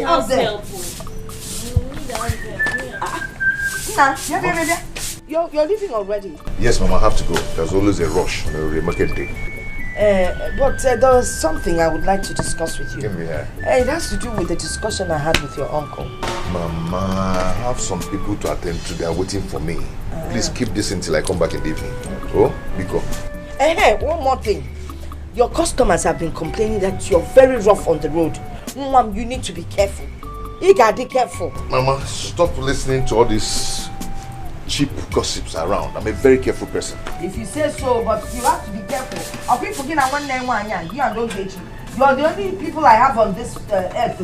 up there. You're leaving already? Yes, Mama, I have to go. There's always a rush on a market day. But there was something I would like to discuss with you. Give me here. It has to do with the discussion I had with your uncle. Mama, I have some people to attend to. They are waiting for me. Please keep this until I come back in the evening. Oh, Biko. One more thing. Your customers have been complaining that you're very rough on the road. Mom, you need to be careful. You gotta be careful. Mama, stop listening to all these cheap gossips around. I'm a very careful person. If you say so, but you have to be careful. I'll be forgetting one name, you and those Deji. You're the only people I have on this earth.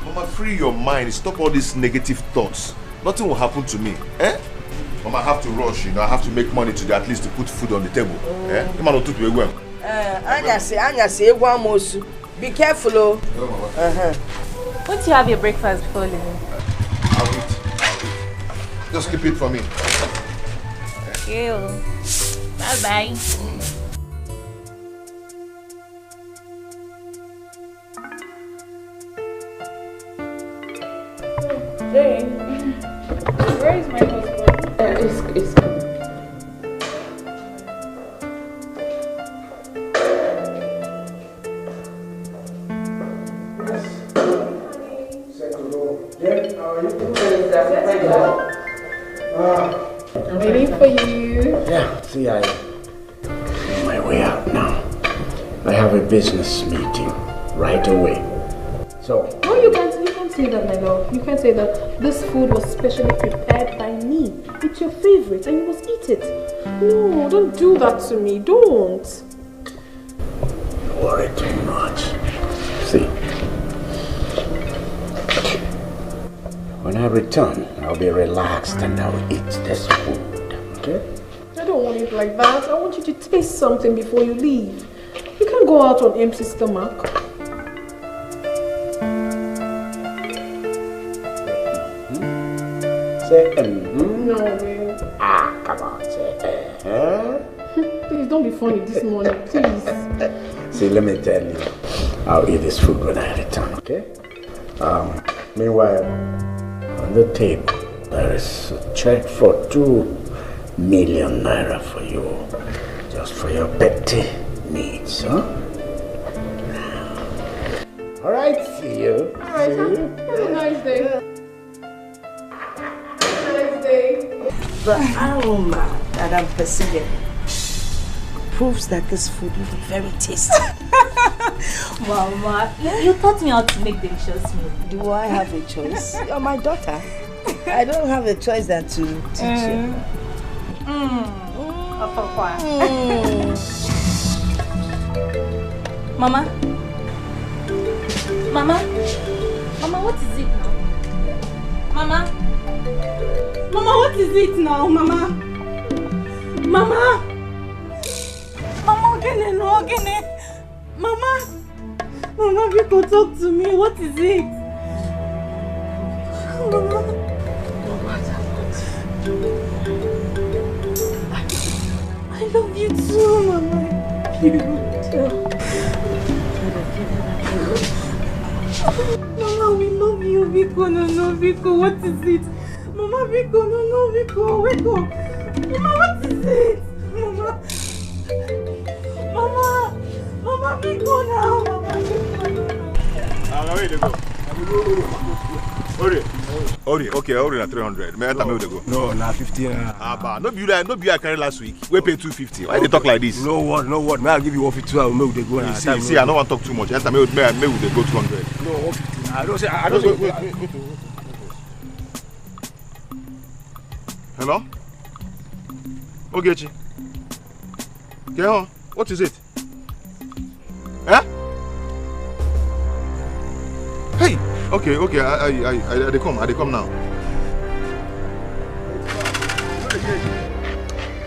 Mama, free your mind. Stop all these negative thoughts. Nothing will happen to me. Mama, I have to rush, I have to make money today, at least to put food on the table. Anya say, be careful, oh. Won't you have your breakfast before leaving? I'll eat. Just keep it for me. Thank you. Bye-bye. Jay, where is my husband? It's coming. I'm waiting for you. Yeah, see, I'm on my way out now. I have a business meeting right away. So. No, you can't say that, my love. You can't say that. This food was specially prepared by me. It's your favorite and you must eat it. No, don't do that to me. Don't. You worry too much. See. When I return, I'll be relaxed and I'll eat this food, okay? I don't want it like that. I want you to taste something before you leave. You can't go out on empty stomach. Say, No, man. Come on, say, Please don't be funny this morning, please. See, let me tell you, I'll eat this food when I return, okay? Meanwhile, on the table, there is a check for 2 million naira for you, just for your petty needs, huh? All right, see you. All right, have a nice day. The aroma that I'm perceiving proves that this food will be very tasty. Mama, you taught me how to make delicious meal. Do I have a choice? You're my daughter. I don't have a choice than to teach you. Mama? Mama, what is it now? Mama? Mama, what is it now, Mama? Mama, again. Mama, people talk to me. What is it? Mama. I love you too, Mama. Mama, we love you, Biko. No, Biko, what is it? Mama, Biko, no, Biko, wake up. Mama, what is it? Mama, Biko now. Mama, where they go? Okay, na 300. May I tell me where they go? No, na 50. No be I carry last week. We pay 250. Why they talk like this? No word. May I give you 150 and make they go. See, I don't want to talk too much. Enter me, they go 200. No, 150. I don't say. Wait. Hello? Ogechi. Okay, what is it? Hey! Okay, I come now.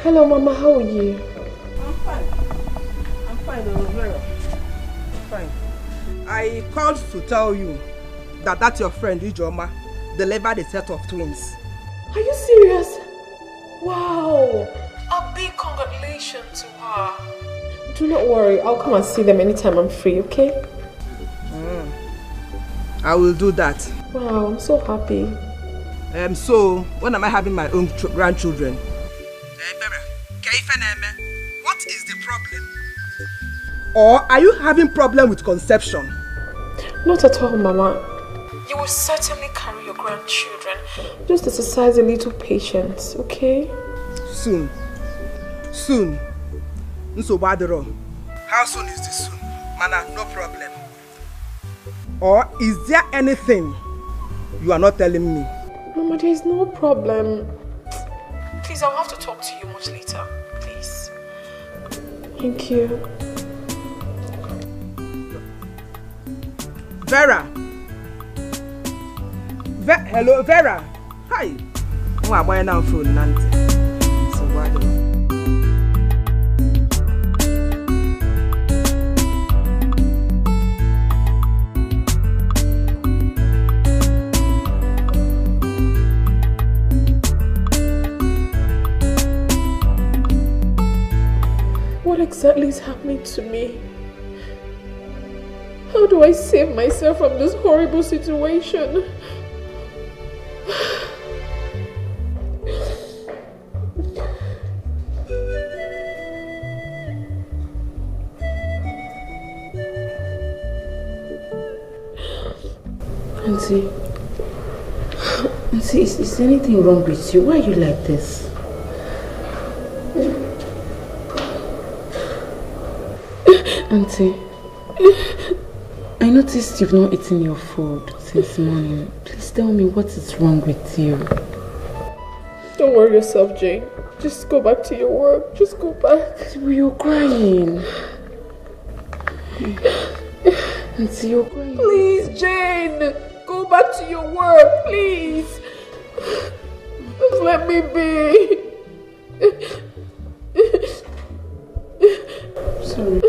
Hello, Mama, how are you? I'm fine, very fine. I called to tell you that your friend Ijoma delivered a set of twins. Are you serious? Wow! A big congratulations to her. Do not worry, I'll come and see them anytime I'm free, okay? I will do that. Wow, I'm so happy. So, when am I having my own grandchildren? What is the problem? Or are you having problem with conception? Not at all, Mama. You will certainly carry your grandchildren. Just exercise a little patience, okay? Soon. Soon. How soon is this soon? Mana, no problem. Or is there anything you are not telling me? Mama, there is no problem. Please, I'll have to talk to you much later. Please. Thank you. Vera. Hello, Vera. Hi. Oh, I'm buying now phone, Nancy. So what? What exactly is happening to me? How do I save myself from this horrible situation? Auntie, is anything wrong with you? Why are you like this? Auntie, I noticed you've not eaten your food since morning. Please tell me what is wrong with you. Don't worry yourself, Jane. Just go back to your work. Just go back. You're crying. Auntie, you're crying. Please, Jane. Go back to your work, please. Just let me be. Sorry.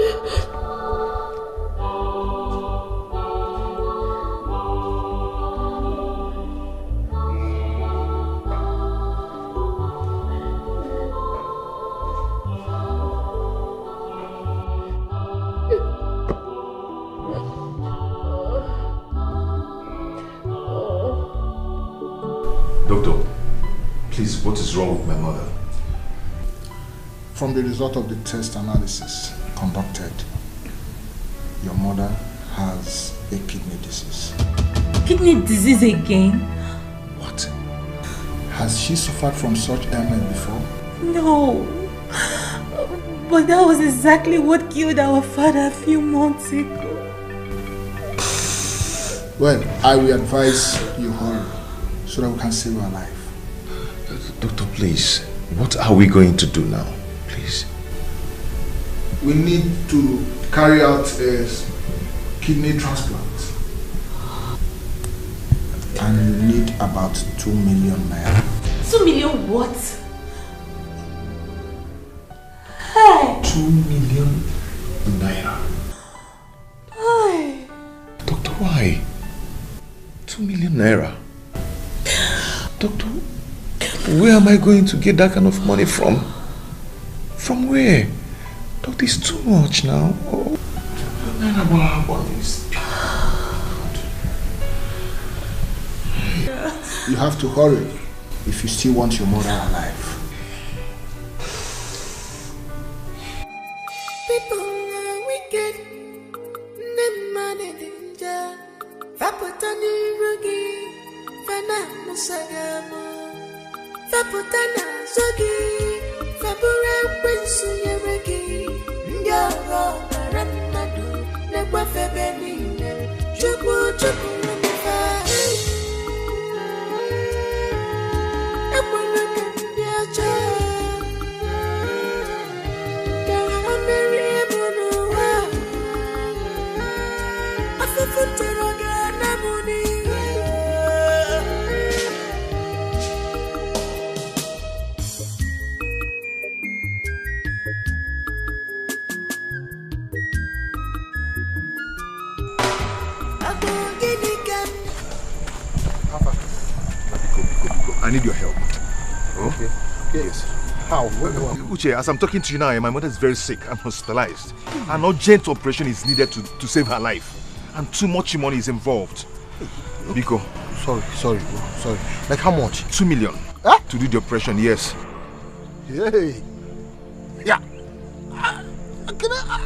Doctor, please, what is wrong with my mother? From the result of the test analysis conducted, your mother has a kidney disease. Kidney disease again? What? Has she suffered from such ailment before? No. But that was exactly what killed our father a few months ago. Well, I will advise you hurry so that we can save her life. Doctor, please, what are we going to do now? Please. We need to carry out a kidney transplant. And you need about 2 million naira. 2 million what? Hey! 2 million naira. Hey! Doctor, why? 2 million naira? Doctor, where am I going to get that kind of money from? From where? Doctor, it's too much now. Oh. You have to hurry if you still want your mother alive. People are wicked. Them man in danger. Vapotani rugi. Fana musagamo. Vapotana zogi. Vapura wensu yeregi. Ndoro maramadu. Negwa febeni. Chubu chubu namifa. I need your help. Okay. Yes. How? Uche, as I'm talking to you now, my mother is very sick and hospitalized. An urgent operation is needed to save her life. And too much money is involved. Biko. Sorry. Like how much? 2 million. Huh? To do the operation, yes. Hey. Yeah.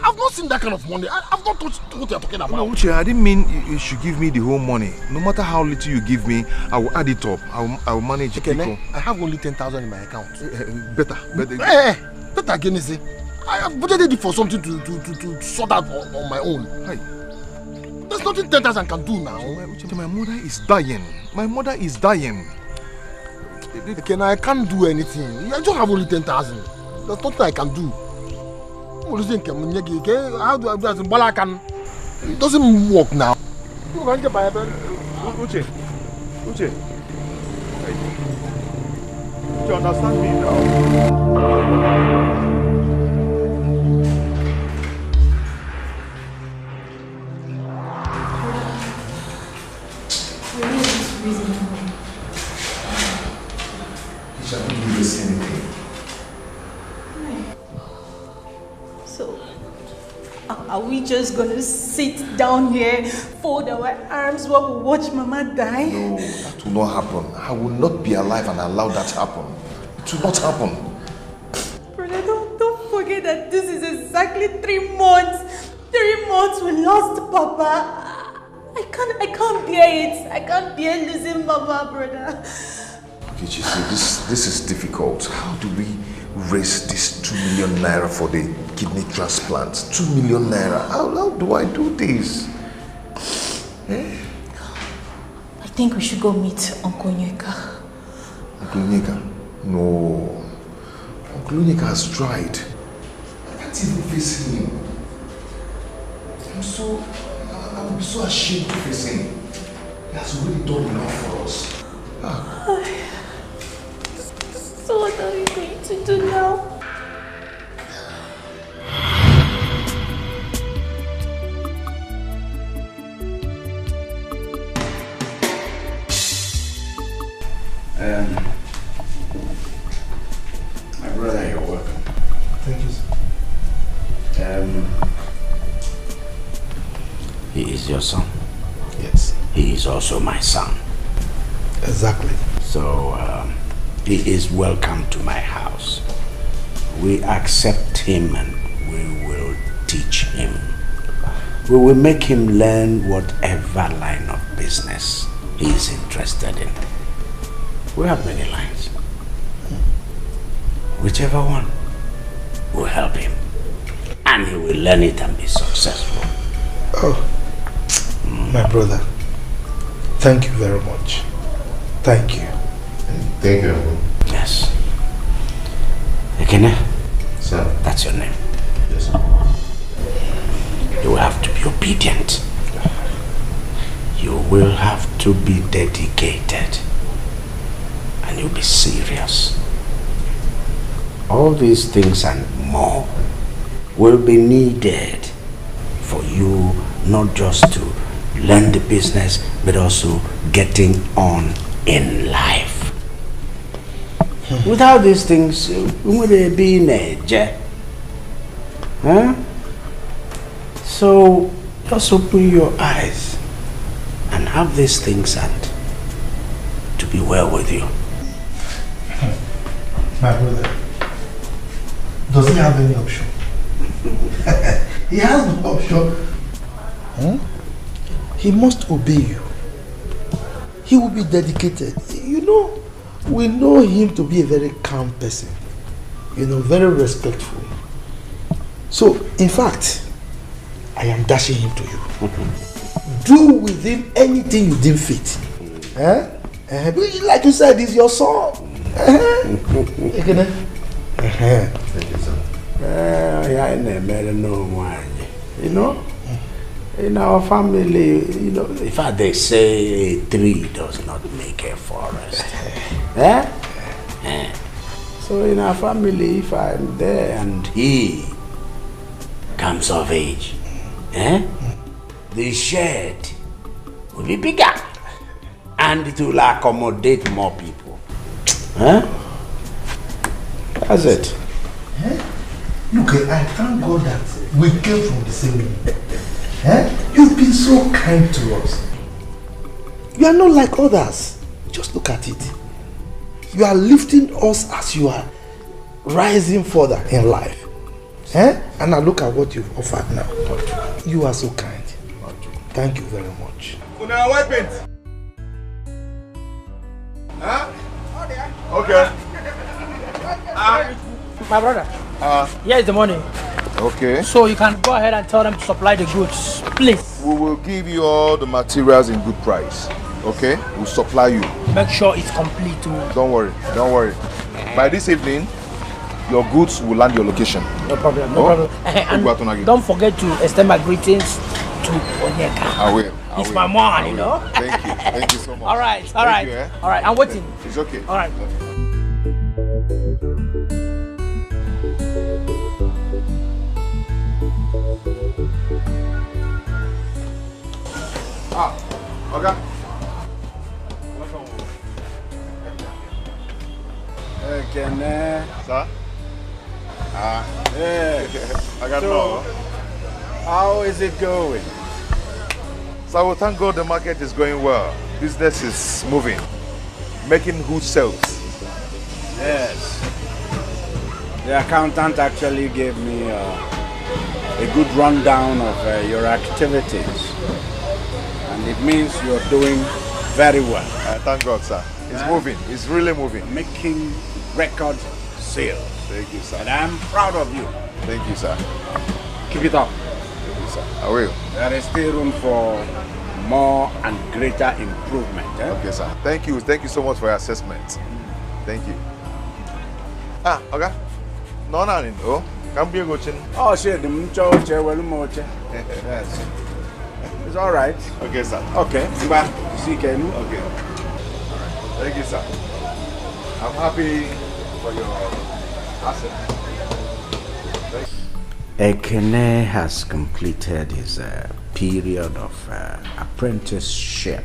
I've not seen that kind of money. I've not touched what you're talking about. No, Uche, I didn't mean you should give me the whole money. No matter how little you give me, I will add it up. I will manage it. Okay, I have only 10,000 in my account. Better. Better again, is it? I have budgeted it for something to sort out on my own. Hey. There's nothing 10,000 can do now. Uche, my mother is dying. My mother is dying. Okay, now I can't do anything. I just have only 10,000. There's nothing I can do. How do I do it? It doesn't work now. Uche. You understand me now? He shall not give us anything. So, are we just gonna sit down here, fold our arms while we watch Mama die? No, that will not happen. I will not be alive and allow that to happen. It will not happen. Brother, don't forget that this is exactly 3 months. 3 months we lost Papa. I can't bear it. I can't bear losing Mama, brother. Okay, Chisi, this is difficult. How do we raise this 2 million naira for the kidney transplant? 2 million naira. How do I do this? Eh? I think we should go meet Uncle Onyeka. Uncle Onyeka? No. Uncle Onyeka has tried. I can't even face him. I would be so ashamed to face him. He has already done enough for us. So what are we going to do now? My brother, you're welcome. Thank you, sir. He is your son. Yes. He is also my son. Exactly. So, he is welcome to my house. We accept him and we will teach him. We will make him learn whatever line of business he is interested in. We have many lines. Whichever one will help him. And he will learn it and be successful. Oh, my brother, thank you very much. Thank you. Thank you, Uncle. Yes. Ekene? Sir. That's your name. Yes, sir. You will have to be obedient. You will have to be dedicated. And you'll be serious. All these things and more will be needed for you not just to learn the business, but also getting on in life. Without these things, would there be an edge? Huh? So just open your eyes and have these things and to be well with you. My brother, does he have any option? He has no option. He must obey you. He will be dedicated. You know, we know him to be a very calm person. You know, very respectful. So, in fact, I am dashing him to you. Do with him anything you deem fit. Like you said, he's your son. Thank you, sir. You know, in our family, you know, in fact they say a tree does not make a forest. So in our family, if I'm there and he comes of age, the shed will be bigger and it will accommodate more people. That's it. Look, I thank God that we came from the same womb. You've been so kind to us. You are not like others. Just look at it. You are lifting us as you are rising further in life. And now look at what you've offered now. You are so kind. Thank you very much. Una weapons. Huh? Okay. My brother. Here's the money. Okay. So you can go ahead and tell them to supply the goods, please. We will give you all the materials in good price. Okay? We'll supply you. Make sure it's complete too. Don't worry. Don't worry. By this evening, your goods will land your location. No problem. No problem. And don't forget to extend my greetings to Onyeka. I will. It's my man, you know. Thank you. Thank you so much. All right. All right. All right. I'm waiting. It's okay. All right. Okay. Hey, sir? Yeah. I got no. How is it going? So well, thank God the market is going well. Business is moving, making good sales. Yes. The accountant actually gave me a good rundown of your activities. And it means you're doing very well. Thank God, sir. It's moving. It's really moving. Making record sales. Thank you, sir. And I'm proud of you. Thank you, sir. Keep it up. Thank you, sir. I will. There is still room for more and greater improvement. Okay, sir. Thank you. Thank you so much for your assessment. Thank you. Okay. No, no. Come be a good chin. Oh, shit. Yes. It's all right. Okay, sir. Okay. See you. Okay. All right. Thank you, sir. I'm happy for your asset. Ekene has completed his period of apprenticeship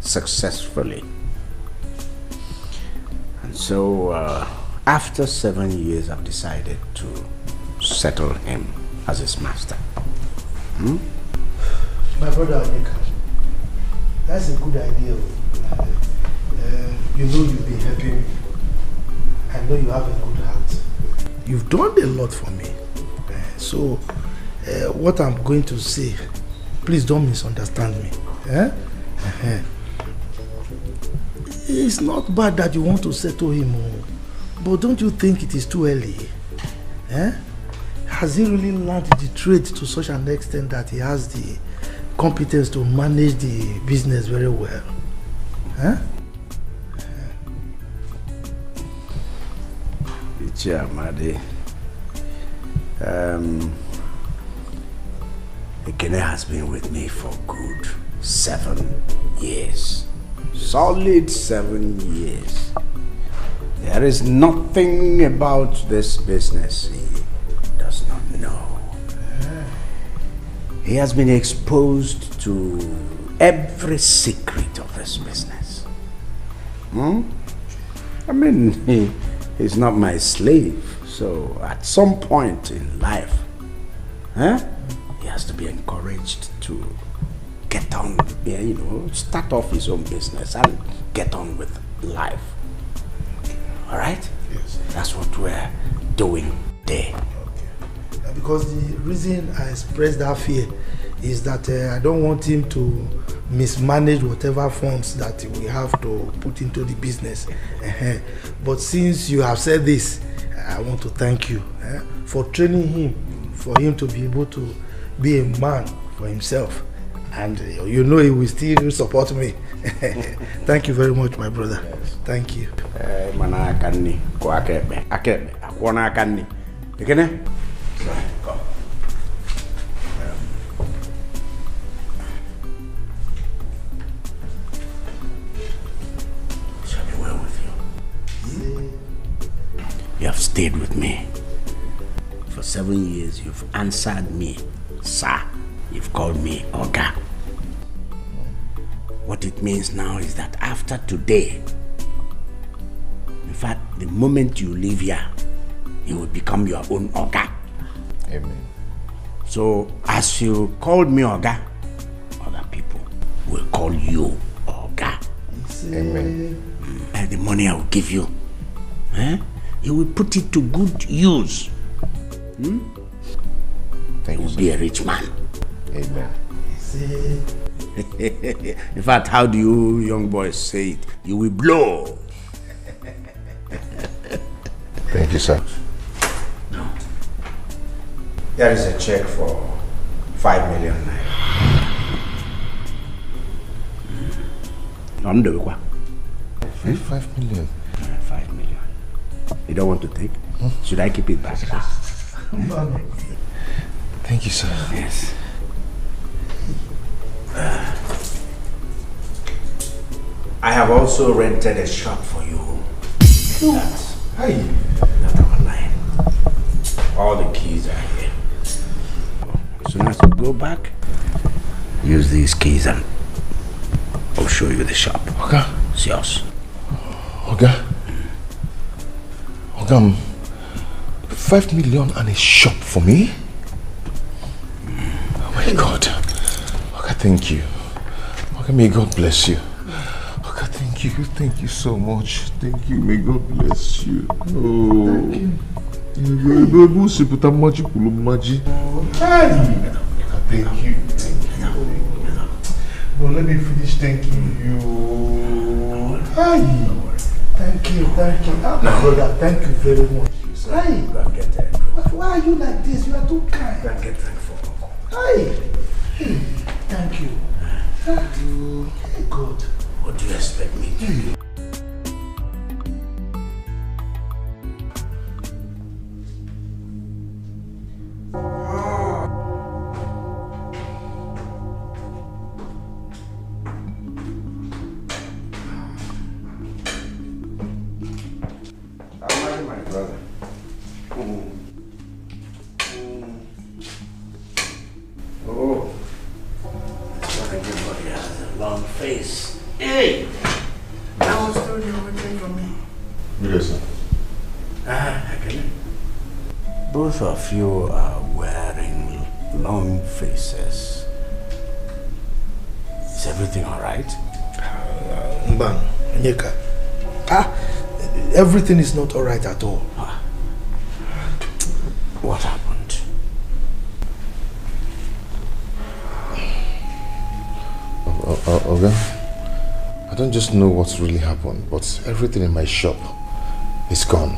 successfully. And so, after 7 years, I've decided to settle him as his master. My brother Onyeka, that's a good idea. You know you've been helping me. I know you have a good heart. You've done a lot for me. So, what I'm going to say, please don't misunderstand me. It's not bad that you want to settle him, but don't you think it is too early? Has he really learned the trade to such an extent that he has the competence to manage the business very well? Madi. Ekene has been with me for good 7 years. Solid 7 years. There is nothing about this business he does not know. He has been exposed to every secret of this business. I mean, he's not my slave. So at some point in life, he has to be encouraged to get on, start off his own business and get on with life. All right? Yes. That's what we're doing there. Okay. Because the reason I expressed that fear is that I don't want him to mismanage whatever funds that we have to put into the business. But since you have said this, I want to thank you for training him, for him to be able to be a man for himself. And you know he will still support me. Thank you very much, my brother. Yes. Thank you. Come. Shall be well with you. You have stayed with me. For 7 years, you've answered me, sir. You've called me Oga. What it means now is that after today, in fact, the moment you leave here, you will become your own Oga. Amen. So, as you called me Oga, other people will call you Oga. Amen. And the money I will give you, you will put it to good use. Thank you, will be a rich man. Amen. In fact, how do you young boys say it? You will blow. Thank you, sir. No. There is a check for 5 million naira. I'm the one. 5 million. 5 million. You don't want to take? Should I keep it back? Thank you, sir. Yes. I have also rented a shop for you. That's not online. All the keys are here. As soon as you go back, use these keys and I'll show you the shop. Okay. It's yours. Okay. Okay. 5 million and a shop for me? Oh my God. Okay, thank you. Okay, may God bless you. Okay, thank you so much. Thank you, may God bless you. Oh. Thank you. Thank you. Well, let me finish thanking you. Hi. Thank you. My brother, thank you very much. Hi. Why are you like this? You are too kind. Don't get thankful. Hi. Thank you. Thank you. Hey, God. What do you expect me to do? Both of you are wearing long faces. Is everything all right? Onyeka. Everything is not all right at all. What happened? Okay. I don't just know what's really happened, but everything in my shop is gone.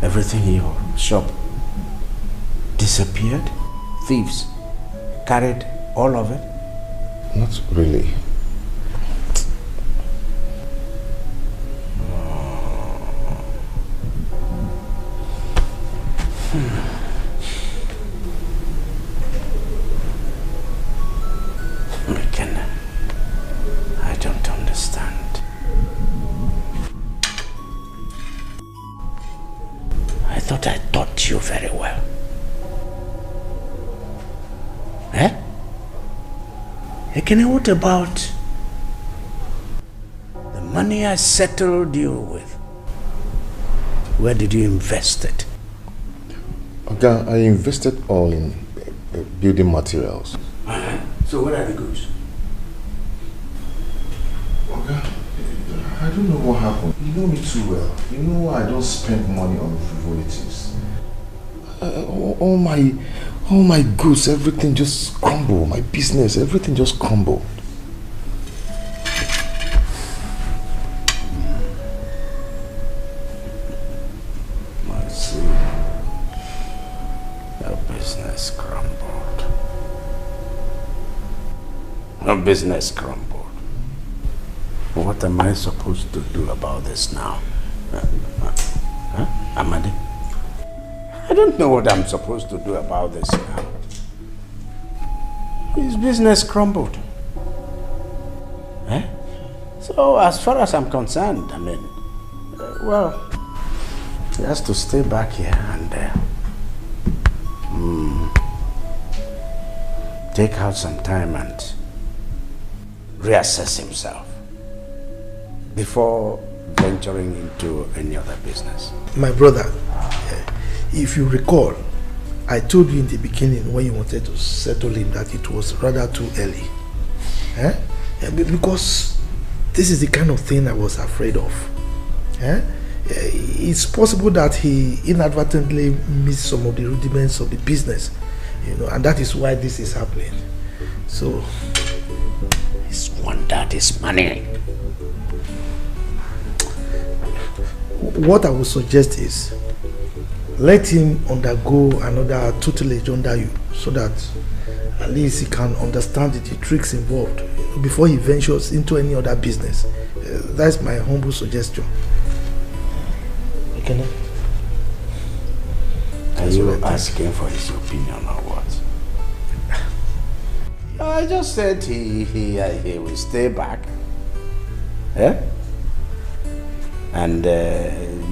Everything in your shop disappeared? Thieves carried all of it? Not really. I don't understand. I thought I taught you very well. Ekene, what about the money I settled you with? Where did you invest it? Okay, I invested all in building materials. So where are the goods? Okay, I don't know what happened. You know me too well. You know I don't spend money on frivolities. All my goods, everything just crumbled. My business, everything just crumbled. I see. Your business crumbled. Your business crumbled. What am I supposed to do about this now? Amadi? I don't know what I'm supposed to do about this now. His business crumbled. So as far as I'm concerned, I mean, well, he has to stay back here and take out some time and reassess himself before venturing into any other business. My brother, if you recall, I told you in the beginning when you wanted to settle in that it was rather too early. Because this is the kind of thing I was afraid of. It's possible that he inadvertently missed some of the rudiments of the business, and that is why this is happening. So, he squandered his money. What I would suggest is, let him undergo another tutelage under you, so that at least he can understand the tricks involved before he ventures into any other business. That's my humble suggestion. Okay. Are you asking for his opinion or what? I just said he will stay back, and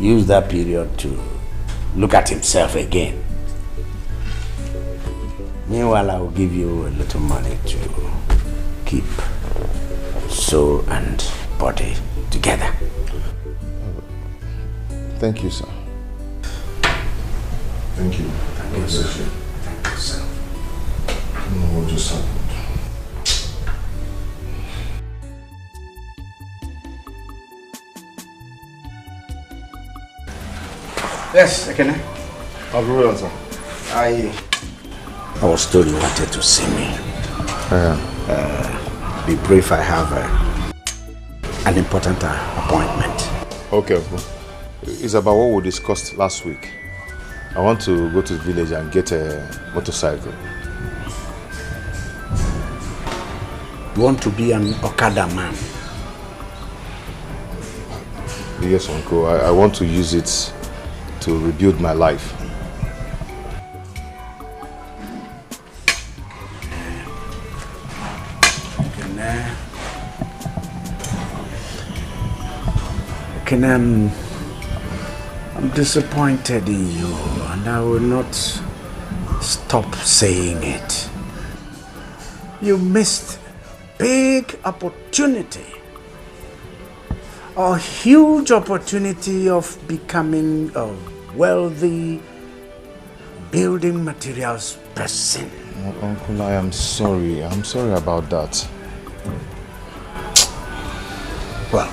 use that period to look at himself again. Meanwhile, I will give you a little money to keep soul and body together. Thank you, sir. Thank you. Thank you, sir. Thank you, sir. I don't know what just happened. Yes, Ekene. I'll be well, sir. I was told you wanted to see me. Be brief, I have an important appointment. Okay, Uncle. It's about what we discussed last week. I want to go to the village and get a motorcycle. You want to be an Okada man? Yes, Uncle. I want to use it to rebuild my life. I'm disappointed in you, and I will not stop saying it. You missed big opportunity. A huge opportunity of becoming a wealthy building materials person. Oh, Uncle, I am sorry. I'm sorry about that. Well,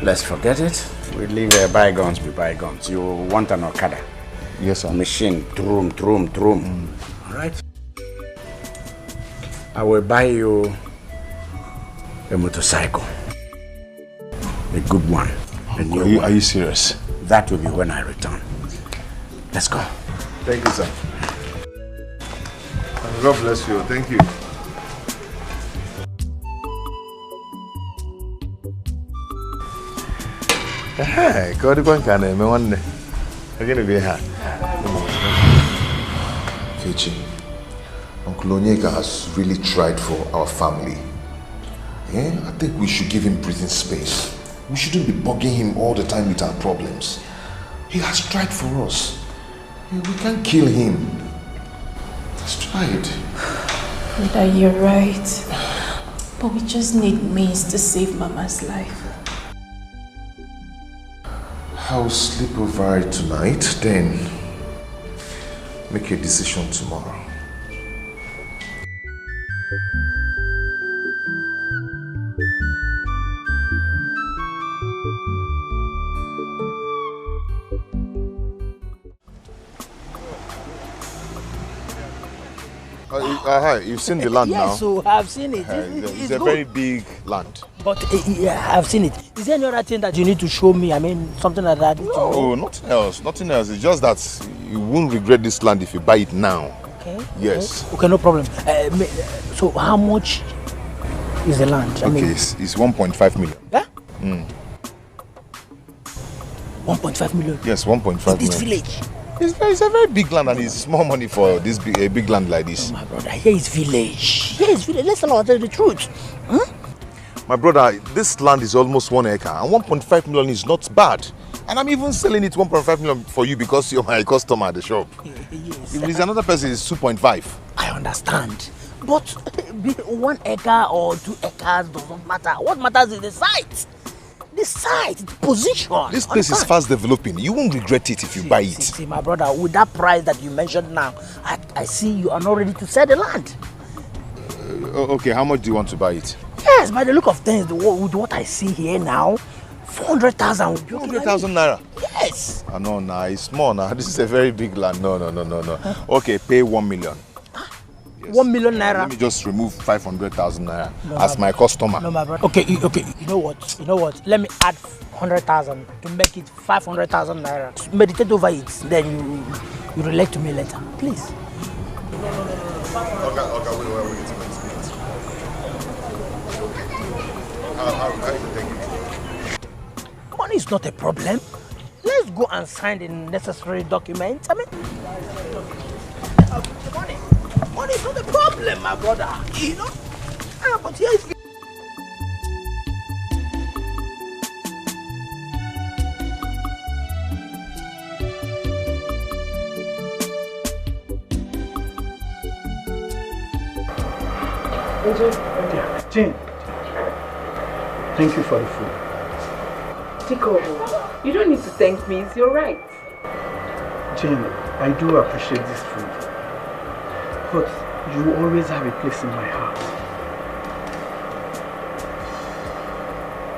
let's forget it. We leave bygones be bygones. You want an Okada? Yes, sir. Machine, trum. All right. I will buy you a motorcycle. A good one. A new one. Are you serious? That will be when I return. Let's go. Thank you, sir. God bless you. Thank you. Hey, God, you can't me one. I'm gonna be here. Kechi, Uncle Onyeka has really tried for our family. I think we should give him breathing space. We shouldn't be bugging him all the time with our problems. He has tried for us. We can't kill him. He's tried. Rita, you're right. But we just need means to save Mama's life. I'll sleep over it tonight, then make a decision tomorrow. Hi, you've seen the land now? Yes, so I've seen it. It's a very big land. But yeah, I've seen it. Is there any other thing that you need to show me? I mean, something like that? No, nothing else. Nothing else. It's just that you won't regret this land if you buy it now. Okay. Yes. Okay, no problem. So how much is the land? Okay, it's 1.5 million. Yeah? 1.5 million? Yes, 1.5 million. This village? It's a very big land and it's small money for this big land like this. Oh, my brother, here is village. Here is village. Let's tell the truth. My brother, this land is almost 1 acre and 1.5 million is not bad. And I'm even selling it 1.5 million for you because you're my customer at the shop. Yes. If it's another person, it's 2.5. I understand. But 1 acre or 2 acres doesn't matter. What matters is the site. the site, the position. This place is fast developing. You won't regret it if you buy it. See, my brother, with that price that you mentioned now, I see you are not ready to sell the land. Okay, how much do you want to buy it? Yes, by the look of things, with what I see here now, 400,000. 400,000 naira? Yes. No, it's small now. This is a very big land. No. Okay, pay 1 million. Yes. 1 million naira. Let me just remove 500,000 naira as my customer. No, my brother. Okay. You know what? Let me add 100,000 to make it 500,000 naira. Meditate over it. Then you relate to me later, please. Okay, wait. How you take it? Money is not a problem. Let's go and sign the necessary documents. I mean, money is not a problem, my brother. You know? But here is... Jane, thank you for the food. Tico, you don't need to thank me, it's your right. Jane, I do appreciate this food, but you always have a place in my heart.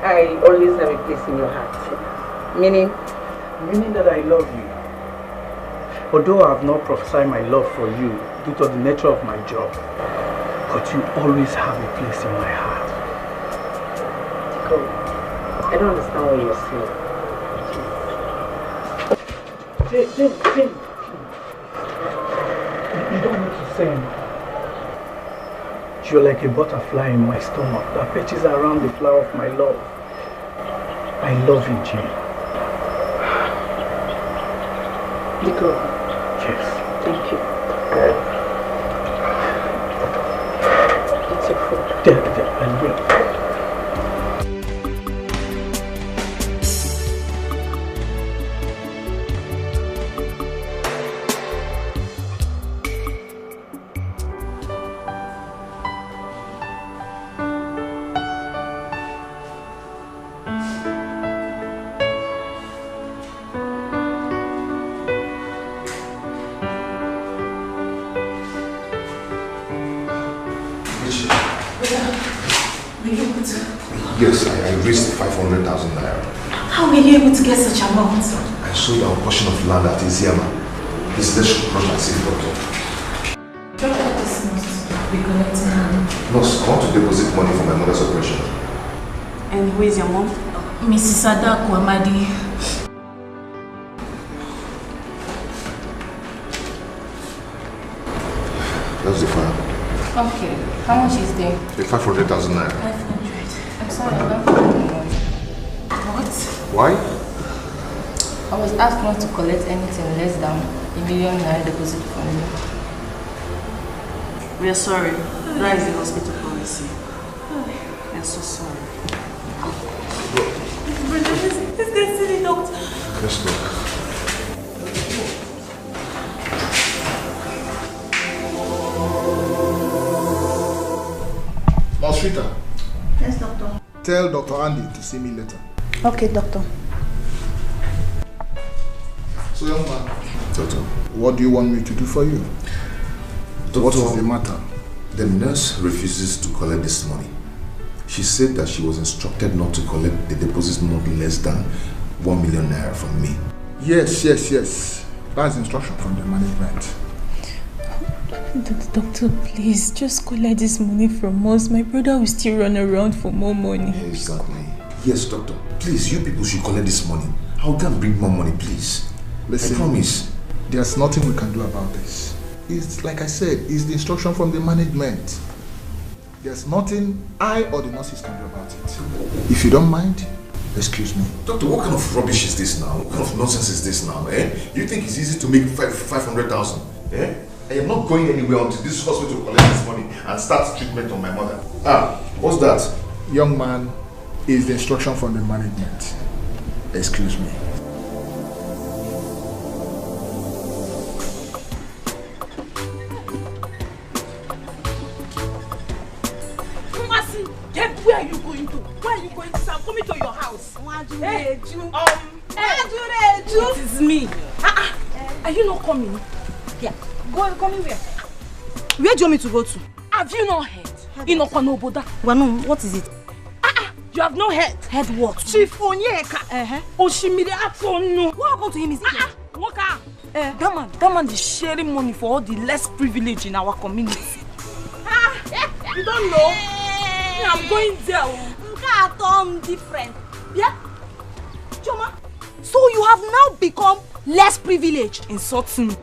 I always have a place in your heart. Meaning? Meaning that I love you. Although I have not prophesied my love for you due to the nature of my job, but you always have a place in my heart. Tico, I don't understand what you're saying. Jane. You don't need to say anything. You're like a butterfly in my stomach that perches around the flower of my love. I love you, Jane. Tico. Yes. Thank you. It's your food. I will. Yes, I raised 500,000 naira. How were you able to get such amount? I sold our portion of land at Iziama. Please, let's rush and see the doctor. Doctor, this must be collecting money. Nurse, I want to deposit money for my mother's operation. And who is your mom? Mrs. Adaku Amadi. That's the file. Okay, how much is there? 500,000 naira. 500. I'm sorry, I don't have money. What? Why? I was asked not to collect anything less than $1 million naira deposit from you. We are sorry. That is the hospital policy. We are so sorry. Let's get to the doctor. Let's go. Rita. Yes, doctor. Tell Dr. Andy to see me later. Okay, doctor. So, young man. Doctor. What do you want me to do for you? Doctor, what is the matter? The nurse refuses to collect this money. She said that she was instructed not to collect the deposit not less than 1 million naira from me. Yes. That's instruction from the management. Doctor, please, just collect this money from us. My brother will still run around for more money. Exactly. Yes, doctor. Please, you people should collect this money. How can bring more money, please? Listen, I promise. There's nothing we can do about this. It's like I said, it's the instruction from the management. There's nothing I or the nurses can do about it. If you don't mind, excuse me. Doctor, what kind of rubbish is this now? What kind of nonsense is this now? You think it's easy to make 500,000? I am not going anywhere until this hospital collect this money and start treatment on my mother. What's that? Young man, is the instruction from the management. Excuse me. See, where are you going to? Where are you going to? I'm coming to your house. Hey, it is me. Are you not coming? Yeah. Coming where? Where do you want me to go to? Have you not heard? In Okanoboda. What is it? You have no head. Head what? Chief Onyeka. Oshimiri Atono. What happened to him? Is it? Waka. That man is sharing money for all the less privileged in our community. You don't know? I'm going there. I'm different. Yeah? Choma? So you have now become less privileged? Insulting.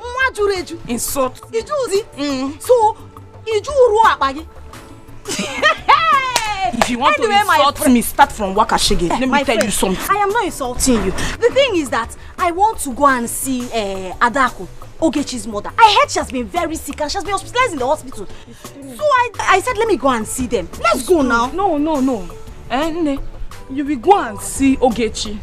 Insult. So, if you want to insult me, start from Wakashige. Let me tell you something. I am not insulting you. The thing is that I want to go and see Adako, Ogechi's mother. I heard she has been very sick and she has been hospitalized in the hospital. So I said, let me go and see them. Let's go now. No. And you will go and see Ogechi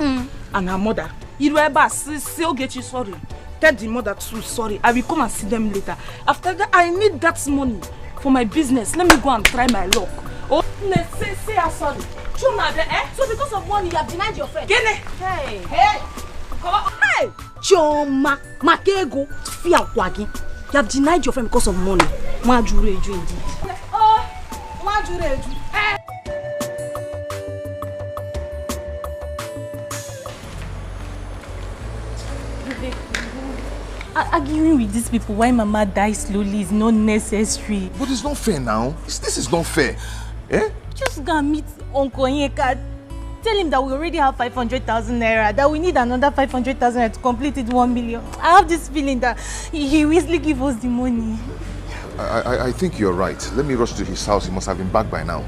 and her mother. You will ever see Ogechi, sorry. Tell the mother too, sorry. I will come and see them later. After that, I need that money for my business. Let me go and try my luck. Oh, say sorry. So because of money, you have denied your friend. Hey. Come on. Hey. Choma, Makego, Fia Wagi. You have denied your friend because of money. Majureju indeed. Oh, Majureju. Arguing with these people why Mama dies slowly is not necessary. But it's not fair now. This is not fair. Eh? Just go and meet Uncle Onyeka. Tell him that we already have 500,000 naira, that we need another 500,000 naira to complete it 1 million. I have this feeling that he will easily give us the money. I think you're right. Let me rush to his house. He must have been back by now.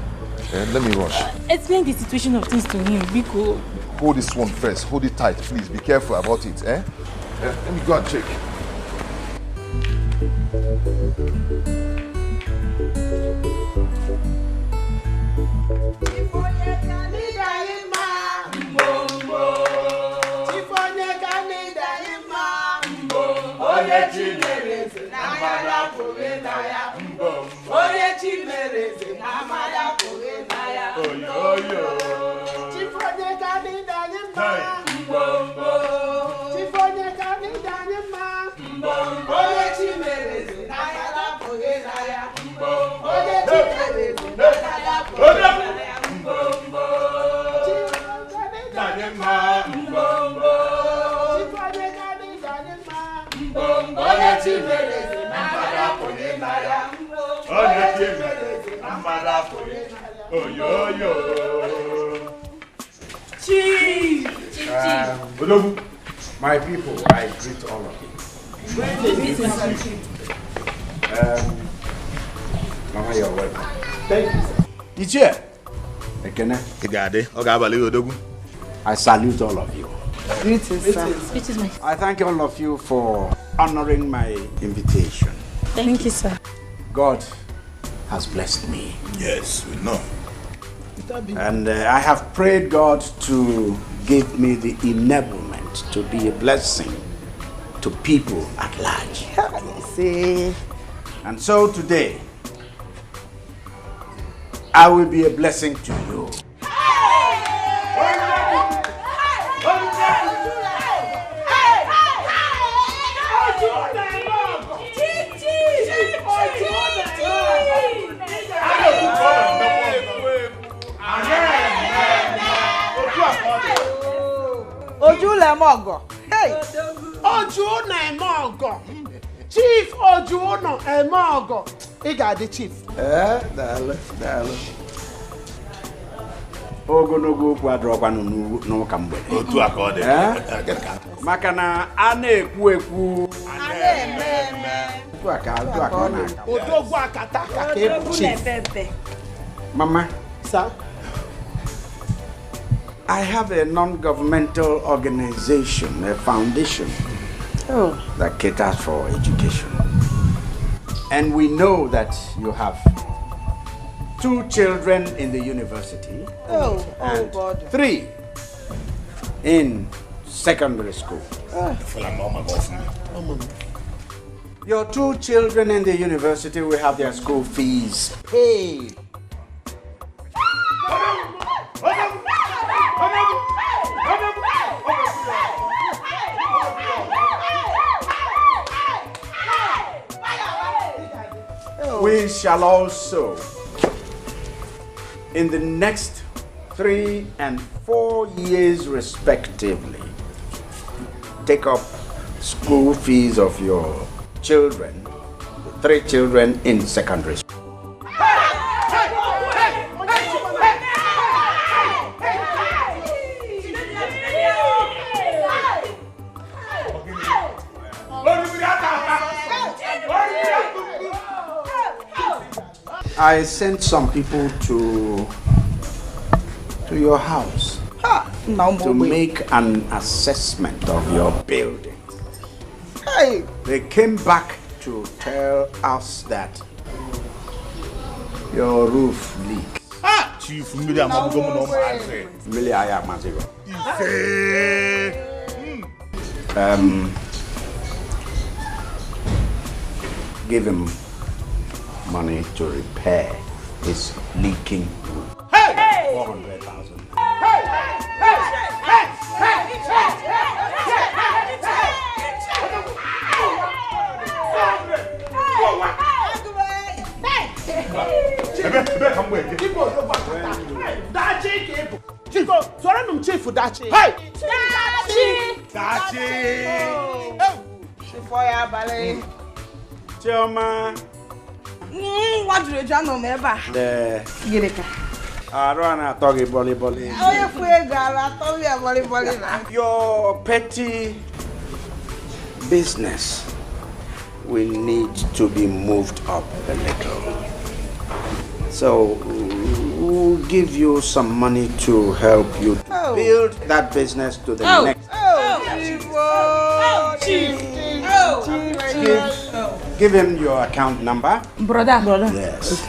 Let me rush. Explain the situation of things to him, Biko. Hold this one first. Hold it tight, please. Be careful about it. Let me go and check. My people, I greet all of you. Mama, you're welcome. Thank you, sir. Teacher, I salute all of you. Greetings, sir. I thank all of you for honoring my invitation. Thank you, sir. God has blessed me. Yes, we know. And I have prayed God to give me the enablement to be a blessing to people at large. See. And so today, I will be a blessing to you. Hey! Ojuno Emogo! Chief Ojuno Emogo! He got the chief. Dale. Ogonogo kwadrokwa no kambe. Otu akode. Maka na a na-ekwu ekwu. Odogwu akata ka chief. Mama, sir. I have a non-governmental organization, a foundation that caters for education. And we know that you have 2 children in the university and God. 3 in secondary school. Your 2 children in the university will have their school fees paid. We shall also, in the next 3 and 4 years respectively, take up school fees of your children, the 3 children in secondary school. I sent some people to your house to make an assessment of your building. Hey. They came back to tell us that your roof leaks. Chief, give him money to repair his leaking roof. 400,000. Chioma. What do you know never? Your petty business will need to be moved up a little. So we'll give you some money to help you to build that business to the next. Give him your account number. Brother. Yes.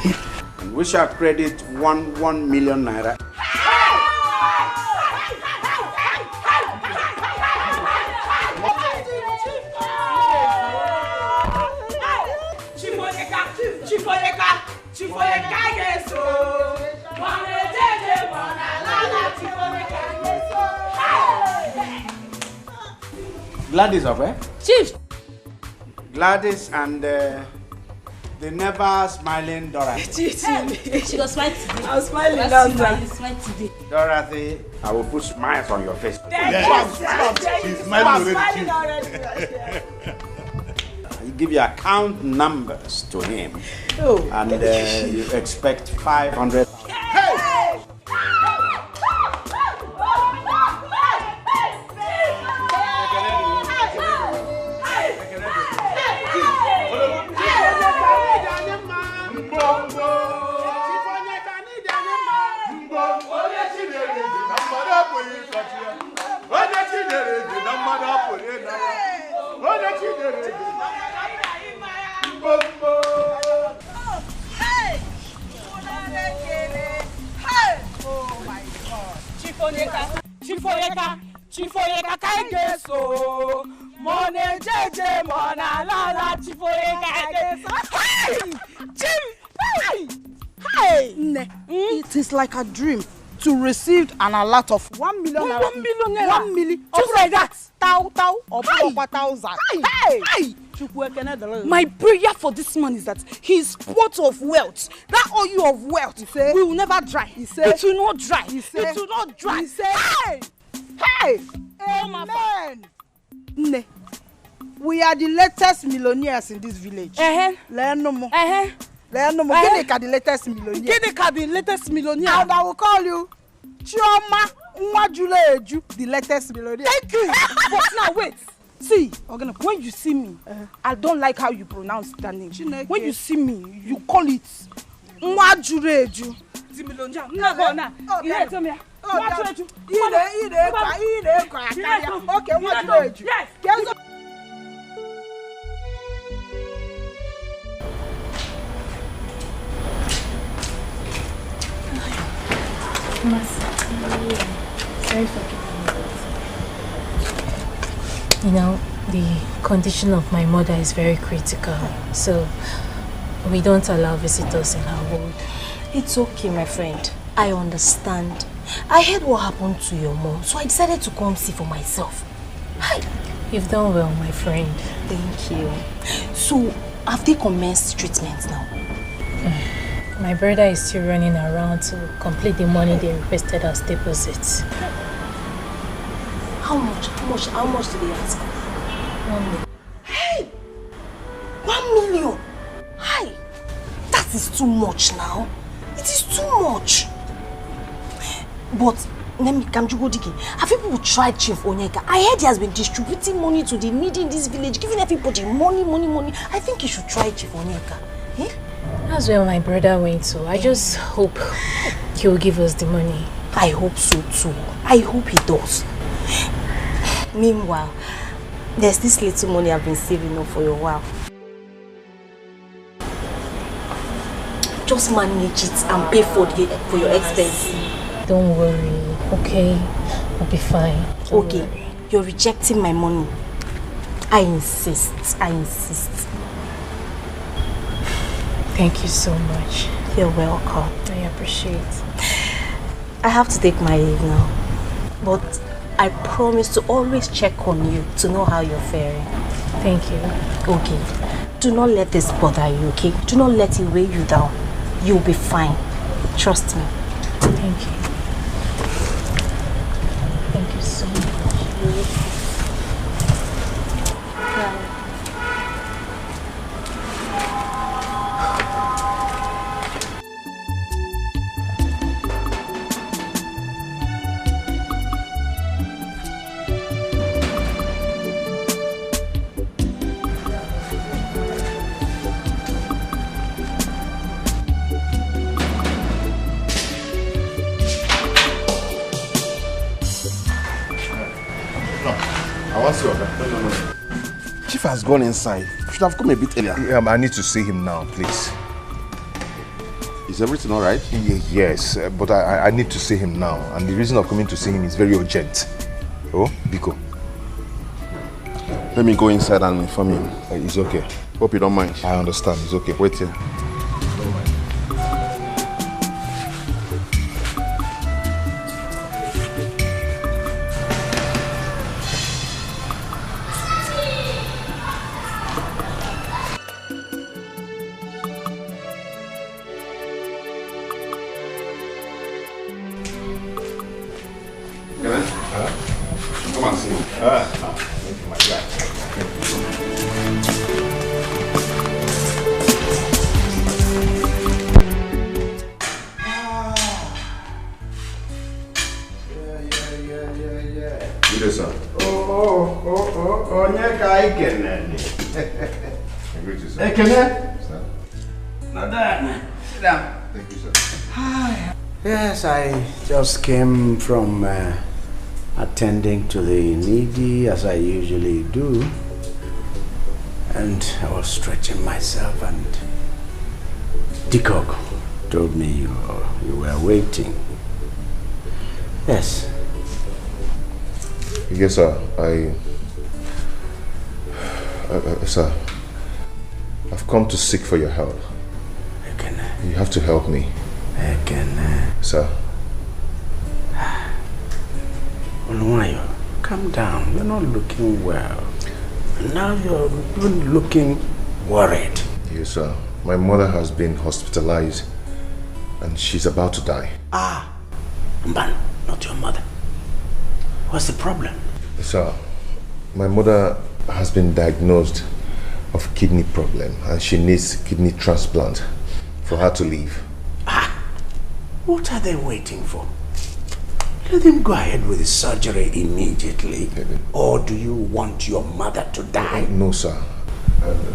And we shall credit 1 million naira. Gladys of where? Chief. Gladys and the never smiling Dorothy. She was smiling today. I was smiling last time. Today. Dorothy, I will put smiles on your face. She's smiling already. You give your account numbers to him, and you expect 500. Chief Onyeka Kaigeso. Mone JJ Mona Lala Chief Onyeka Kaigeso. Chief! Hey! It is like a dream to receive an alert of 1 million naira. 1 million naira. 1 million. Just like that. Or 1,000. Hey! My prayer for this man is that his pot of wealth, that oil of wealth, will never dry. It will not dry. It will not dry. Hey! Amen! We are the latest millionaires in this village. Learn no more. Learn no more. Onyeka the latest millionaire. Onyeka the latest millionaire. And I will call you Chioma Nwajuleju, the latest millionaire. Thank you. But now wait. See, when you see me, I don't like how you pronounce that name. When you see me, you call it Nwajuleju. The millionaire. No, go now. You tell me. Nwajuleju. Okay, Nwajuleju. Yes. Sorry for keeping you. You know, the condition of my mother is very critical, so we don't allow visitors in her ward. It's okay, my friend. I understand. I heard what happened to your mom, so I decided to come see for myself. Hi. You've done well, my friend. Thank you. So, have they commenced treatment now? My brother is still running around to complete the money they requested as deposits. How much? How much did they ask? 1 million. Hey! 1 million! Hi! That is too much now. It is too much. But, have people tried Chief Onyeka? I heard he has been distributing money to the needy in this village, giving everybody money. I think he should try Chief Onyeka. Eh? That's where my brother went to. I just hope he will give us the money. I hope so too. I hope he does. Meanwhile, there's this little money I've been saving up for a while. Just manage it and pay for your expenses. Don't worry, okay? I'll be fine. Okay, you're rejecting my money. I insist. Thank you so much. You're welcome. I appreciate it. I have to take my leave now. But I promise to always check on you to know how you're faring. Thank you. Okay. Do not let this bother you, okay? Do not let it weigh you down. You'll be fine. Trust me. Thank you. Thank you so much. Chief has gone inside. You should have come a bit earlier. Yeah, I need to see him now, please. Is everything all right? Yes, but I need to see him now. And the reason of coming to see him is very urgent. Oh, Biko. Let me go inside and inform him. It's okay. Hope you don't mind. I understand. It's okay. Wait here. Come and see him. Thank you, my guy. Good day, sir. Onyeka, Ekene. Great to see you. Ekene? Sir. Nadine, sit down. Thank you, sir. Hi. Yes, I just came from attending to the needy as I usually do. And I was stretching myself and Dikok told me you were waiting. Yes. Yes, sir. Sir, I've come to seek for your help. Ekene. You have to help me. Ekene. Sir. Oluwayo, calm down. You're not looking well. Now you're even looking worried. Yes, sir. My mother has been hospitalized and she's about to die. Ah, Mban, not your mother. What's the problem? Sir, my mother has been diagnosed of kidney problem and she needs kidney transplant for her to live. Ah, what are they waiting for? Let them go ahead with the surgery immediately. Or do you want your mother to die? No, sir.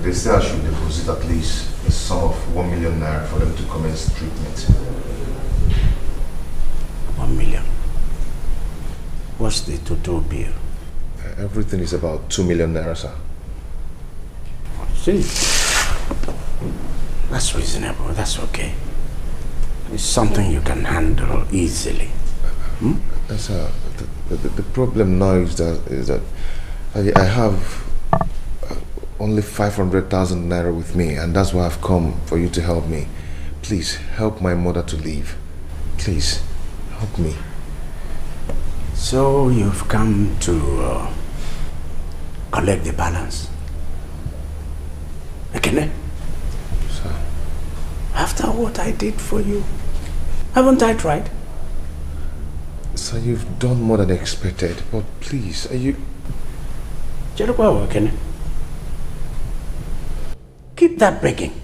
They say I should deposit at least a sum of 1 million naira for them to commence treatment. 1 million? What's the total bill? Everything is about 2 million naira, sir. See? That's reasonable. That's okay. It's something you can handle easily. Sir, the problem now is that I have only 500,000 naira with me, and that's why I've come for you to help me. Please help my mother to live. Please help me. So you've come to collect the balance. Ekene? Sir. I After what I did for you. Haven't I tried? Sir, you've done more than expected, but please, are you... Keep that begging.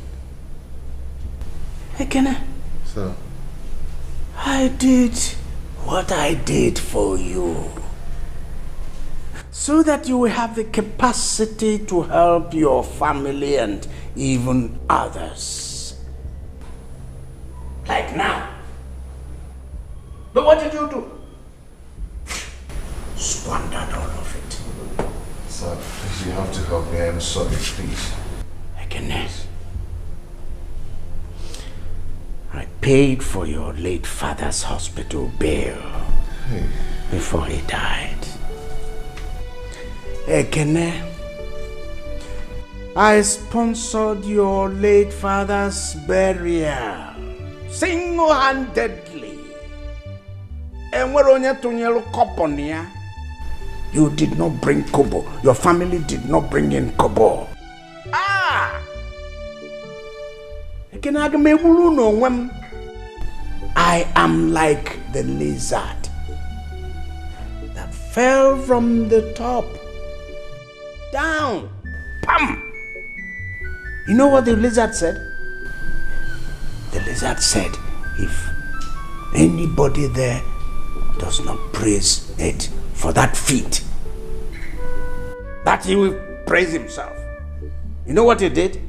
Ekene. Sir. I did what I did for you. So that you will have the capacity to help your family and even others. Like now. But what did you do? Squandered all of it. Sir, please, you have to help me. I am sorry, please. Ekene. I paid for your late father's hospital bill before he died. Ekene, I sponsored your late father's burial single-handedly. You did not bring kobo. Your family did not bring in kobo. I am like the lizard that fell from the top down. Pam! You know what the lizard said? The lizard said, if anybody there does not praise it for that feat, that he will praise himself. You know what he did?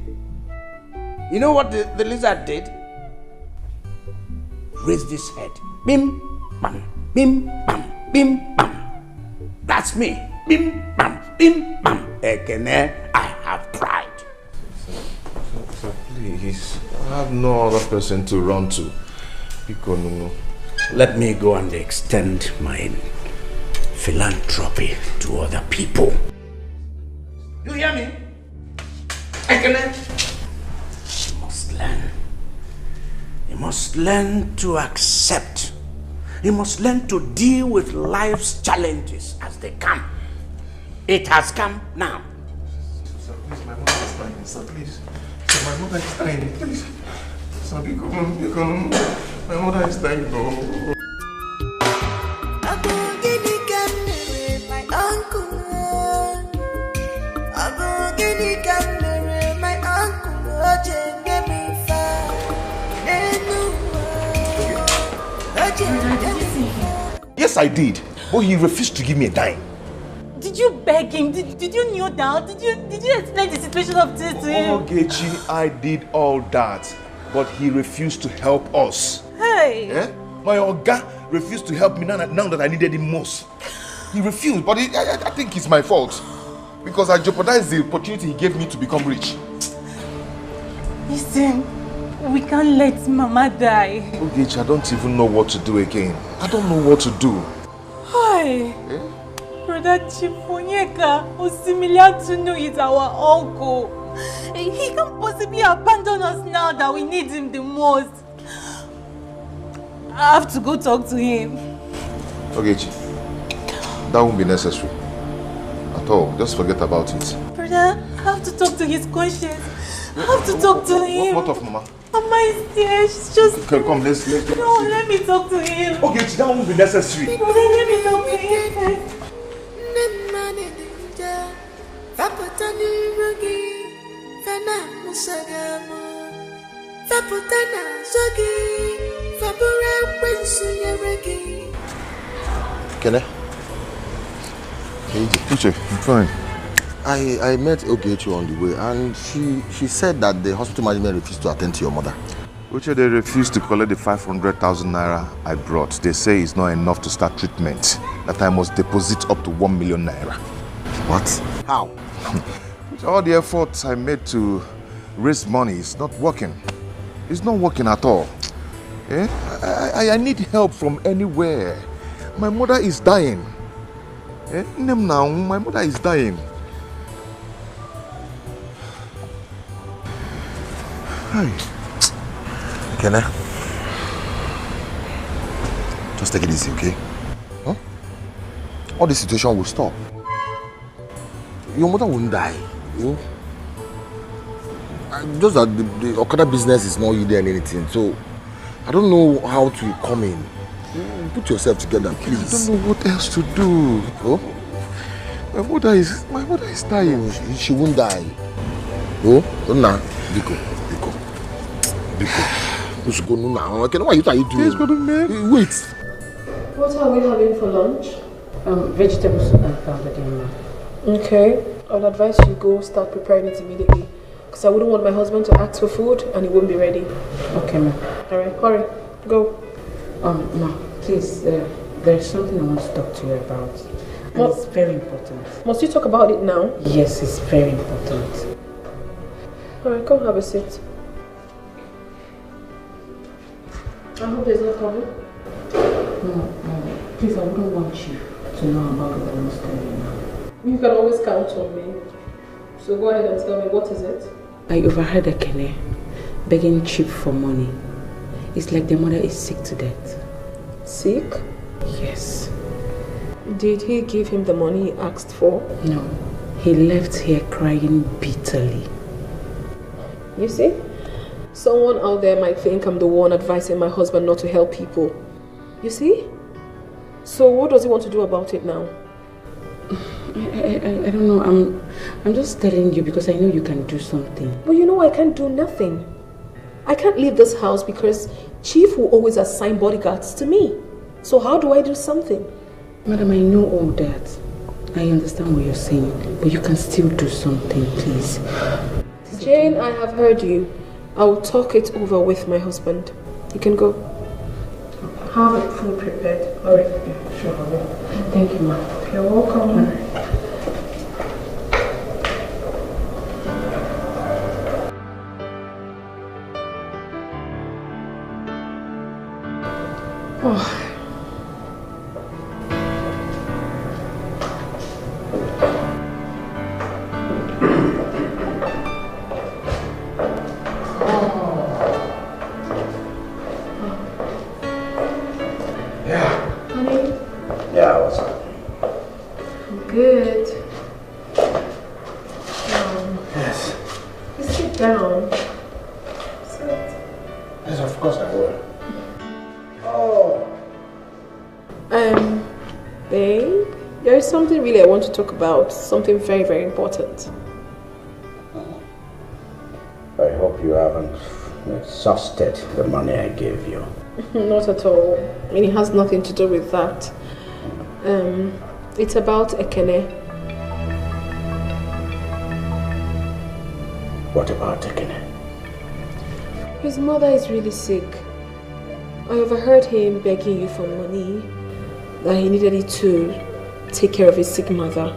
You know what the lizard did? Raised his head. Bim, bam, bim, bam, bim, bam. That's me. Bim, bam, bim, bam. Ekene, I have pride. Sir, please. I have no other person to run to. Let me go and extend my philanthropy to other people. You hear me? Ekene. You must learn. You must learn to accept. You must learn to deal with life's challenges as they come. It has come now. Sir, please, my mother is dying. Sir, please. Sir, my mother is dying. Please. Sir, my mother is dying. No. Yes, I did. But he refused to give me a dime. Did you beg him? Did you kneel down? Did you explain the situation of this to him? Ogechi, I did all that. But he refused to help us. Hey! Eh? My Oga refused to help me now that I needed him most. He refused, but I think it's my fault. Because I jeopardized the opportunity he gave me to become rich. Listen, we can't let Mama die. Ogechi, I don't even know what to do again. I don't know what to do. Hi. Eh? Brother Chief Onyeka, Osimiliatunu is our uncle. He can't possibly abandon us now that we need him the most. I have to go talk to him. Ogechi, that won't be necessary. At all. Just forget about it. Brother, I have to talk to his conscience. I have to talk to him. What of Mama? Mama is here. She's just... Okay, come, let's No, let me talk to him. Ogechi, that won't be necessary. Brother, let me talk to him first. Kene? Uche, I'm fine. I met Ogechi on the way and she said that the hospital management refused to attend to your mother. Uche, they refused to collect the 500,000 naira I brought. They say it's not enough to start treatment. That I must deposit up to 1 million naira. What? How? All the efforts I made to raise money is not working. It's not working at all. Eh? I need help from anywhere. My mother is dying. Eh? Now, my mother is dying. Hi. Kene? Just take it easy, okay? Huh? All this situation will stop. Your mother won't die. You know? just that the Okada business is more easy than anything. So I don't know how to come in. Put yourself together, please. I don't know what else to do. Oh? My mother is dying. Oh, she won't die. Oh, nah, Biko. You should go now. Okay, what are you doing? Yes, but wait. What are we having for lunch? Vegetable soup and pounded yam. Okay, I'll advise you go start preparing it immediately. Because I wouldn't want my husband to ask for food and he won't be ready. Okay, ma'am. Alright, hurry, go. Ma, please, there's something I want to talk to you about. It's very important. Must you talk about it now? Yes, it's very important. Alright, come have a seat. I hope there's no trouble. No, please, I wouldn't want you to know about what I must tell you now. You can always count on me. So go ahead and tell me, what is it? I overheard Ekene begging Chip for money. It's like the mother is sick to death. Sick? Yes. Did he give him the money he asked for? No. He left here crying bitterly. You see? Someone out there might think I'm the one advising my husband not to help people. You see? So what does he want to do about it now? I don't know. I'm just telling you because I know you can do something. But you know I can't do nothing. I can't leave this house because Chief will always assign bodyguards to me. So how do I do something? Madam, I know all that. I understand what you're saying, but you can still do something, please. Jane, I have heard you. I will talk it over with my husband. You can go. Have the food prepared. Alright. Yeah, sure, I will. Thank you, ma'am. You're welcome. Oh. Good. Yes. Just sit down. Yes, of course I will. Oh. Babe, there is something really I want to talk about. Something very, very important. I hope you haven't exhausted the money I gave you. Not at all. I mean, it has nothing to do with that. It's about Ekene. What about Ekene? His mother is really sick. I overheard him begging you for money, that he needed it to take care of his sick mother.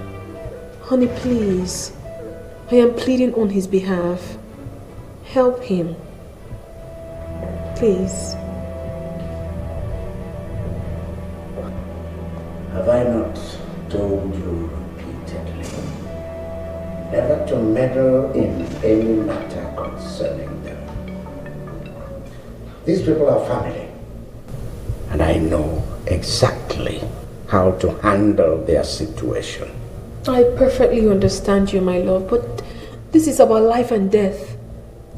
Honey, please. I am pleading on his behalf. Help him. Please. Have I not told you repeatedly never to meddle in any matter concerning them? These people are family, and I know exactly how to handle their situation. I perfectly understand you, my love, but this is about life and death.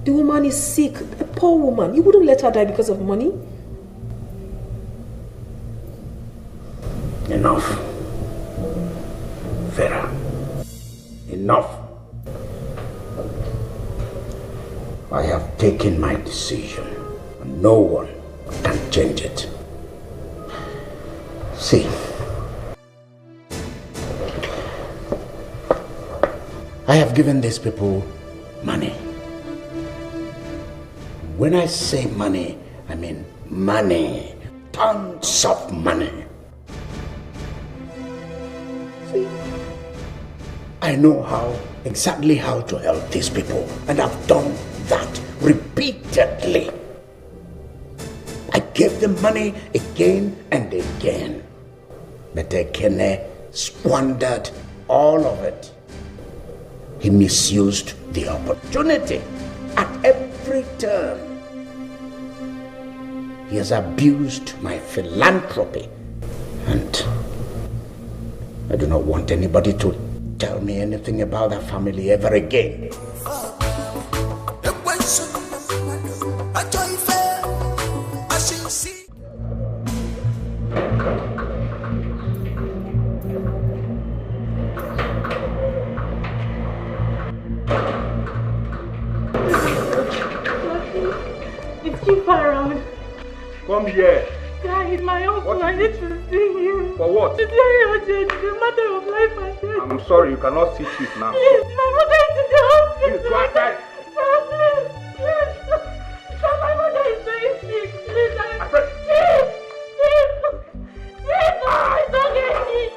The woman is sick, a poor woman. You wouldn't let her die because of money? Enough. Vera. Enough. I have taken my decision, and no one can change it. See, I have given these people money. When I say money, I mean money. Tons of money. See, I know exactly how to help these people, and I've done that repeatedly. I gave them money again and again, but Ekene squandered all of it. He misused the opportunity at every turn. He has abused my philanthropy, and I do not want anybody to tell me anything about that family ever again. see. It's too far around. Come here. Guys, my uncle, I need to see you. For what? It's very urgent. It's a matter of life and death. I'm sorry, you cannot see Chief now. Please, my mother is in the hospital. Please, go outside. Please. My mother is very sick. Please, Chief! It's okay, Chief!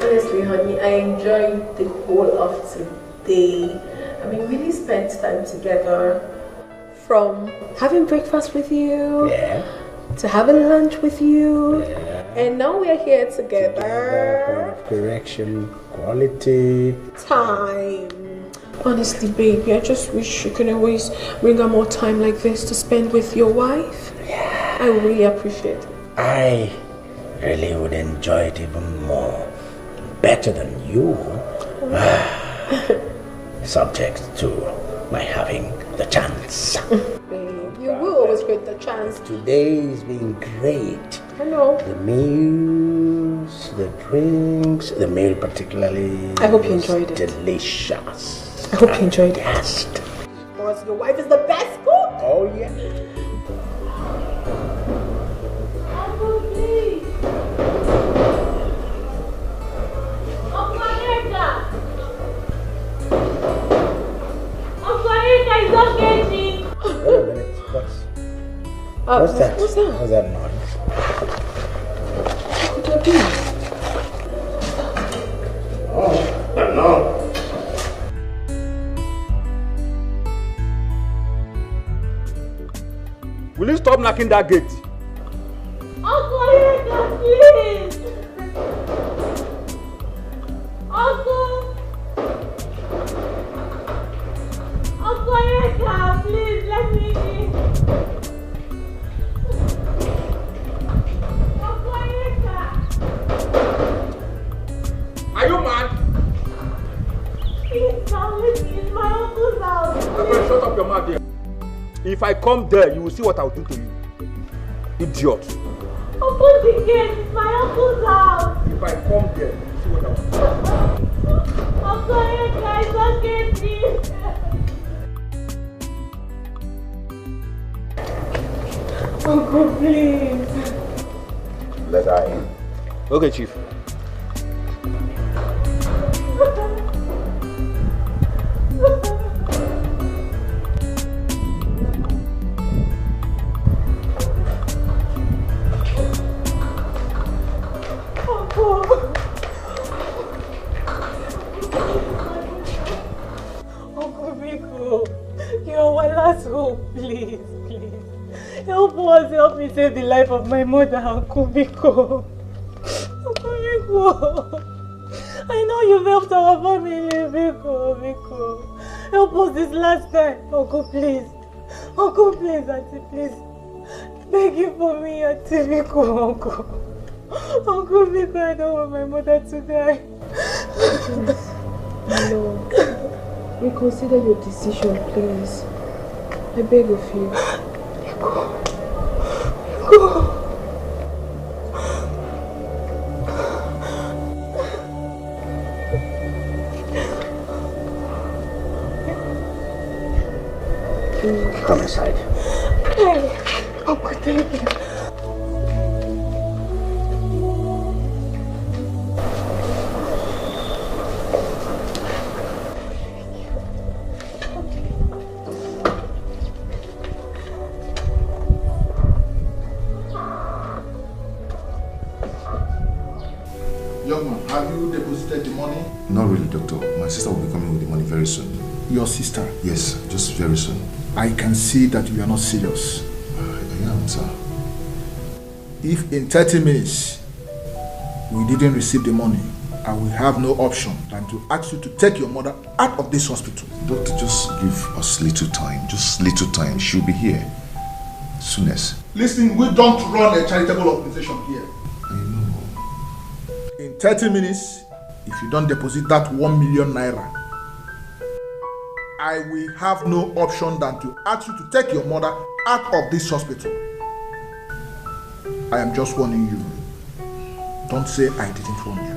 Honestly, honey, I enjoyed the whole of today. I mean, really spent time together. From having breakfast with you, to having lunch with you, and now we are here together. Point of correction, quality time. Honestly, baby, I just wish you could always bring out more time like this to spend with your wife. I really appreciate it. I really would enjoy it even more. Better than you. Subject to my having the chance. Babe, you will always get the chance. Today has been great. I know. The meals, the drinks, the meal particularly. I hope you enjoyed it. Delicious. I hope you enjoyed it. Yes. Because your wife is the best cook. Oh yeah. Uncle, please. Uncle Onyeka. Uncle Onyeka is okay, Chief. Wait a minute. What's that? What's that? What's that noise? What could that be? Oh, I don't know. Will you stop knocking that gate? Uncle Onyeka, please. Uncle Onyeka, please let me in. Uncle Onyeka. Are you mad? Please come with me. It's my uncle's house. Okay, shut up your mouth there. If I come there, you will see what I'll do to you. Idiot. Open the gate. It's my uncle's house. If I come there, you will see what I'll do. Uncle Onyeka, it's okay, please. Uncle, please. Let her in. Okay, Chief. Uncle Biko, you're my last hope, please, please. Help us, help me save the life of my mother, Uncle Biko. Uncle Biko, I know you've helped our family, Biko. Help us this last time, Uncle, please. Uncle, please, Auntie, please. Begging for me, Auntie Biko, Uncle. Uncle Biko, I don't want my mother to die. My lord, reconsider your decision, please. I beg of you. Go. Come inside. Hey, Uncle, thank you. Young man, have you deposited the money? Not really, doctor. My sister will be coming with the money very soon. Your sister? Yes, just very soon. I can see that you are not serious. I am, sir. If in 30 minutes we didn't receive the money, I will have no option than to ask you to take your mother out of this hospital. Doctor, just give us little time. Just little time. She'll be here. soonest. Listen, we don't run a charitable organization here. I know. In 30 minutes, if you don't deposit that 1 million naira, I will have no option than to ask you to take your mother out of this hospital. I am just warning you. Don't say I didn't warn you.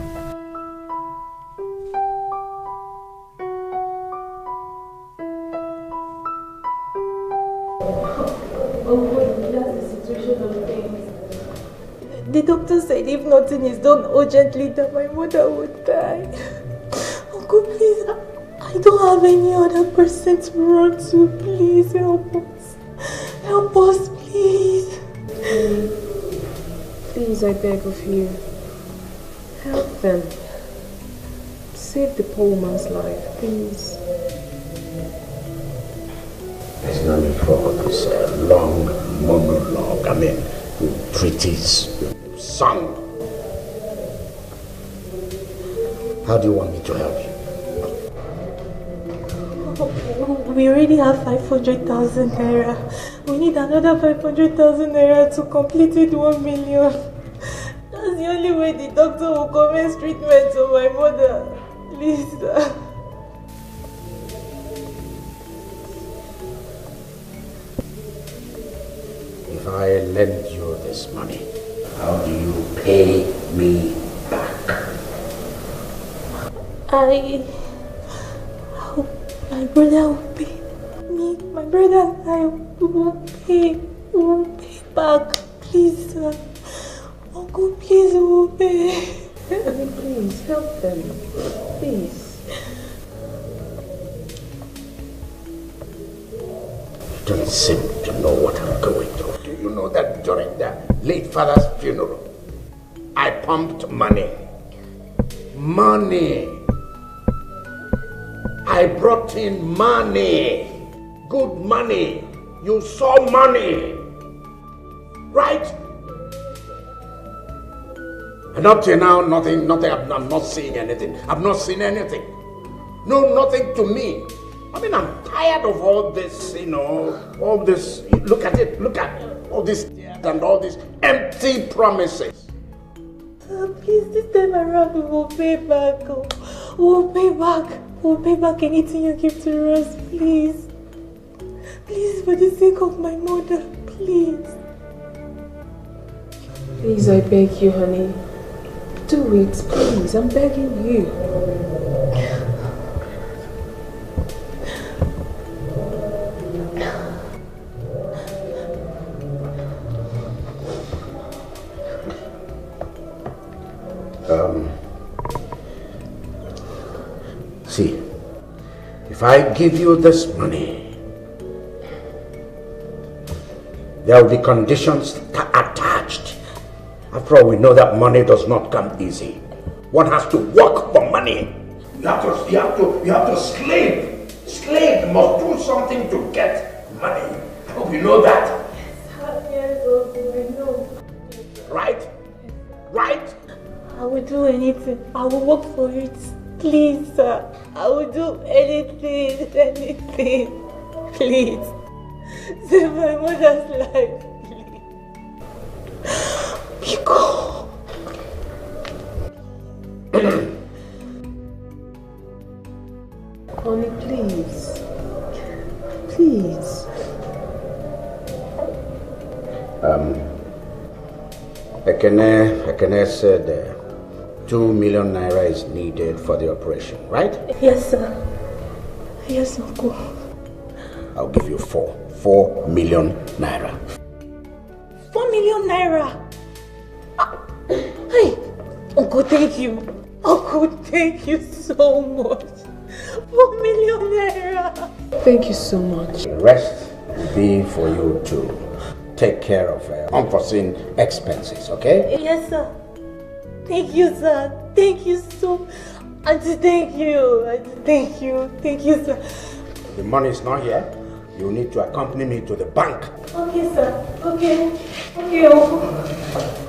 The doctor said if nothing is done urgently, that my mother would die. Uncle, please, I don't have any other person to run to. Please help us. Help us, please. Please, I beg of you. Help them. Save the poor woman's life, please. There's no need for this long monologue. I mean, treatise, song. How do you want me to help you? We already have 500,000 naira. We need another 500,000 naira to complete it 1 million. That's the only way the doctor will commence treatment on my mother. Please, sir. If I lend you this money, how do you pay me back? My brother will pay me. My brother and I will pay back. Please, sir. Uncle, please, will pay. Please, help them. Please. You don't seem to know what I'm going through. Do you know that during the late father's funeral, I pumped money? Money. I brought in money. Good money. You saw money. Right? And up till now, nothing, I'm not seeing anything. I've not seen anything. No, nothing to me. I mean, I'm tired of all this, all this. Look at it, look at all this and all these empty promises. Please, this time around we will pay back. We'll pay back. We'll pay back anything you give to us, please. Please, for the sake of my mother, please. Please, I beg you, honey. Do it, please. I'm begging you. See, if I give you this money, there will be conditions attached. After all, we know that money does not come easy. One has to work for money. You have to slave. Slave must do something to get money. I hope you know that. Yes, Uncle, I know. Right? Right? I will do anything. I will work for it. Please, sir. I will do anything. Please. Save my mother's life. Please. Pico. Honey, please. Please. Ekene said 2 million naira is needed for the operation, right? Yes, sir. Yes, Uncle. I'll give you 4 million naira. 4 million naira? Hey, Uncle, thank you. Uncle, thank you so much. 4 million naira. Thank you so much. The rest will be for you to take care of unforeseen expenses, okay? Yes, sir. Thank you, sir. Thank you so. Auntie, thank you. Auntie, thank you. Thank you, sir. The money is not here. You need to accompany me to the bank. Okay, sir. Okay. Okay, Uncle.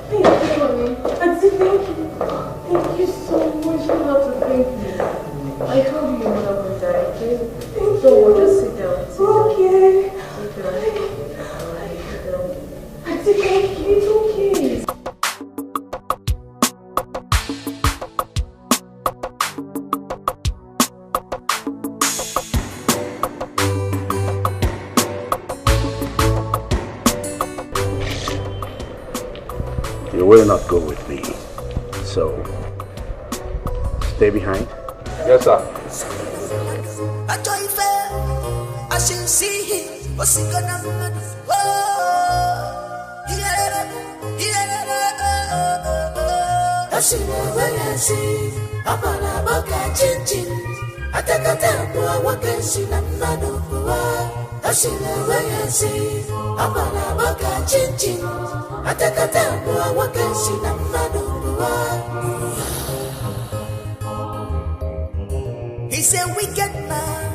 Thank you, honey. Auntie, thank you. Thank you so much. You don't have to thank me. I told you your mother would die, okay? Don't worry, just sit down. Okay. Sit down. You will not go with me. So, stay behind. Yes, sir. I should see him. What's he gonna do? I see when I see I'm on a boca chin. I take a tempo, what can see them not do? I see when I see I'm on a boca chin. I take a tempo, what can see them not do? He's a wicked man.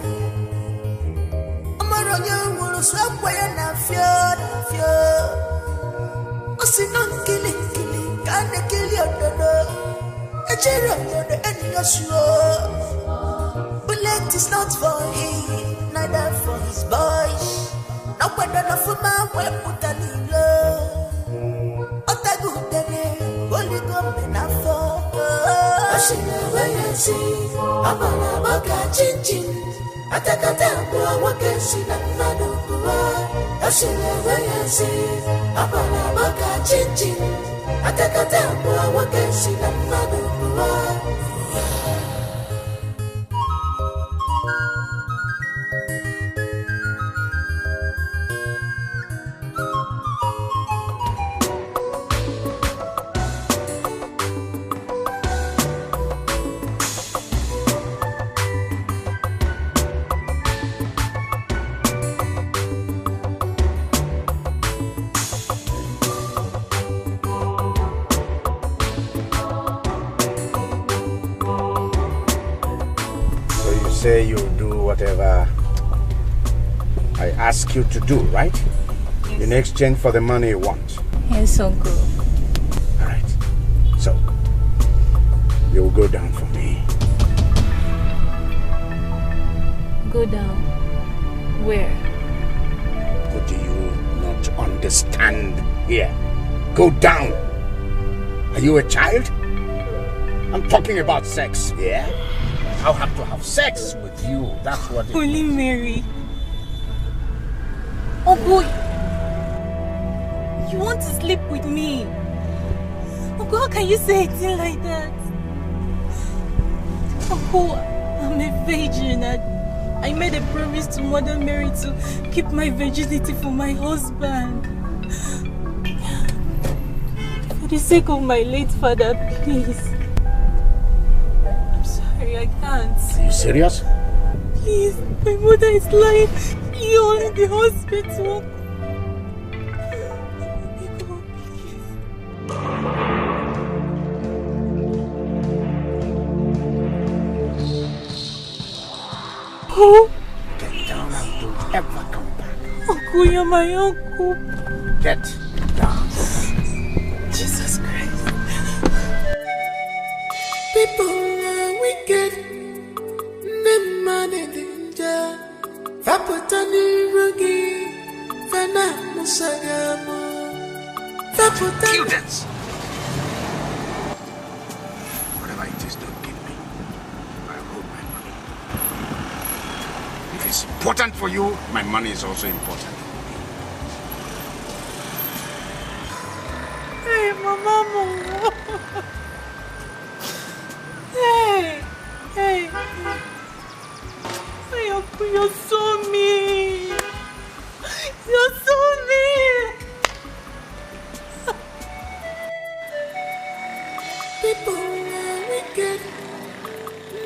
I'm on your wall, somewhere and I fear. I see no killing. Can't kill your daughter. A cherub for the end of sure. Bullet is not for him, neither for his boys. No better enough for my way, put a little. Otagu Dene, Holy Gombe, na for. I see the way I see. I'm on a boca chin. I take a tempo, I can see that Madukua. I see the way I see. I'm on a boca chin. I take a tempo, I can see that Madukua. Say you'll do whatever I ask you to do, right? Yes. In exchange for the money you want. Yes, Uncle. Alright. So, you'll go down for me. Go down? Where? Do you not understand here? Go down! Are you a child? I'm talking about sex, yeah? I'll have to have sex with you. That's what it Holy means. Mary. Oh boy. You want to sleep with me? Uncle, how can you say a thing like that? Uncle, I'm a virgin. I made a promise to Mother Mary to keep my virginity for my husband. For the sake of my late father, please. I can't. Are you serious? Please, my mother is lying. You're in the hospital. Oh. Get down and don't ever come back. Uncle, you're my uncle. Get down. Jesus Christ. People are wicked. Them man in danger. Vapotani rugi. Vana musagamo. Students! Whatever it is, don't give me. I hold my money. If it's important for you, my money is also important. Hey, Mama. Hey. Hey, Uncle, you're so mean. You're so mean. People are wicked.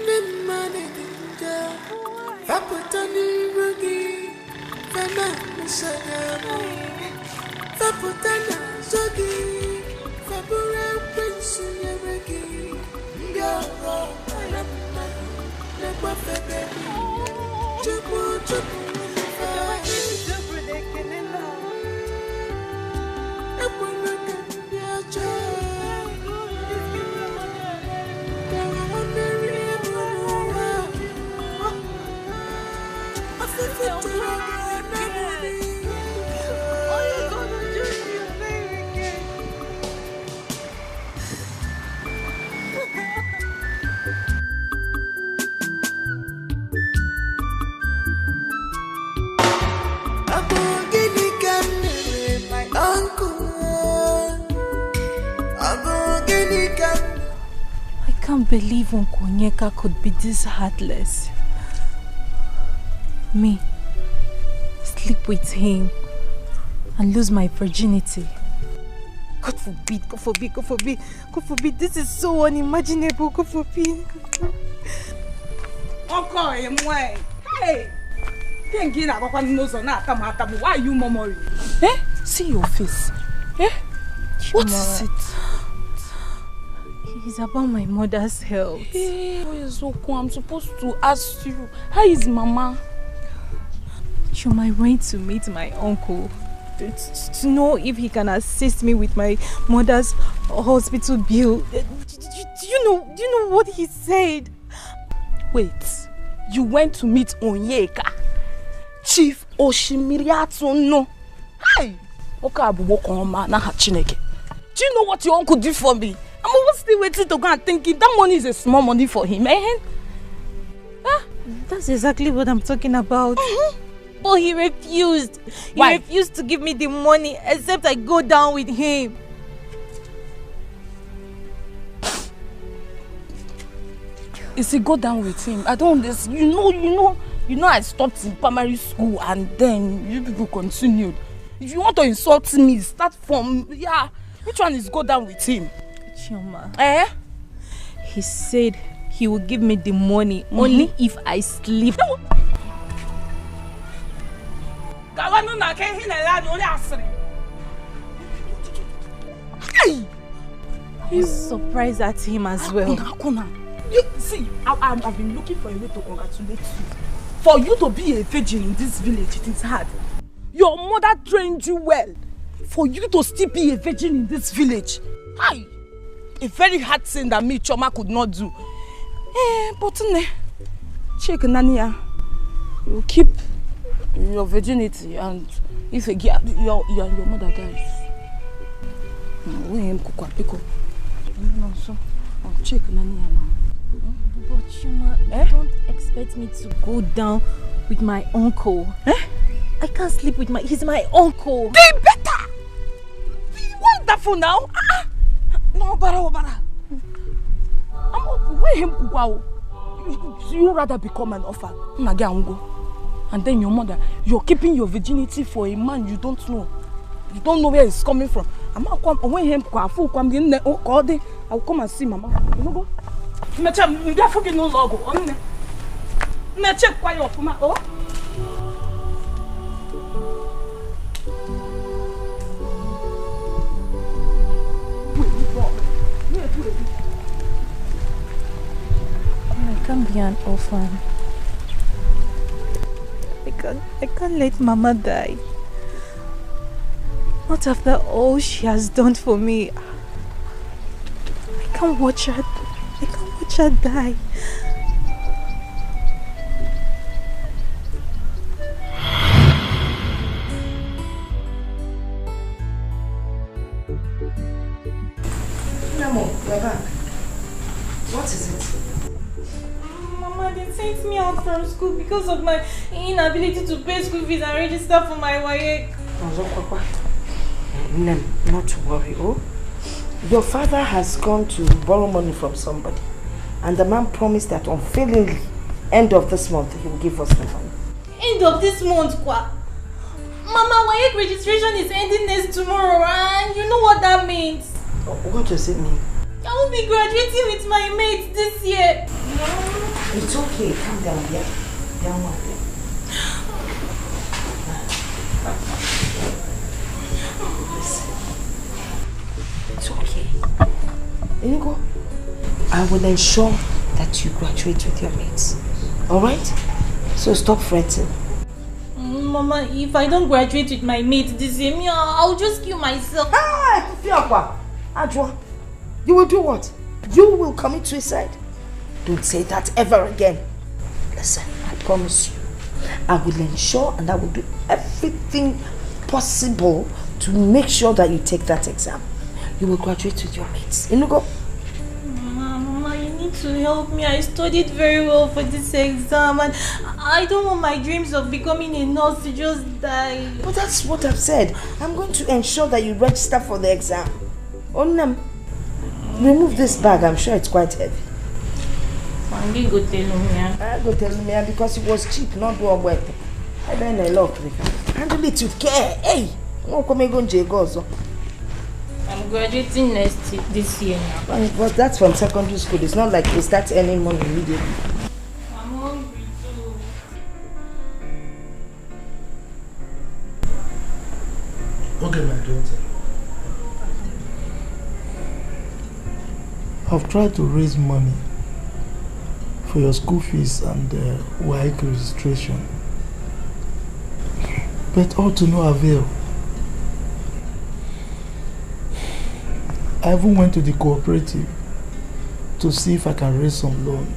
Them man in danger. Vapotani rugi. Vana musagamo. Vapotana zogi. Vapura pensu yeregi. Yoro alama. Legwa febe. Chupu chupu. can't believe Uncle Onyeka could be this heartless. Me, sleep with him and lose my virginity. God forbid, God forbid, God forbid, God forbid. This is so unimaginable, God forbid. Okay, hey! Why are you murmuring? Eh? See your face. Eh? What is it? It's about my mother's health. Hey, I'm supposed to ask you. How is Mama? Chuma, I went to meet my uncle to know if he can assist me with my mother's hospital bill. Do you know what he said? Wait, you went to meet Onyeka? Chief Oshimiriatu no. Hey! Do you know what your uncle did for me? I'm still waiting to go and thinking that money is a small money for him, eh? Huh? That's exactly what I'm talking about. But he refused. He refused to give me the money except I go down with him. Is he go down with him? I don't understand. You know I stopped in primary school and then you people continued. If you want to insult me, start from which one is go down with him? Chioma. Eh? He said he will give me the money only if I sleep. He's surprised at him as well. You see, I've been looking for a way to congratulate you. For you to be a virgin in this village, it is hard. Your mother trained you well. For you to still be a virgin in this village, a very hard thing that me, Choma, could not do. But check Nania. You keep your virginity, and if your mother dies, check Nania now. But Chuma, don't expect me to go down with my uncle. I can't sleep with he's my uncle. Be better! Be wonderful now! No, Bara. You rather become an orphan. And then your mother, you're keeping your virginity for a man you don't know. You don't know where he's coming from. I'll come and see Mama. You know go? No logo. Check why you're from oh. I can't be an orphan. I can't let Mama die. Not after all she has done for me. I can't watch her die. Namo, you're back. What is it? Mama, they sent me out from school because of my inability to pay school fees and register for my WAEC. Not to worry, oh? Your father has gone to borrow money from somebody, and the man promised that unfailingly, end of this month, he will give us the money. End of this month, kwa? Mama, WAEC registration is ending next tomorrow, and you know what that means? What does it mean? I won't be graduating with my mates this year. It's okay, calm down, yeah? It's okay. Inigo, I will ensure that you graduate with your mates. Alright? So stop fretting. Mama, if I don't graduate with my mates this year, I'll just kill myself. Adwa, you will do what? You will commit suicide. Don't say that ever again. Listen, I promise you, I will ensure and I will do everything possible to make sure that you take that exam. You will graduate with your mates. Inugo? Mama, you need to help me. I studied very well for this exam and I don't want my dreams of becoming a nurse to just die. But that's what I've said. I'm going to ensure that you register for the exam. Onam, remove this bag. I'm sure it's quite heavy. And you go tell me. I go tell me because it was cheap, not worth. I don't know love with it. Handle it with care. Hey, no come go also. I'm graduating this year now. But that's from secondary school. It's not like we start earning money immediately. I'm hungry too. Okay, my daughter. I've tried to raise money for your school fees and WAEC registration, but all to no avail. I even went to the cooperative to see if I can raise some loan,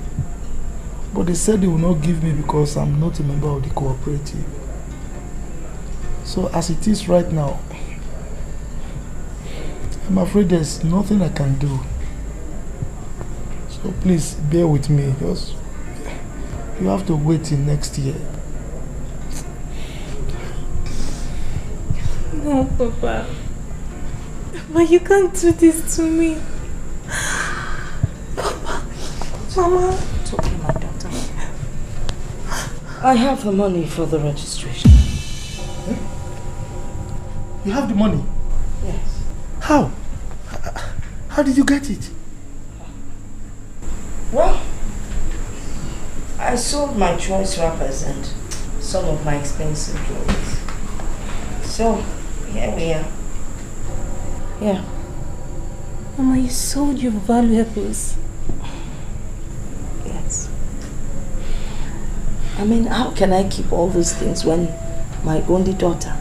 but they said they will not give me because I'm not a member of the cooperative. So as it is right now, I'm afraid there's nothing I can do. So please bear with me, because you have to wait till next year. No, Papa. Mama, you can't do this to me. Papa. Mama. It's okay, my daughter. I have the money for the registration. You have the money? Yes. How? How did you get it? Well, I sold my choice wrappers and some of my expensive clothes. So, here we are. Yeah. Mama, you sold your valuables. Yes. I mean, how can I keep all those things when my only daughter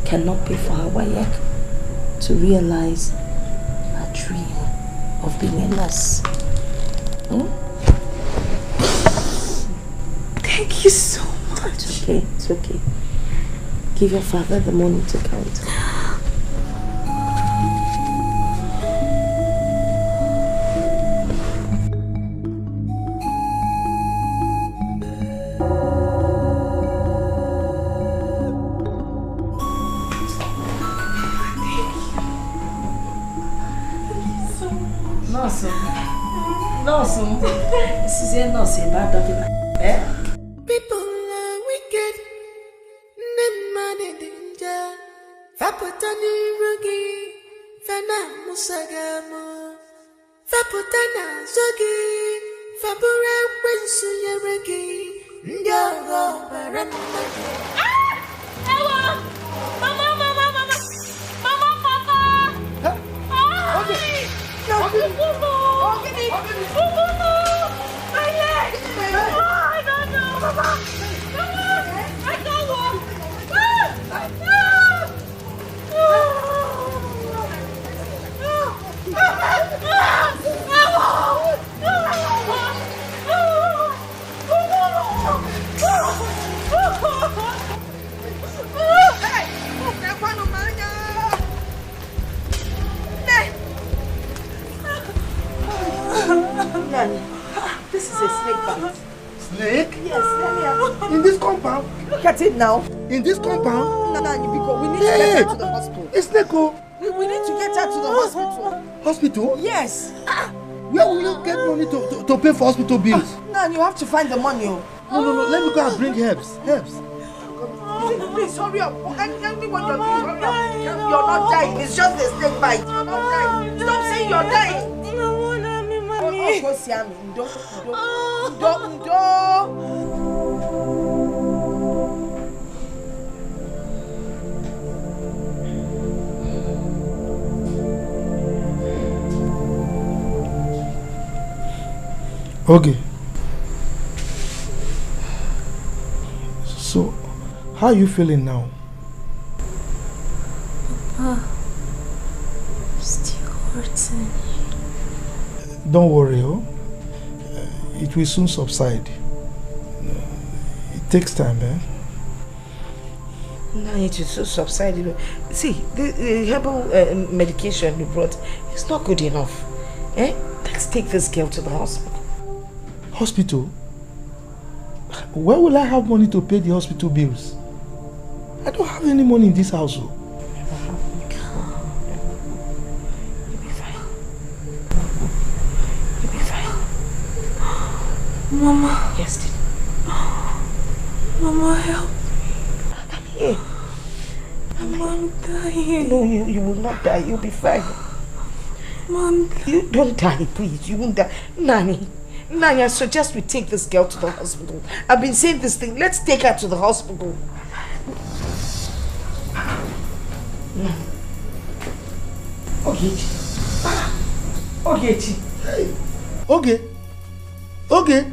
cannot pay for her WAEC to realize her dream of being a nurse? Thank you so much. It's okay, it's okay. Give your father the money to count. This is a nurse, a bad doctor. Eh? People are wicked. Nemane danger. Vapotani rugi. Fana musagamo. Vapotana zogi. Vapura wensu yeregi. Ndoro baramage. Ewa! Mama! Papa! Okay. My leg! I don't know, Papa! I can't walk! This is a snake bite. Snake? Yes, let me in this compound? Look at it now. In this compound? No, we need to get her to the hospital. It's snake, oh. We need to get her to the hospital. Hospital? Yes. Where will you get money to pay for hospital bills? No, you have to find the money. No. Let me go and bring herbs. Please hurry up. Anyone you're doing, hurry up. You're not dying. It's just a snake bite. You're not dying. Stop saying you're dying. Okay. So, how are you feeling now? Papa, still hurting. Don't worry, it will soon subside. It takes time, eh? No, it will soon subside. See, the herbal medication you brought is not good enough. Eh? Let's take this girl to the hospital. Hospital? Where will I have money to pay the hospital bills? I don't have any money in this house. You'll be fine. You'll be fine. Mama. Yes, dear. Mama, help Come here. I'm dying. No, you will not die. You'll be fine. Mom, you don't die, please. You won't die. Nani, I suggest we take this girl to the hospital. I've been saying this thing. Let's take her to the hospital. No. Ogechi. Ogechi. Hey. Okay. Hey.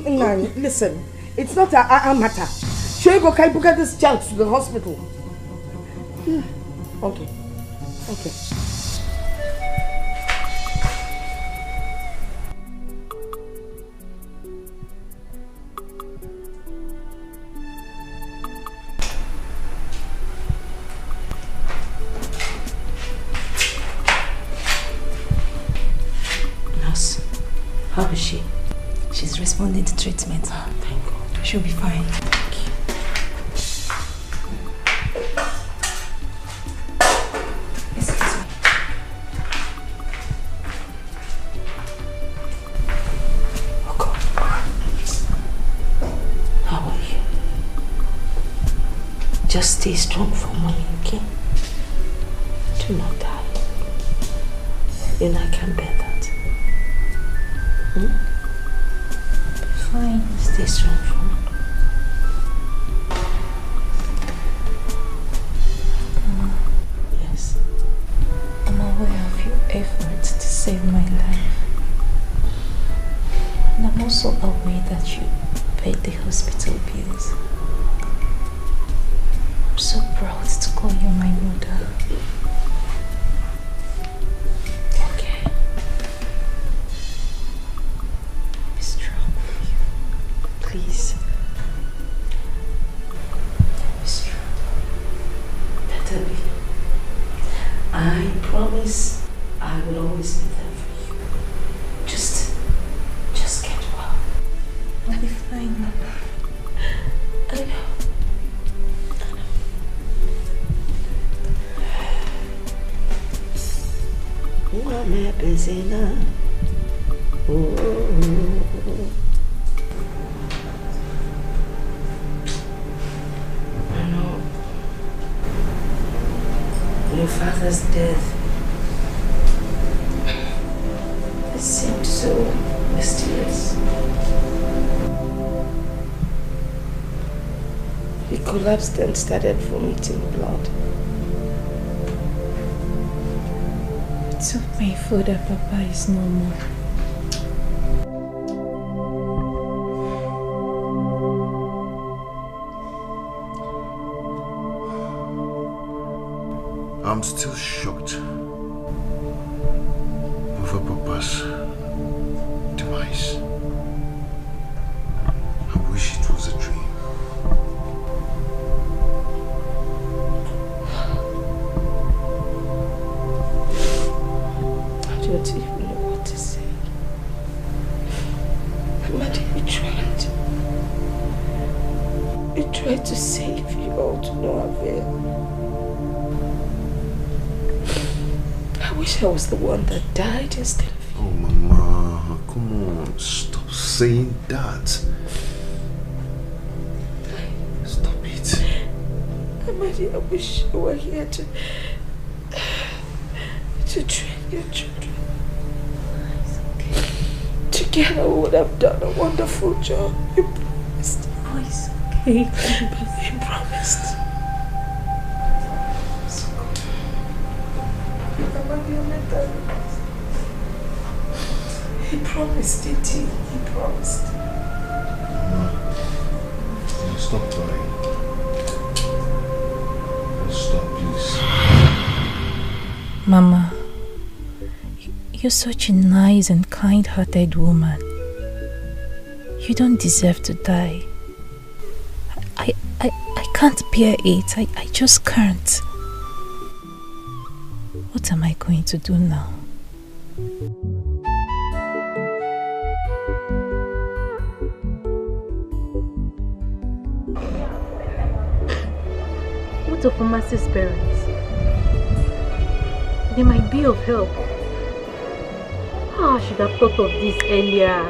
Nani, listen. It's not a matter. Shoego, can you get this child to the hospital? Okay. Nurse, how is she? She's responding to treatment. Oh, thank God. She'll be fine. Just stay strong for mommy, okay? Do not die. And I can bear that. Fine. Stay strong for me. Mama. Yes. I'm aware of your efforts to save my life. And I'm also aware that you paid the hospital bills. I'm so proud to call you my mother. Okay. Be strong. Please. Be strong. Better be. I promise I will always be there for you. Just get well. I'll be fine, Mama. I know. Mama Benzina. I know. Your father's death. It seemed so mysterious. He collapsed and started vomiting blood. So painful that Papa is no more. I'm still shocked over Papa's demise. I wish it was a dream. I don't even know what to say. Mama, we tried to save you all to no avail. I wish I was the one that died instead of you. Oh, Mama, come on, stop saying that. Stop it. Mama, I wish you were here to train your children. It's okay. Together we would have done a wonderful job. You promised. Oh, it's okay. You promised. He promised, did he? He promised. Mama, stop crying. Stop, please. Mama, you're such a nice and kind-hearted woman. You don't deserve to die. I can't bear it. I just can't. What am I going to do now? What of Uma's parents? They might be of help. Oh, I should have thought of this earlier.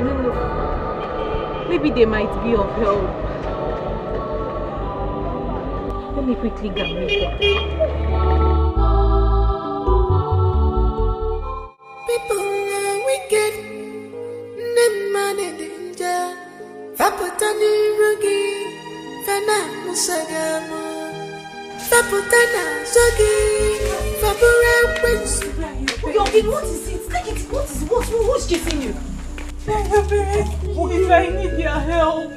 No. Maybe they might be of help. Let me quickly get makeup. People are wicked. Them man in danger. Vapotani rugi. Fana musagamo. Vapotana zogi. Vapura wins. Yogi, what is it? Take it. What is it? Who's chasing you? Please, I need your help.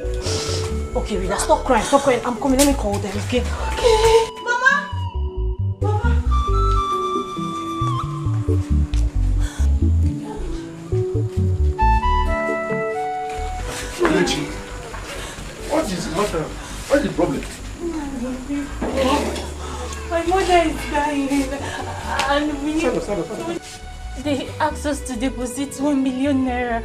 Okay, Rita, stop crying. I'm coming. Let me call them, okay? Okay. Mama! What is the matter? What is the problem? My mother is dying and we need... Stand up. They asked us to deposit 1 million naira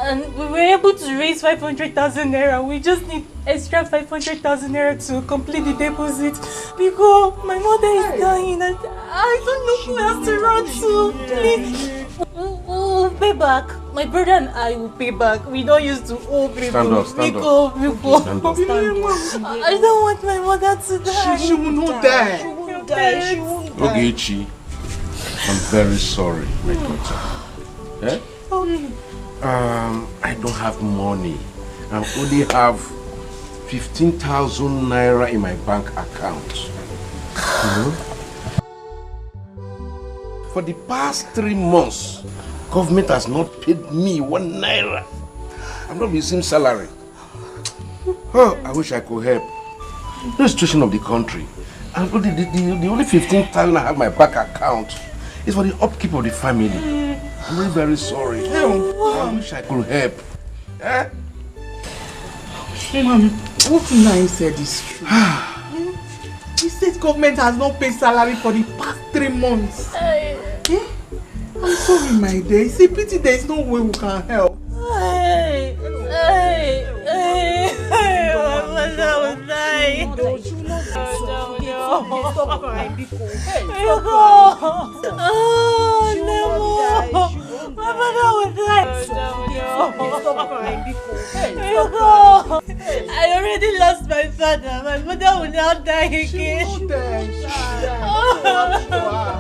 and we were able to raise 500,000 naira. We just need extra 500,000 naira to complete the deposit because my mother is dying and I don't know who else to run to. Please. We'll pay back. My brother and I will pay back. We don't used to owe people. Stand up. I don't want my mother to die. She will not die. She won't die. Ogechi, I'm very sorry, my daughter. Eh? I don't have money. I only have 15,000 naira in my bank account. For the past 3 months, government has not paid me 1 naira. I'm not receiving salary. Oh, I wish I could help. The situation of the country. And the only 15,000 I have in my bank account is for the upkeep of the family. I'm really very sorry. I wish I could help. Eh? Mom, what Nai said is true. The state government has not paid salary for the past 3 months. I'm sorry, my dear. It's a pity there is no way we can help. My mother will die. Stop crying, Biko. My mother will die. Stop crying, Biko. I already lost my father. My mother will not die again. She won't die.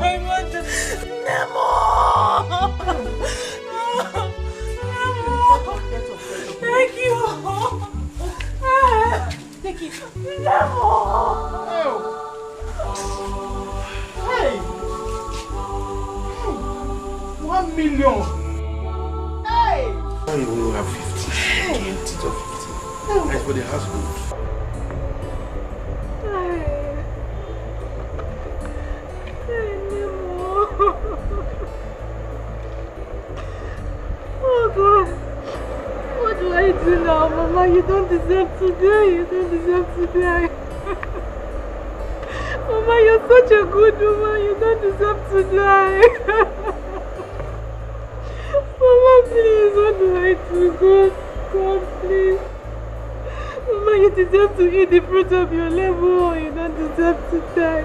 My mother. Nemo. Thank you. Thank you. Nemo. Hey! 1 million! Hey! Now you only have 50, 20 or 50. And for the household. Oh God, what do I do now, Mama? You don't deserve to die. You don't deserve to die. Mama, you're such a good woman. You don't deserve to die. Mama, please, what do I do? God, please. Mama, you deserve to eat the fruit of your labor. You don't deserve to die.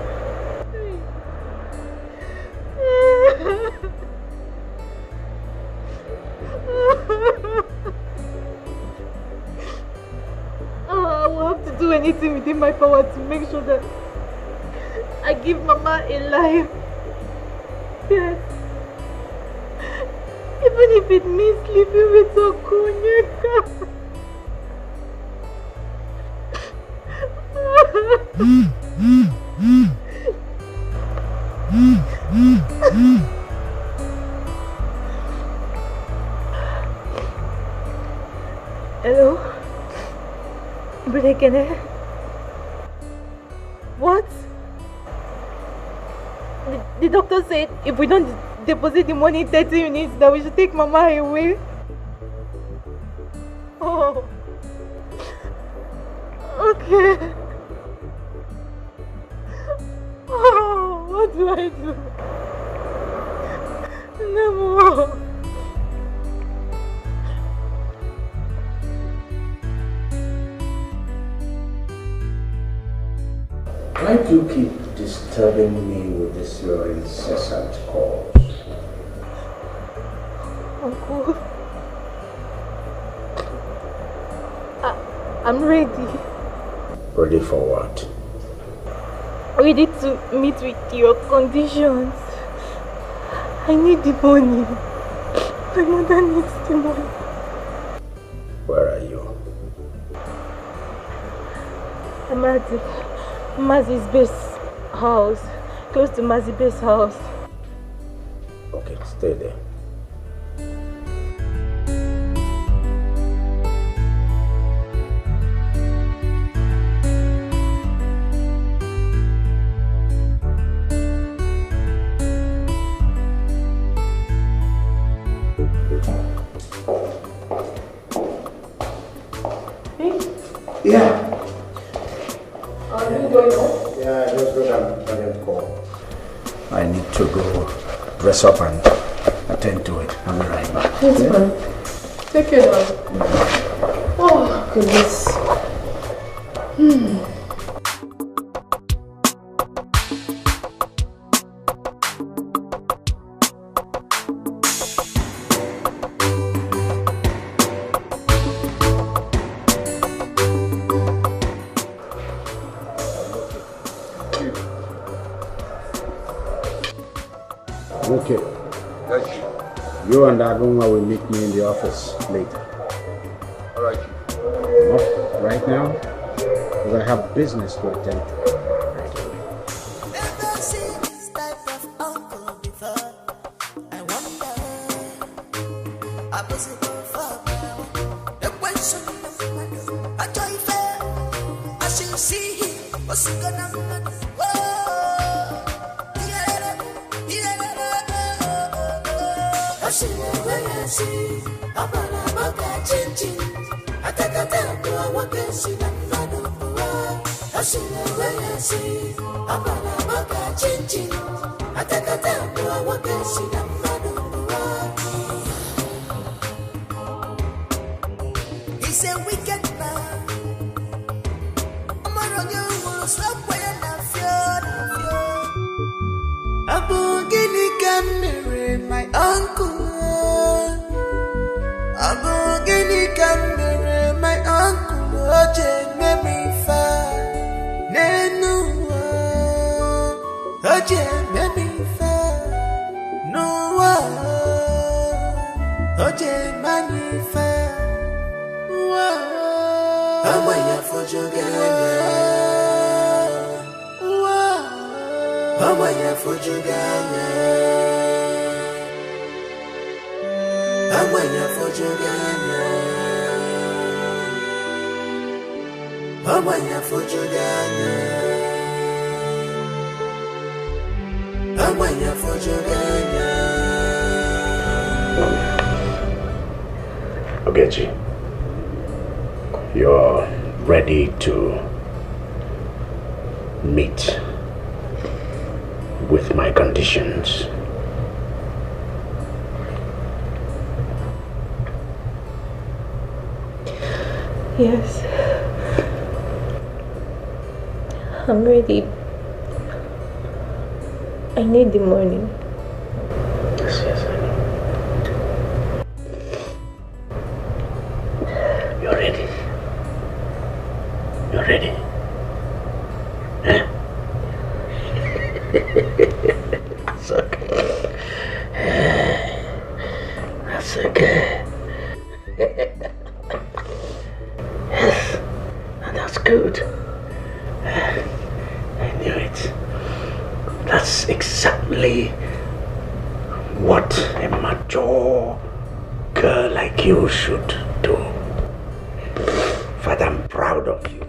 I will have to do anything within my power to make sure that I give Mama a life. Yes. Even if it means sleeping with Onyeka. Hello? Brother, what? The doctor said if we don't deposit the money in 30 minutes that we should take Mama away. Oh. Okay. Oh, what do I do? No more. Try to keep disturbing me with this your incessant calls? Uncle, I'm ready. Ready for what? Ready to meet with your conditions. I need the money. My mother needs the money. Where are you? I'm at Mazi's base house. Close to Mazi's base house. Okay, stay there. Yeah. Are you going home? Yeah, I just got an call. I need to go dress up and attend to it. I'll be right back. Yes, ma'am. Take care now. Oh, goodness. Okay. You and Aguma will meet me in the office later. Alright. Not right now, because I have business to attend to. Never seen this type of uncle before. I wonder, I was able for the question of I try fair. I should see him, what's he gonna do? I see, I'm gonna change. I take a time to walk and see that man of the world. I see, I'm gonna change. I take a time to walk and see that man of the world. He's a wicked man. I'm on you, will stop when I feel. I'm beginning to marry my uncle. Abogini kamere my uncle oje me fa nenu oje me fa no oje mani fa wa amaya fojuganya wa amaya fojuganya amaya fojuganya amaya fojuganya amaya fojuganya. Ogechi, you're ready to meet with my conditions. Yes. I'm ready. I need the money. Yes, I know. You're ready. You're ready. Huh? That's okay. That's okay. Yes, and that's good. I knew it. That's exactly what a mature girl like you should do. Father, I'm proud of you.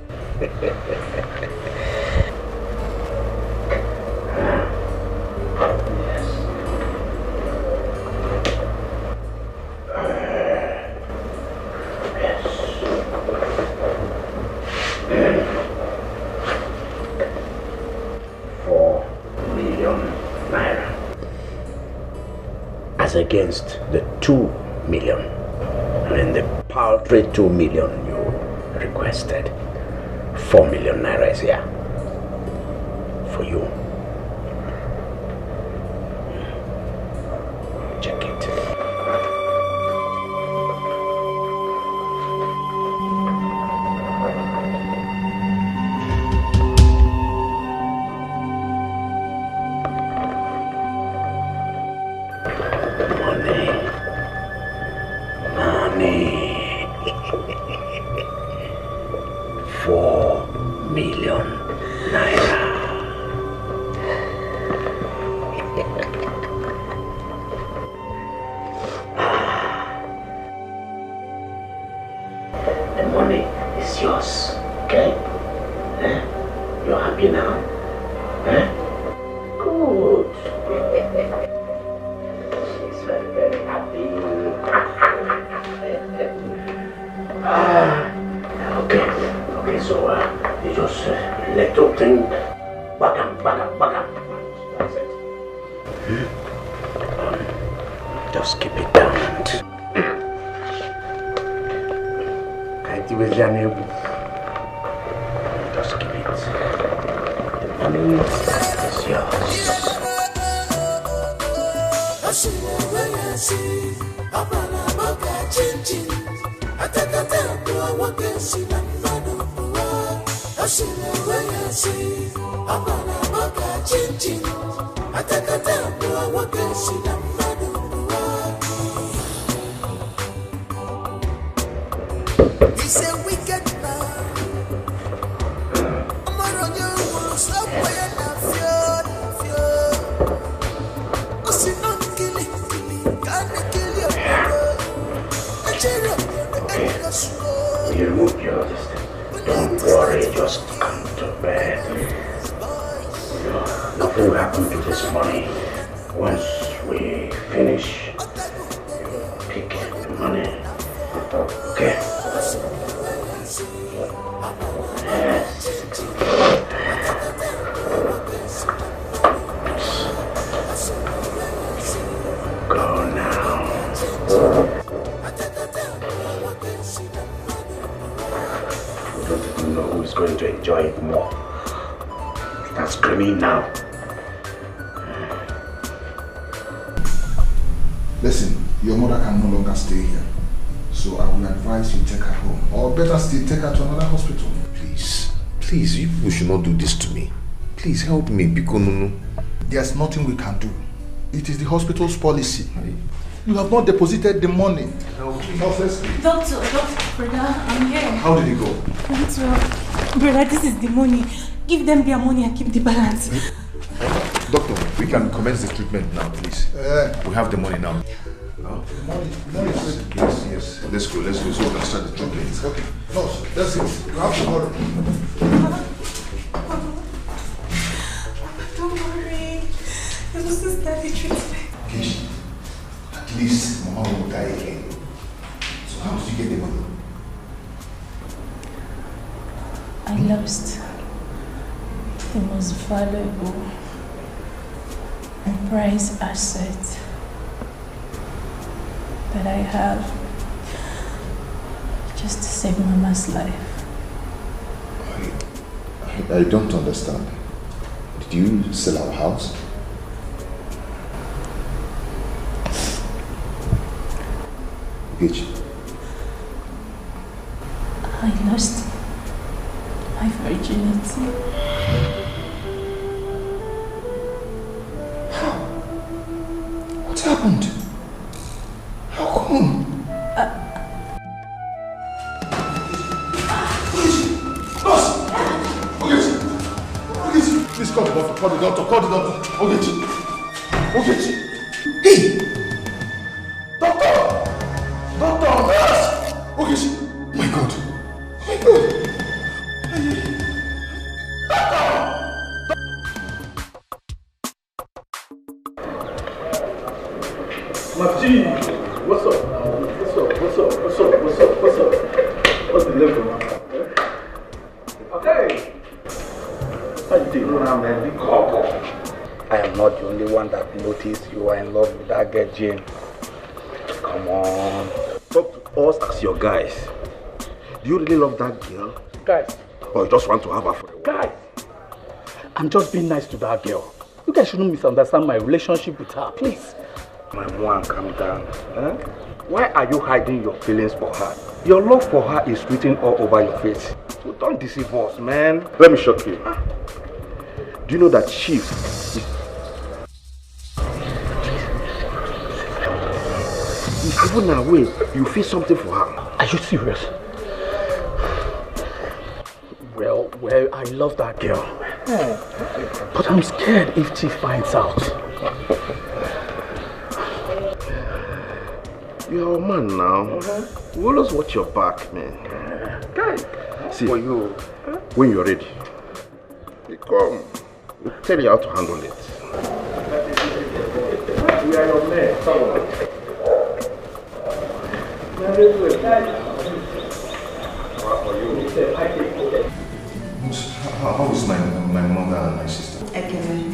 Against the 2 million, I mean the paltry 2 million you requested. 4 million naira is here. for you. Check it. Listen, your mother can no longer stay here. So I will advise you take her home. Or better still, take her to another hospital. Please, you people should not do this to me. Please help me, Biko. There's nothing we can do. It is the hospital's policy. You have not deposited the money. Doctor, brother, I'm here. How did it go? Brother, this is the money. Give them their money and keep the balance. Doctor, we can commence the treatment now, please. We have the money now. Money. Yes. Let's go so we can start the treatment. Okay. No, that's it. You have to hurry. Don't worry. I will still start the treatment. Kish, at least Mama will die again. So how did you get the money? I lost the most valuable and prized asset that I have just to save Mama's life. I don't understand. Did you sell our house? Bitch. I lost my virginity. What happened? How come? Please call the doctor. Ogechi. Hey! Doctor, nurse! Ogechi! My God! Machi, what's up? What's the level? Okay. I am not the only one that noticed you are in love with that girl, Jane. Come on. Talk to us as your guys. Do you really love that girl? Guys. Or you just want to have her for a while? Guys. I'm just being nice to that girl. You guys shouldn't misunderstand my relationship with her, please. My one, calm down. Huh? Why are you hiding your feelings for her? Your love for her is written all over your face. So don't deceive us, man. Let me shock you. Do you know that Chief is even away? You feel something for her? Are you serious? Well, I love that girl. But I'm scared if Chief finds out. You're a man now. You always watch your back, man. Guy, see, for you, when you're ready, you come. We'll tell you how to handle it. We are your men. How is my mother and my sister? Ekene,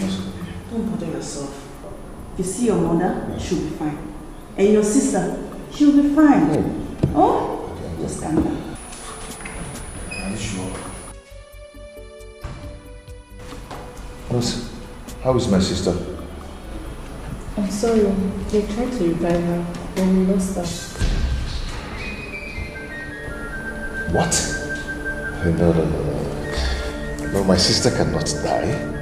don't bother yourself. You see your mother, she'll be fine. And your sister, she'll be fine. Oh? Just calm down. Are you sure? How is my sister? I'm sorry, they tried to revive her, but we lost her. What? No. No, my sister cannot die.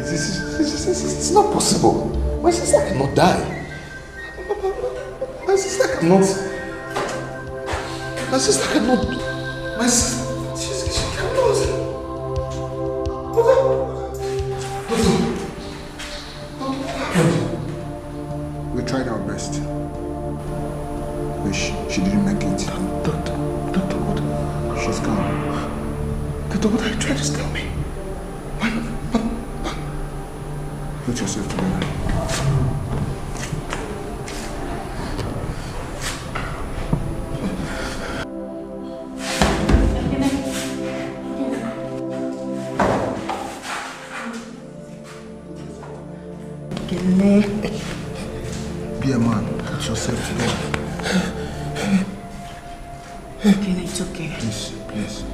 It's not possible. My sister cannot die. My sister cannot. My sister, she cannot. We tried our best. But she didn't make it. Doctor, what? She's gone. Doctor, what are you trying to tell me? Put yourself together. Be a man. Put yourself together. Okay, it's okay. Please.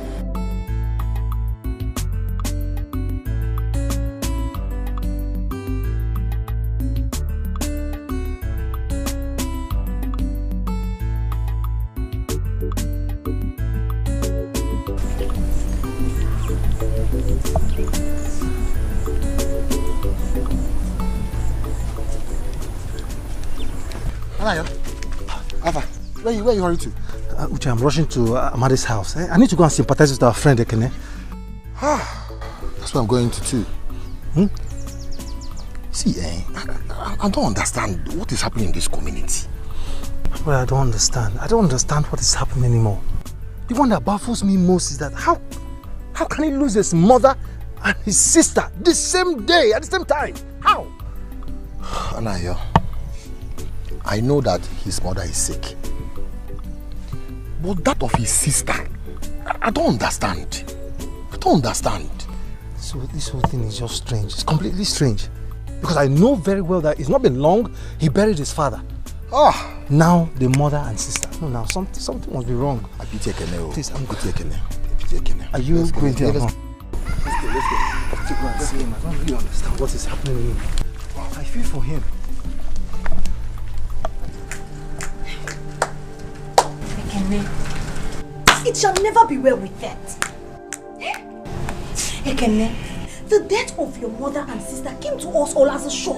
Alpha, where you hurry to? Uche, I'm rushing to Amadi's house. I need to go and sympathize with our friend Ekene. That's what I'm going to too. See, I don't understand what is happening in this community. Well, I don't understand. I don't understand what is happening anymore. The one that baffles me most is that how can he lose his mother and his sister the same day, at the same time? How? Anayo, I know that his mother is sick. But that of his sister, I don't understand. So this whole thing is just strange. It's completely strange. Because I know very well that it's not been long he buried his father. Now the mother and sister. No, now something must be wrong. Please, I'm going to Are you going to Let's go. Let's go. Let's go and see him. I don't really understand what is happening in him. I feel for him. It shall never be well with that. Ekene, the death of your mother and sister came to us all as a shock.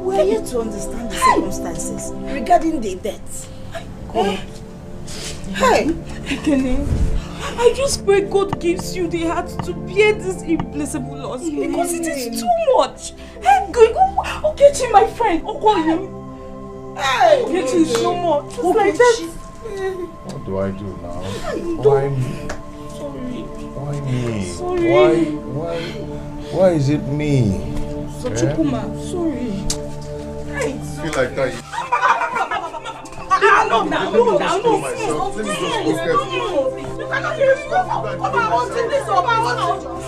We are here to understand the circumstances regarding the death. Hey, Ekene, I just pray God gives you the heart to bear this irreplaceable loss because it is too much. Hey, Okechi, my friend, Okoye. Hey, Okechi is no more. Just like that. What do I do now? Why me? Why me? Sorry. Why is it me? Sochukuma, sorry. I feel like that. No. Let me just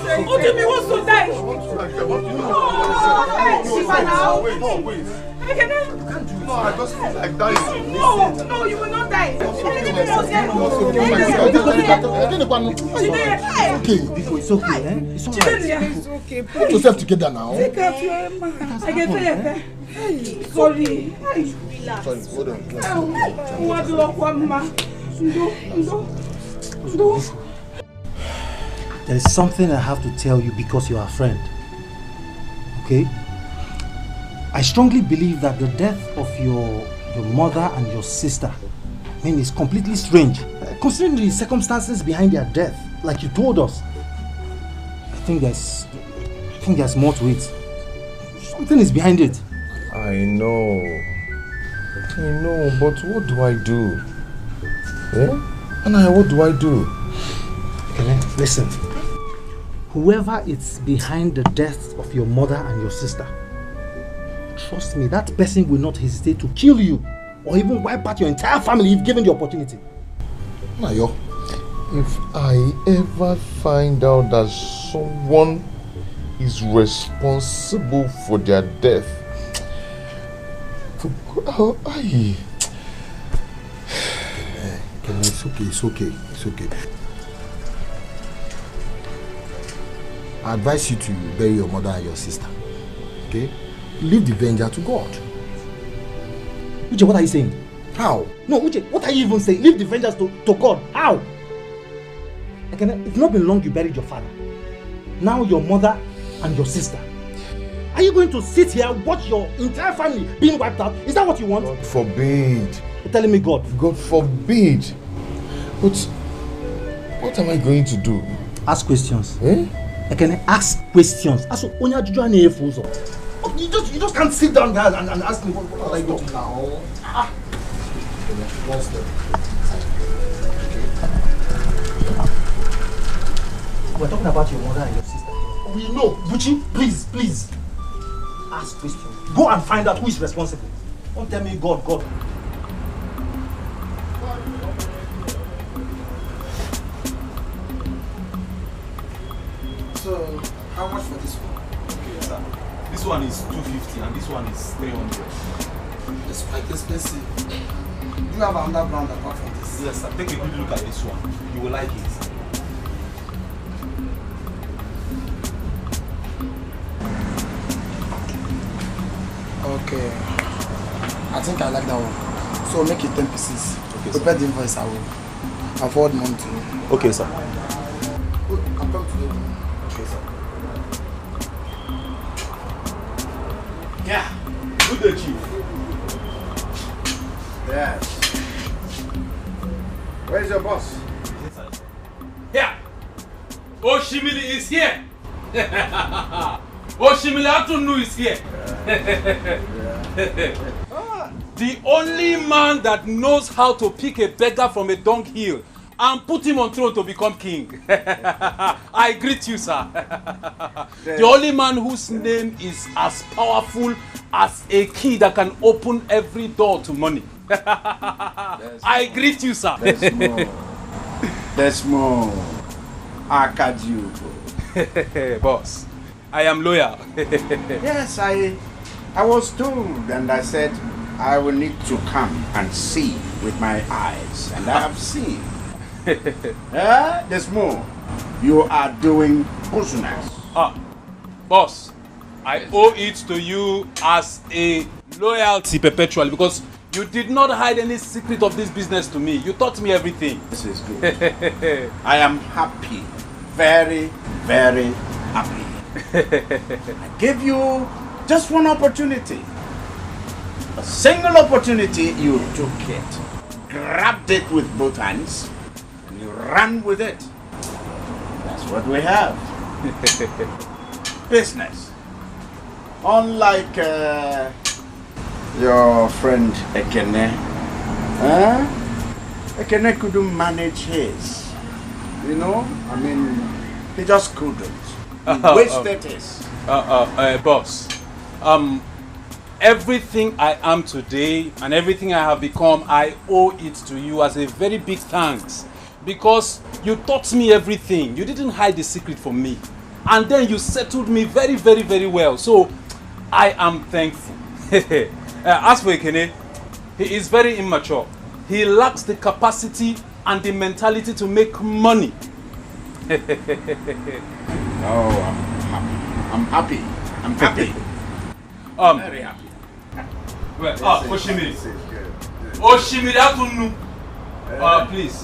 Ujimi wants to die. No, I just feel like dying. No, you will not die. It's okay. It's alright. It's okay. Put yourself together now. Take care of your Emma. I get tired. Sorry. Relax. Sorry, hold on. There is something I have to tell you because you are a friend. Okay? I strongly believe that the death of your mother and your sister, is completely strange. Considering the circumstances behind their death, like you told us. I think there's more to it. Something is behind it. I know, but what do I do? Yeah? Anaya, what do I do? Okay, listen. Whoever is behind the death of your mother and your sister, trust me, that person will not hesitate to kill you or even wipe out your entire family if given the opportunity. Nayo, if I ever find out that someone is responsible for their death, It's okay. I advise you to bury your mother and your sister. Okay? Leave the vengeance to God. Uche, what are you saying? How? No, Uche, what are you even saying? Leave the vengeance to God. How? It's not been long you buried your father. Now your mother and your sister. Are you going to sit here and watch your entire family being wiped out? Is that what you want? God forbid. You're telling me God? God forbid. But what am I going to do? Ask questions. Ask questions. You just can't sit down there and ask me what are you doing now? One step. We're talking about your mother and your sister. We know. Buchi, please. Ask questions. Go and find out who is responsible. Don't tell me God. So, how much for this one? Okay, sir. This one is 250 and this one is 300. It's quite expensive. Do you have another brand apart from this? Yes, sir. Take a good look at this one. You will like it. Okay. I think I like that one. So make it 10 pieces. Okay, prepare the invoice, I'll forward money to you. Okay, sir. I'm coming to you. Okay, sir. Yeah. Good day, Chief. Yes. Where's your boss? Here. Oshimili is here. Oshimili Atunu is here. The only man that knows how to pick a beggar from a dunghill and put him on throne to become king. I greet you, sir. The only man whose name is as powerful as a key that can open every door to money. I greet you, sir. There's more. Akadu. Boss, I am loyal. Yes, I was told, and I said I will need to come and see with my eyes, and I have seen. There's more. You are doing business. Boss, I owe it to you as a loyalty perpetually because you did not hide any secret of this business to me. You taught me everything. This is good. I am happy. Very, very happy. I gave you just one opportunity. A single opportunity, you took it. Grabbed it with both hands. And you ran with it. That's what we have. Business. Unlike your friend Ekene. Ekene couldn't manage his. You know? I mean, he just couldn't. He wasted his. Boss. Everything I am today and everything I have become, I owe it to you as a very big thanks. Because you taught me everything. You didn't hide the secret from me. and then you settled me very, very, very well. So I am thankful. As for Ekene, he is very immature. He lacks the capacity and the mentality to make money. Oh, I'm happy. I'm happy. Very happy. Well, Oshimiri. Oshimiri, please,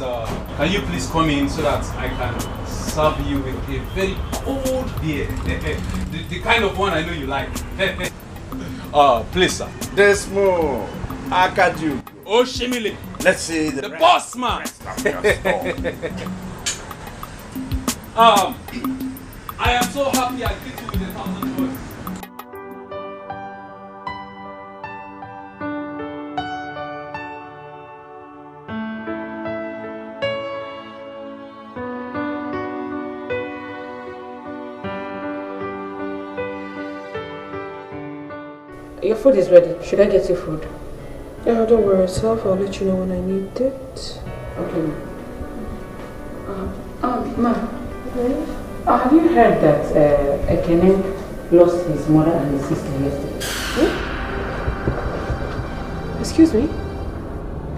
can you please come in so that I can serve you with a very cold beer? the kind of one I know you like. Please, sir. Desmo, Akadu. Oshimiri. Let's see the boss man. I am so happy I greet you with 1,000 words. Your food is ready. Should I get your food? Yeah, don't worry yourself. I'll let you know when I need it. Okay. Ma. Have you heard that Ekene lost his mother and his sister yesterday? Excuse me?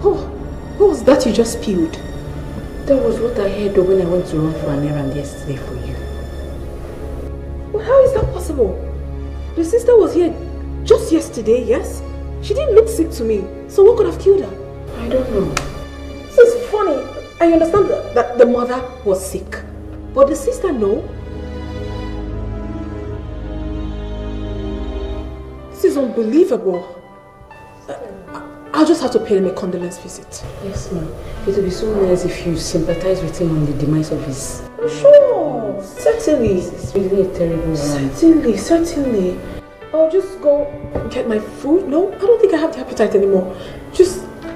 Oh, what was that you just spilled? That was what I heard when I went to run for an errand yesterday for you. Well, how is that possible? The sister was here just yesterday, yes? She didn't look sick to me. So what could have killed her? I don't know. This is funny. I understand that the mother was sick. But the sister, no. This is unbelievable. I'll just have to pay him a condolence visit. Yes, ma'am. It would be so nice if you sympathize with him on the demise of his... Sure, certainly. It's really a terrible one. Certainly. I'll just go get my food. No, I don't think I have the appetite anymore.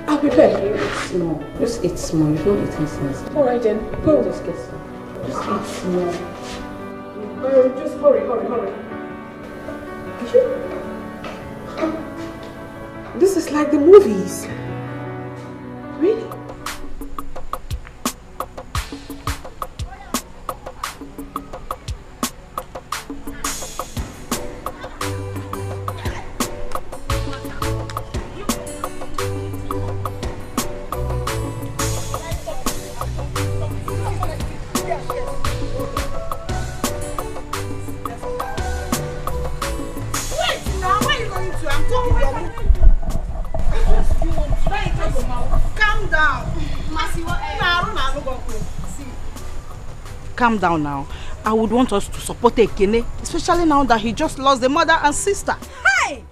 I'll prepare. Eat small. Just eat small. You've not eaten since. Alright then. Go. Just get some. Just eat small. Just hurry. This is like the movies. Really? Calm down now. I would want us to support Ekene, especially now that he just lost the mother and sister. Hey!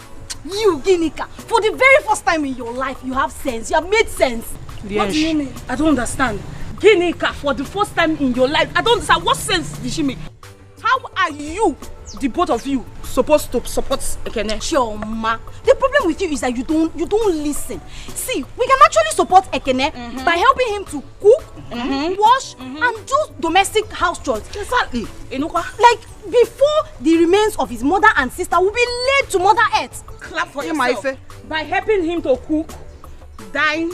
You, Ginika, for the very first time in your life, you have sense. You have made sense. What do you mean? I don't understand. Ginika, for the first time in your life, I don't understand. What sense did she make? How are you, the both of you, supposed to support Ekene? Sure, ma. The problem with you is that you don't listen. See, we can actually support Ekene by helping him to cook, wash, and do domestic house chores. Exactly. Like before the remains of his mother and sister will be laid to Mother Earth. Clap for yourself. By helping him to cook, dine,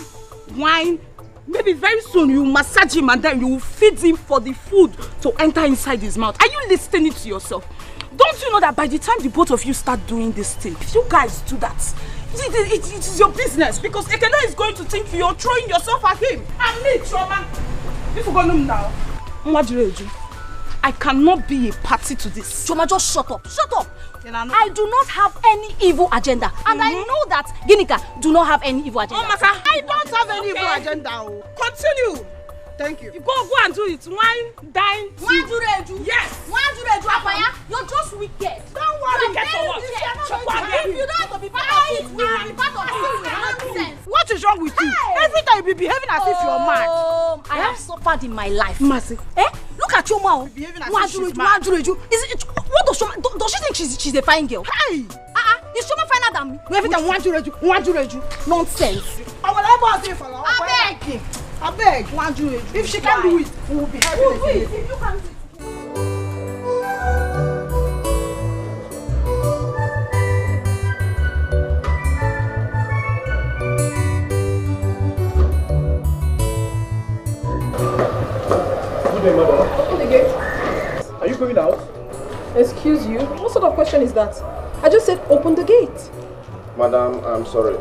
wine, maybe very soon you massage him and then you will feed him for the food to enter inside his mouth. Are you listening to yourself? Don't you know that by the time the both of you start doing this thing, if you guys do that, it is your business, because Ekene is going to think you're throwing yourself at him. And me, Choma. If you go now, I cannot be a party to this. Choma, just shut up. Shut up. I do not have any evil agenda. And I know that Ginika do not have any evil agenda. Oh, Masa, I don't have any evil agenda. Continue. Thank you. You go and do it. Wine, dine, tea. Yes. You're just wicked. Don't worry. Get for what? If you don't have to be part of it, we will be part of it. Nonsense. What is wrong with you? Every time you be behaving as if you're mad. I have suffered in my life. Mercy. Look at your mouth. Behaving as if she's mad. What does Shoma? Does she think she's a fine girl? Hey. Is Shoma finer than me? Every time want you. Nonsense. I beg. If she can do it, we will be happy. If you can do it. Good day, madam. Are you going out? Excuse you? What sort of question is that? I just said open the gate. Madam, I'm sorry.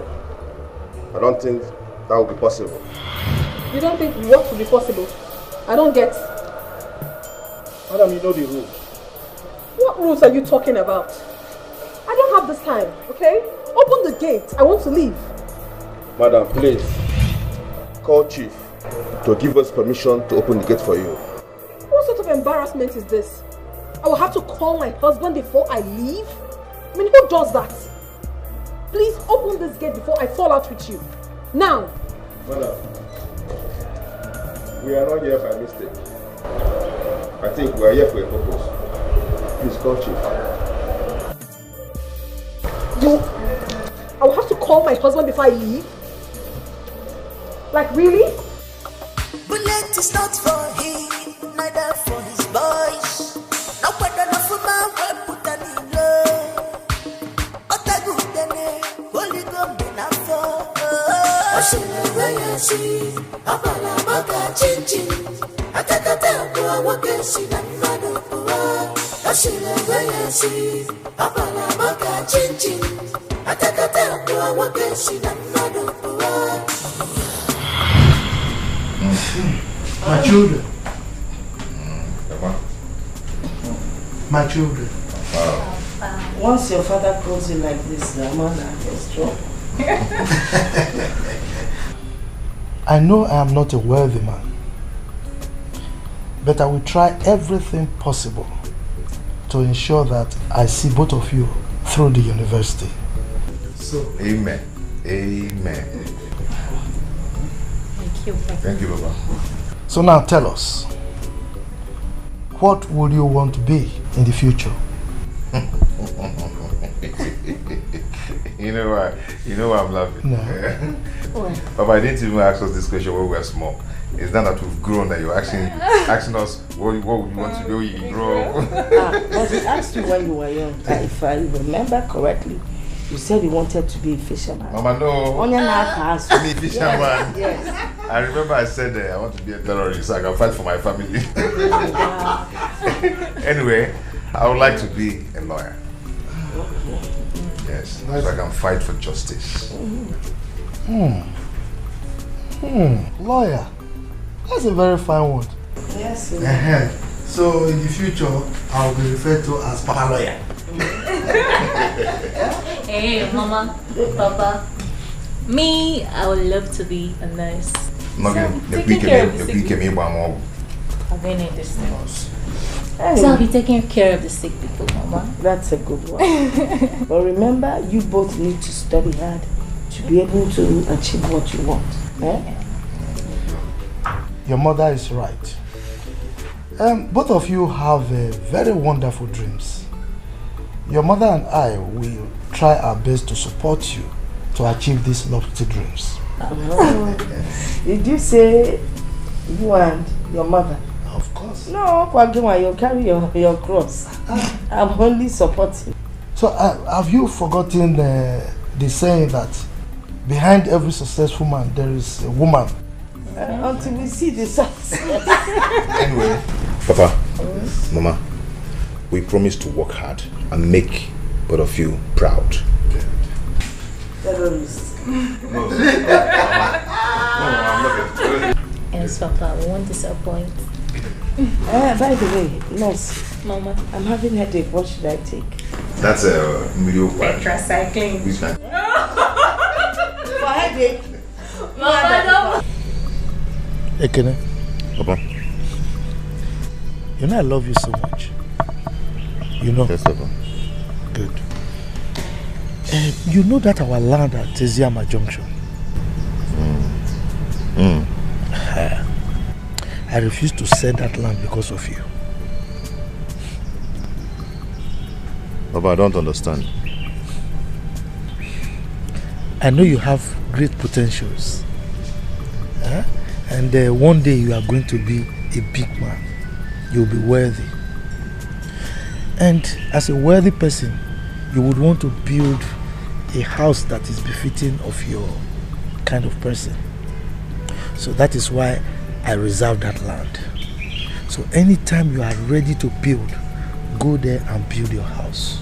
I don't think that will be possible. You don't think what will be possible? I don't get. Madam, you know the rules. What rules are you talking about? I don't have this time, okay? Open the gate. I want to leave. Madam, please. Call Chief to give us permission to open the gate for you. What sort of embarrassment is this? I will have to call my husband before I leave? I mean, who does that? Please open this gate before I fall out with you. Now! Madam, we are not here by mistake. I think we are here for a purpose. Please call Chief. I will have to call my husband before I leave? Like, really? Bullet is not for him, neither for his boys. No better enough for my wife, put an in love. But I go then, holy gum, then I fall. I should have see, a balamaga chin. I can't tell what I see, I'm not over. I should have see, a balamaga chin. I can't tell what I see, I'm not over. My children. My children. Once your father calls you like this, the man is trouble. I know I am not a wealthy man, but I will try everything possible to ensure that I see both of you through the university. So, amen. Amen. Thank you. Thank you, Baba. So now tell us, what would you want to be in the future? You know why I'm laughing? No. Papa, I didn't even ask us this question when we were small. It's now that we've grown that you're asking us what would you want to do when you grow. But we asked you when you were young. If I remember correctly, you said you wanted to be a fisherman. Mama, no. On your house. I'm a fisherman. Yes. I remember I said I want to be a terrorist so I can fight for my family. Anyway, I would like to be a lawyer. Yes, so I can fight for justice. Lawyer. That's a very fine word. Yes. So in the future, I'll be referred to as Papa Lawyer. Hey, Mama, Papa. Me, I would love to be a nurse. Taking care of the sick. I've been in this house. So I'll be taking care of the sick people, Mama. That's a good one. But remember, you both need to study hard to be able to achieve what you want. Your mother is right. Both of you have very wonderful dreams. Your mother and I will try our best to support you to achieve these lofty dreams. Did you say you and your mother? Of course. No, Kwagima, you carry your cross. I'm only supporting. So have you forgotten the saying that behind every successful man there is a woman? Until we see the success. Anyway, Papa, Mama, we promise to work hard and make both of you proud. Terrorists. Yes, Papa, we won't disappoint. By the way, nurse, Mama, I'm having a headache. What should I take? That's a mediocre. Tetracycline. Which kind? For headache. Mama, Ekene, Papa. you know I love you so much. You know? Yes, Papa. Good. You know that our land at Teziama Junction? I refuse to sell that land because of you. Papa, I don't understand. I know you have great potentials. And one day you are going to be a big man. You'll be worthy. And as a worthy person, you would want to build a house that is befitting of your kind of person. So that is why I reserve that land. So anytime you are ready to build, go there and build your house.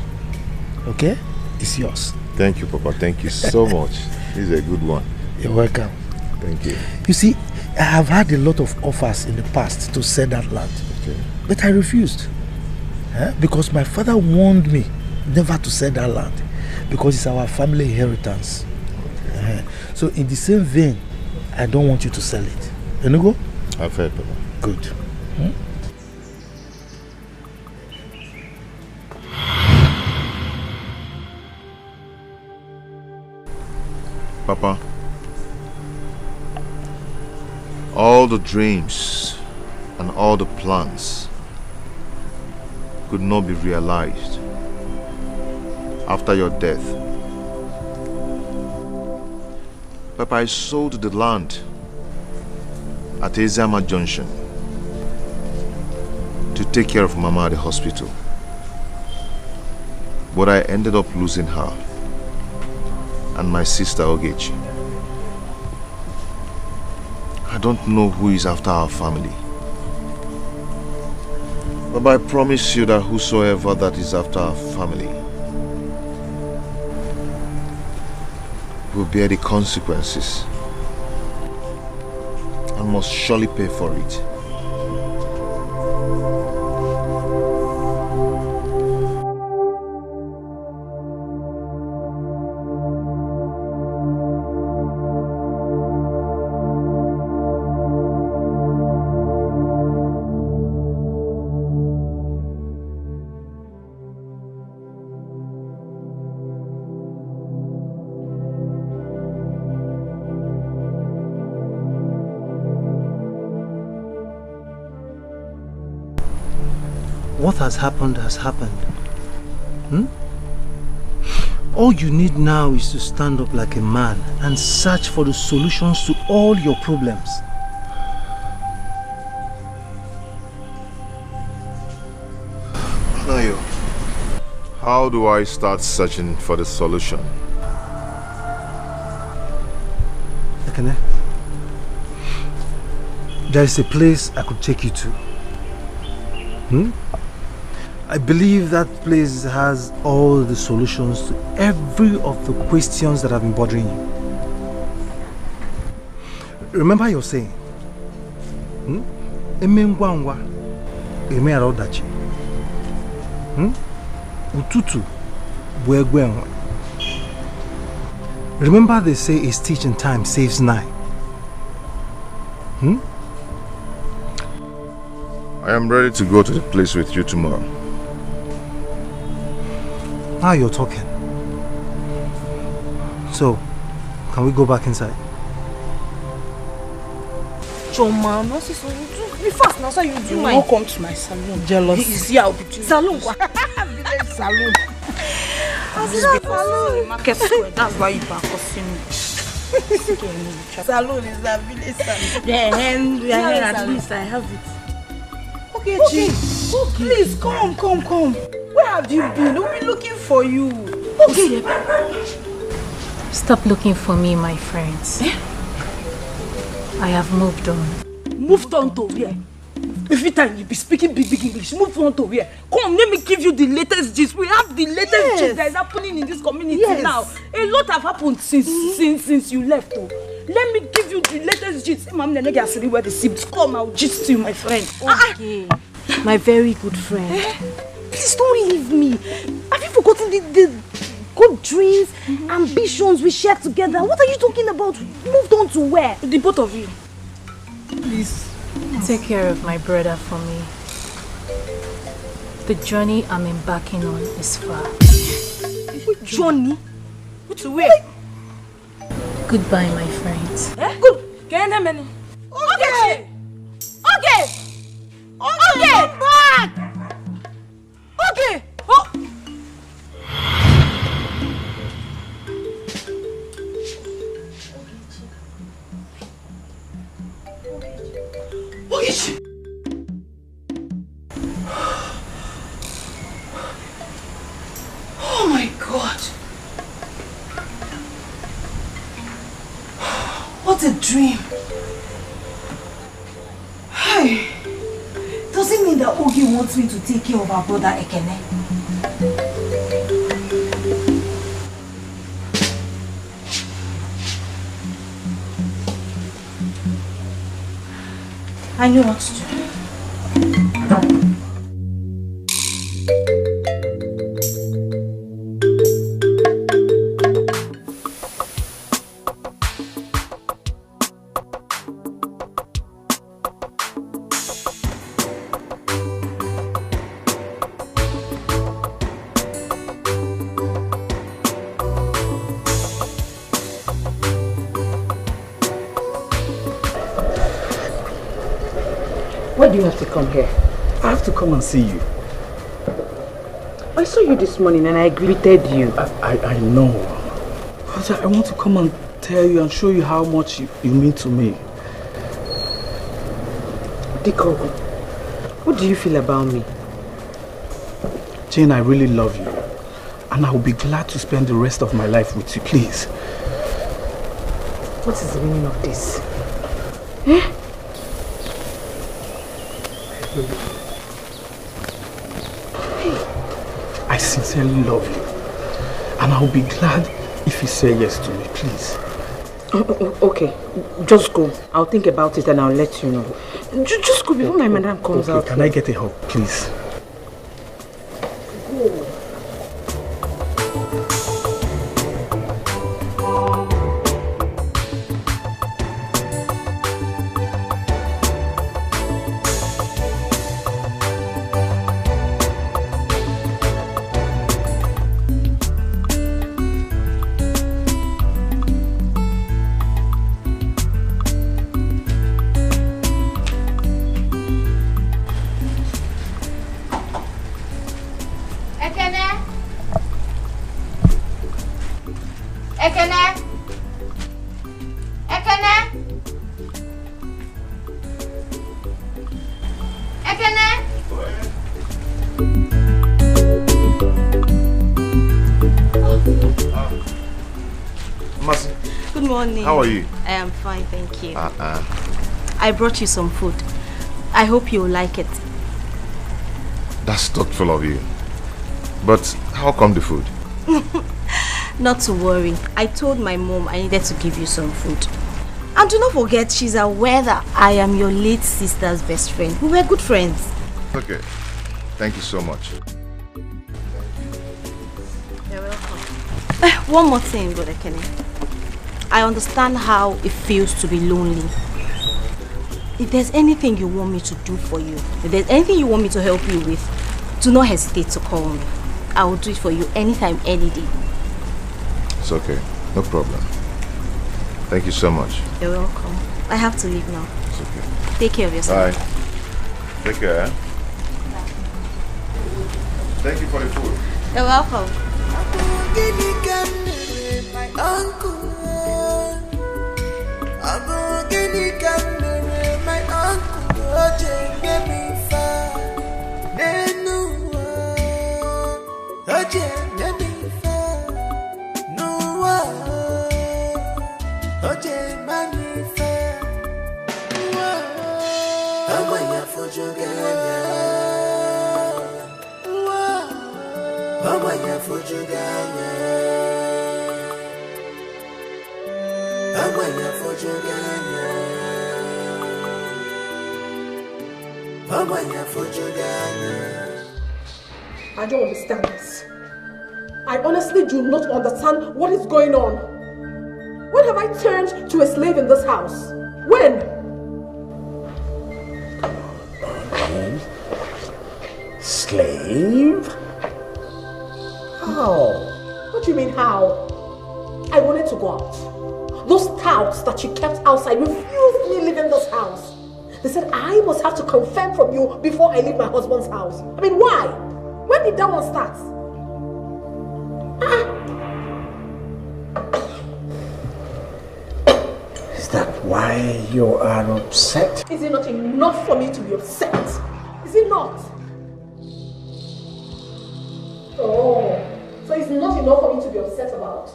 Okay? It's yours. Thank you, Papa. Thank you so much. This is a good one. You're welcome. Thank you. You see, I have had a lot of offers in the past to sell that land. Okay. But I refused. Because my father warned me never to sell that land. Because it's our family inheritance. Okay. So in the same vein, I don't want you to sell it. You know go? I've heard, Papa. Good. Papa, all the dreams and all the plans could not be realized after your death. Papa, I sold the land at Ezama Junction to take care of Mama at the hospital. But I ended up losing her and my sister Ogechi. I don't know who is after our family. But I promise you that whosoever that is after our family will bear the consequences and must surely pay for it. What has happened has happened. All you need now is to stand up like a man and search for the solutions to all your problems. Nayo, how do I start searching for the solution? Ekene, there is a place I could take you to. I believe that place has all the solutions to every of the questions that have been bothering you. Remember your saying, Ututu buegwenwe. Remember they say a stitch in time saves 9. I am ready to go to the place with you tomorrow. Now you're talking. So, can we go back inside? Choma, no, so be fast now, so you do my. Come to my salon. Jealous. Is here, I'll be doing. Salon, what? Salon. Salon. Market square. That's why you back us in. Salon is a village salon. Yeah, at least I have it. Okay, please come. Where have you been? We've been looking for you. Okay. Stop looking for me, my friends. I have moved on. Moved on to where? Every time you be speaking big English, move on to where? Come, let me give you the latest gist. We have the latest gist that is happening in this community now. A lot have happened since you left. Oh. Let me give you the latest gist. Mom, where the sips come, I'll gist you, my friend. Okay. My very good friend. Please don't leave me. Have you forgotten the good dreams, ambitions we shared together? What are you talking about? Moved on to where? The both of you. Please. Take care of my brother for me. The journey I'm embarking on is far. What journey? What's the way? Goodbye, my friends. Good. Can I many? Okay. Back. Okay. Oh. Oh my God. What a dream. Hey. Does it mean that Ogi wants me to take care of our brother Ekene. I know what to do. Why do you have to come here? I have to come and see you. I saw you this morning and I greeted you. I know. But I want to come and tell you and show you how much you mean to me. Diko, what do you feel about me? Jane, I really love you. And I will be glad to spend the rest of my life with you, please. What is the meaning of this? Eh? I sincerely love you. And I'll be glad if you say yes to me, please. Okay, just go. I'll think about it and I'll let you know. Just go before my madam comes out. Can I get a hug, please? How are you? I am fine, thank you. I brought you some food. I hope you will like it. That's thoughtful of you. But how come the food? Not to worry. I told my mom I needed to give you some food. And do not forget, she's aware that I am your late sister's best friend. We were good friends. Okay. Thank you so much. You're welcome. One more thing, Brother Kenny. I understand how it feels to be lonely. If there's anything you want me to do for you, if there's anything you want me to help you with, do not hesitate to call me. I will do it for you anytime, any day. It's okay. No problem. Thank you so much. You're welcome. I have to leave now. It's okay. Take care of yourself. Bye. Take care. Thank you for the food. You're welcome. My uncle, my uncle, get me far. I don't understand this. I honestly do not understand what is going on. When have I turned to a slave in this house? When? Slave? How? What do you mean how? I wanted to go out. Those touts that you kept outside refused me leaving this house. They said I must have to confirm from you before I leave my husband's house. I mean, why? When did that one start? Is that why you are upset? Is it not enough for me to be upset? Is it not? Oh, so it's not enough for me to be upset about?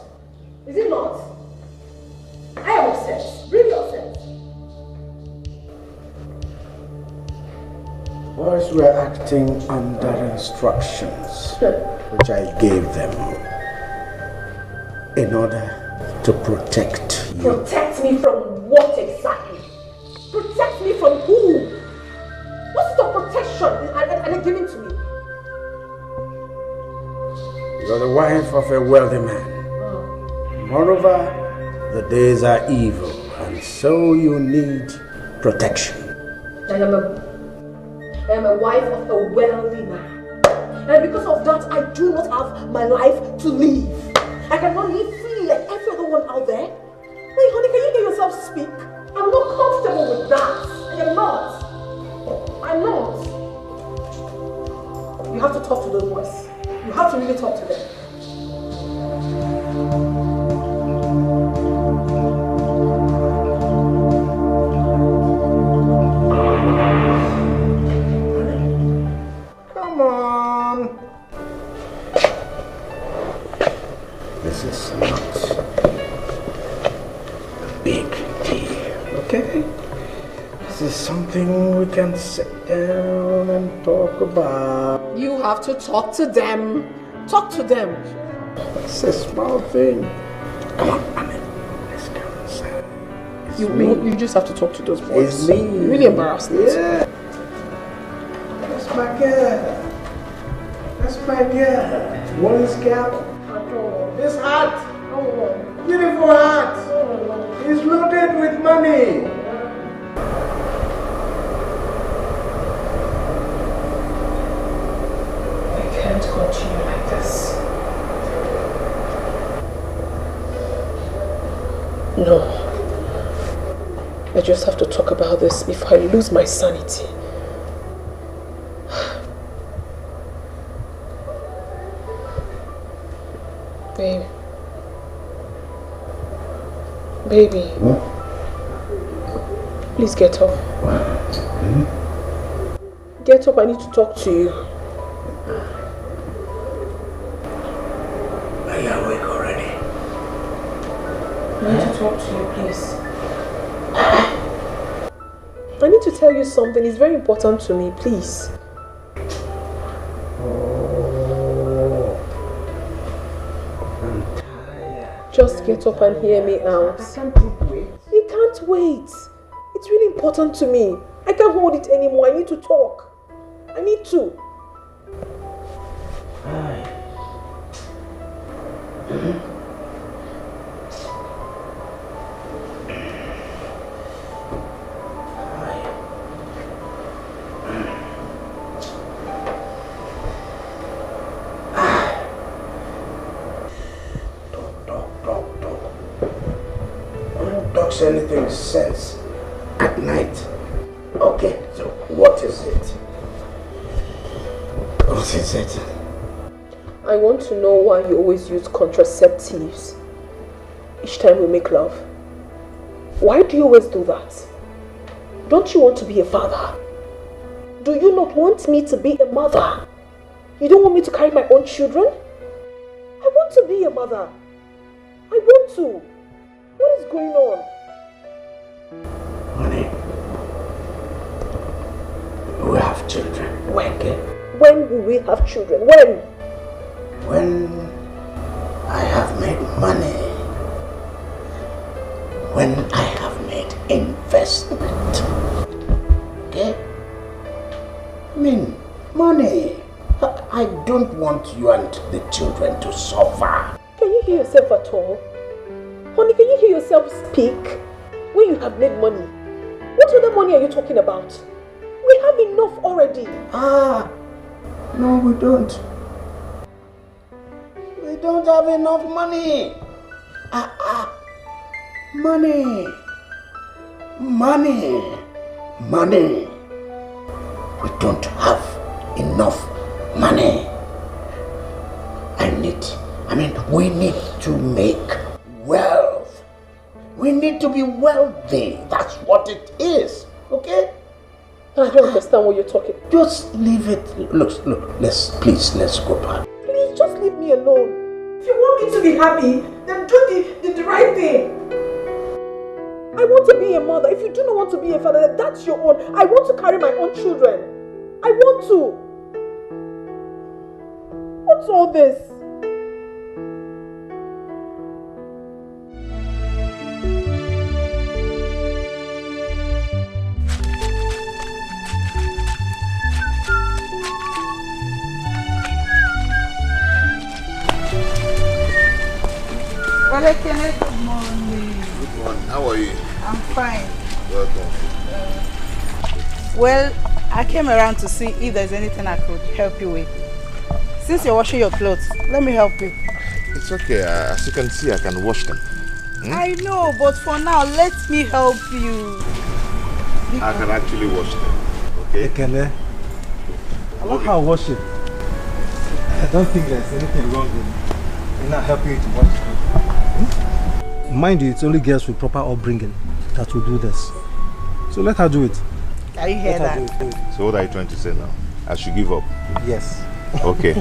Is it not? I am upset, really upset. Boys were acting under instructions, which I gave them in order to protect you. Protect me from what exactly? Protect me from who? What's the protection are they giving to me? You're the wife of a wealthy man. Moreover, the days are evil, and so you need protection. I am a wife of a wealthy man. And because of that, I do not have my life to live. I cannot live freely like every other one out there. Wait, honey, can you hear yourself speak? I'm not comfortable with that. I am not. I'm not. You have to talk to those boys. You have to really talk to them. Come on. This is not a big deal, okay? This is something we can sit down and talk about. You have to talk to them. Talk to them. It's a small thing. Come on, Amen. Let's go inside. You just have to talk to those boys. It's me. You really embarrassed me. Yeah. That's my girl. That's my girl. What is cap? This hat. Beautiful hat. It's loaded with money. I can't continue like this. No. I just have to talk about this before I lose my sanity. Babe. Baby. Please get up. Get up, I need to talk to you. Are you awake already? I need to talk to you, please. I need to tell you something. It's very important to me, please. Just get up and hear me out. I can't wait. You can't wait. It's really important to me. I can't hold it anymore. I need to talk. I need to. Anything sense at night. Okay, so what is it? What is it? I want to know why you always use contraceptives each time we make love. Why do you always do that? Don't you want to be a father? Do you not want me to be a mother? You don't want me to carry my own children? I want to be a mother. I want to. What is going on? Honey, we have children. When will we have children? When? When I have made money. When I have made investment. Okay? I mean, money. I don't want you and the children to suffer. Can you hear yourself at all? Honey, can you hear yourself speak? When you have made money. What other money are you talking about? We have enough already. No, we don't. We don't have enough money. Money. We don't have enough money. We need to make wealth. We need to be wealthy. That's what it is. Okay? I don't understand what you're talking. Just leave it. Look, let's go back. Please, just leave me alone. If you want me to be happy, then do the right thing. I want to be a mother. If you do not want to be a father, then that's your own. I want to carry my own children. I want to. What's all this? Well, good morning. Good morning. How are you? I'm fine. Welcome. Well, I came around to see if there's anything I could help you with. Since you're washing your clothes, let me help you. It's okay. As you can see, I can wash them. I know, but for now, let me help you. I can actually wash them. Okay? Ekene, I like how I wash it. I don't think there's anything wrong in not helping you to wash it. Mind you, it's only girls with proper upbringing that will do this. So let her do it. Can you hear that? So what are you trying to say now? I should give up? Yes. Okay.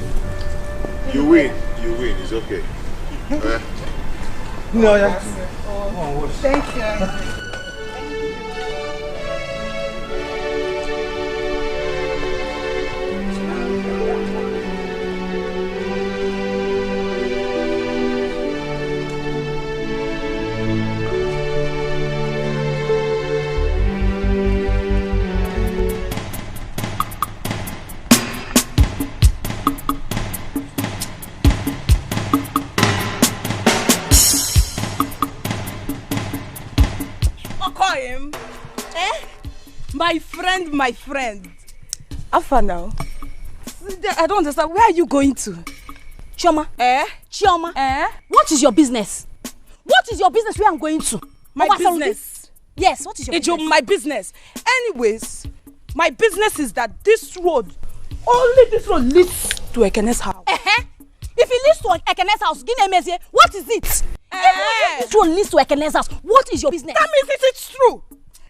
You win. You win. It's okay. No, yeah. Thank you. My friend. Alpha now. I don't understand. Where are you going to? Chioma. Chioma. What is your business? What is your business where I'm going to? My business? Yes, what is your business? My business. Anyways, my business is that this road, only this road leads to Ekene's house. If it leads to Ekene's house, what is it? If this road leads to Ekene's house, what is your business? That means it's true.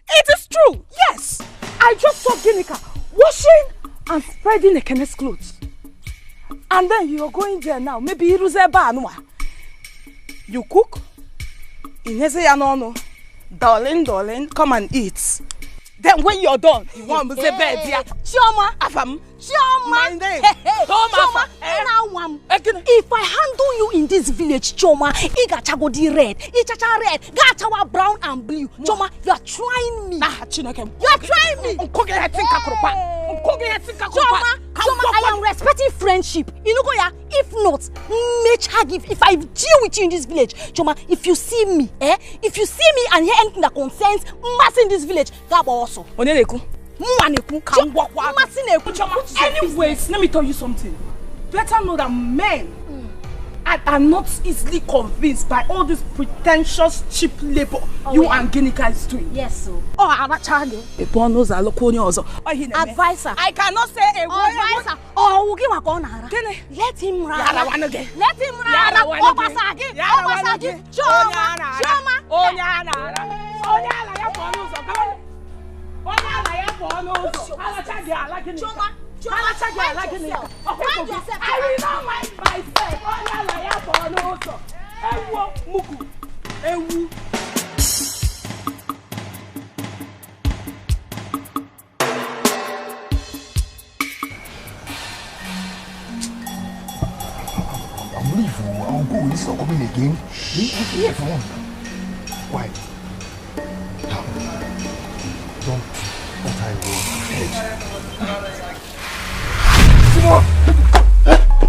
It is true. Yes. I just saw Onyeka washing and spreading Ekene's clothes. And then you're going there now. Maybe you cook. Darling, come and eat. Then when you're done, you want to say bed. Chioma. Afam. Chioma. My name. Chioma. If I handle you in this village, Chioma, Igachagodi red, Ichacha red, Gachawa brown and blue. Chioma, you are trying me. You are trying me. Chioma, I am respecting friendship. You know, if not, if I deal with you in this village, Chioma, if you see me, and hear anything that concerns mass in this village, Gabo also. Anyways, let me tell you something. Better know that men are not easily convinced by all this pretentious cheap labor and Onyeka is doing. Yes, so. Advisor. I cannot say a word. Advisor. Oh, let him run. Let him run. I will not mind myself. I'm leaving. I'll go. This is not coming again. Everyone. Why? Don't let her go ahead. Come on!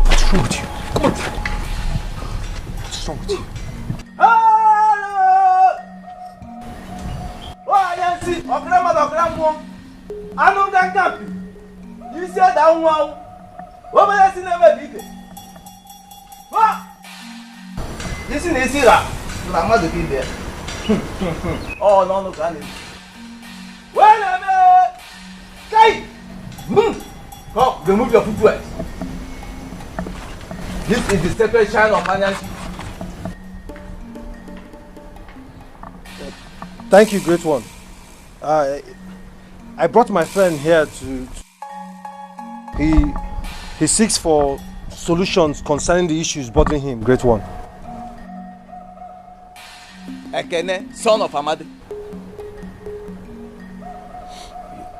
What's wrong with you? Come on! What's wrong with you? You said that one. What will I see never be? This is easy. I'm not looking there. Oh, no, can it? Well, Kai! Come, remove your footwear. This is the sacred shrine of Manyansi. Thank you, great one. I brought my friend here to he seeks for solutions concerning the issues bothering him, great one. Ekene, son of Amadi.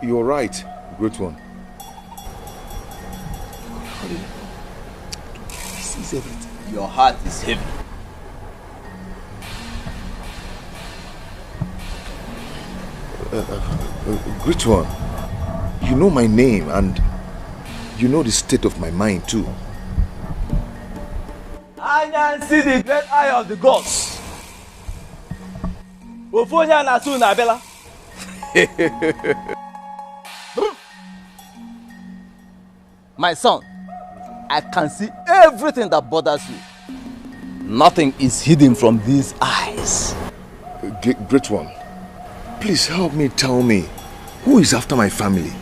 You're right, great one. This is everything. Your heart is heavy. Great one. You know my name and you know the state of my mind too. I can see the great eye of the gods. Ofonya na su na bela. My son, I can see everything that bothers you. Nothing is hidden from these eyes. Great one, please help me, tell me, who is after my family?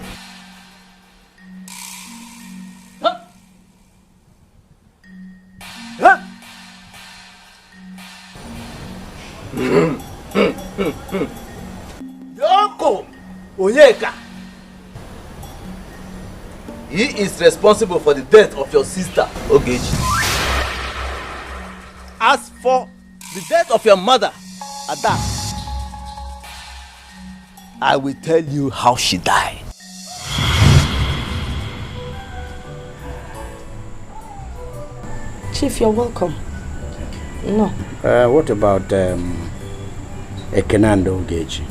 Your uncle, Onyeka. He is responsible for the death of your sister, Ogechi. As for the death of your mother, Ada, I will tell you how she died. Chief, you're welcome. No. What about Ekena and Ogechi?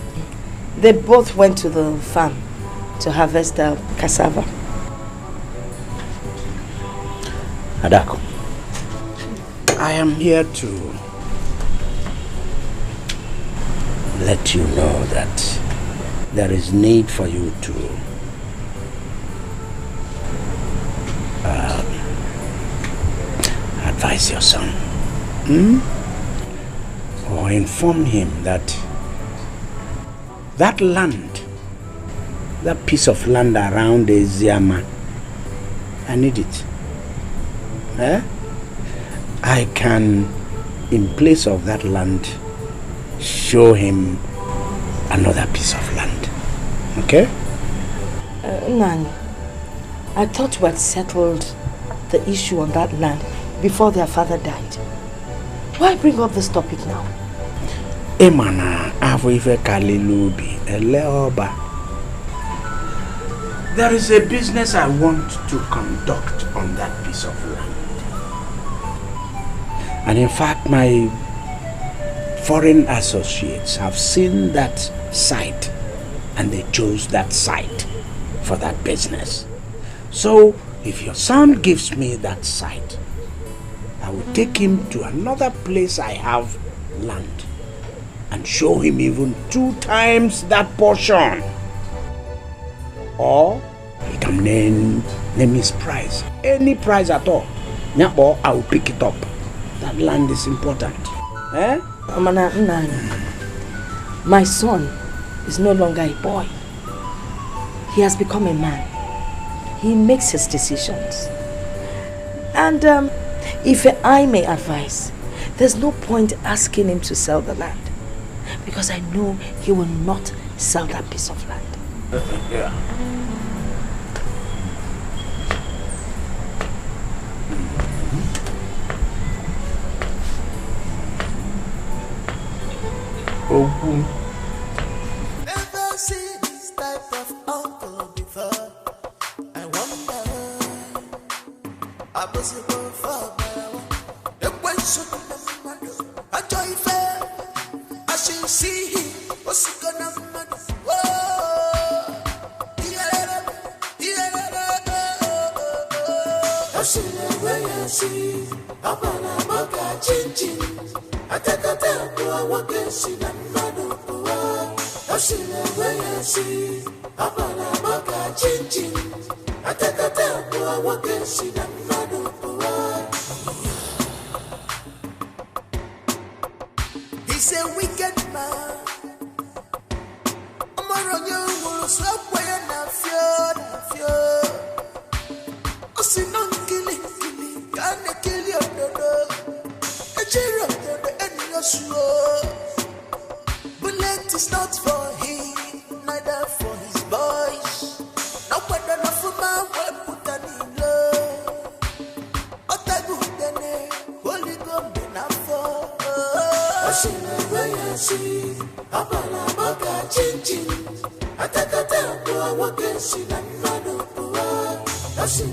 They both went to the farm to harvest the cassava. Adako, I am here to let you know that there is need for you to advise your son, or inform him that that land, that piece of land around the Ziama, I need it. I can, in place of that land, show him another piece of land. Okay? Nani, I thought we had settled the issue on that land before their father died. Why bring up this topic now? Emana avuive kalilubi eleoba. There is a business I want to conduct on that piece of land. And in fact, my foreign associates have seen that site and they chose that site for that business. So, if your son gives me that site, I will take him to another place I have land and show him even 2 times that portion. Or he can name his price, any price at all. Or I will pick it up. That land is important. My son is no longer a boy. He has become a man. He makes his decisions. And if I may advise, there's no point asking him to sell the land, because I know he will not sell that piece of land. Yeah. Never seen this type of uncle before. I wonder, I was able for the question I joy fair. I should see him. What's he gonna matter? I see the way I see. I'm gonna make a change. I take a time to a walk and see the man. I see the way I see. I'm gonna make a change. I take a time to a walk and see the man. He's a wicked man. I'm around you, will swap way and I fear. I see no killing, can't kill your daughter. A cheer of the enemy, bullet is not for him, neither for his boys. No weapon of my way put an in love. Otagu dene, holy gum for. I see the way I see. I'm gonna make a change. I take a time to walk and see the man. I see.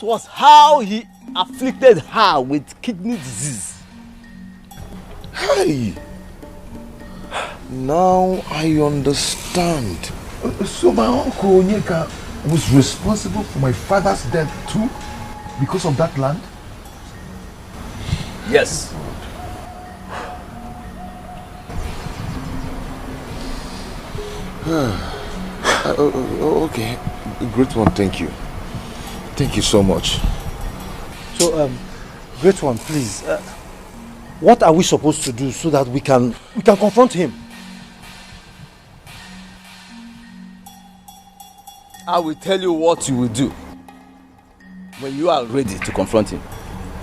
was how he afflicted her with kidney disease. Hey! Now I understand. So my uncle Onyeka was responsible for my father's death too? Because of that land? Yes. Okay, great one, thank you. Thank you so much. So, great one, please. What are we supposed to do so that we can confront him? I will tell you what you will do when you are ready to confront him.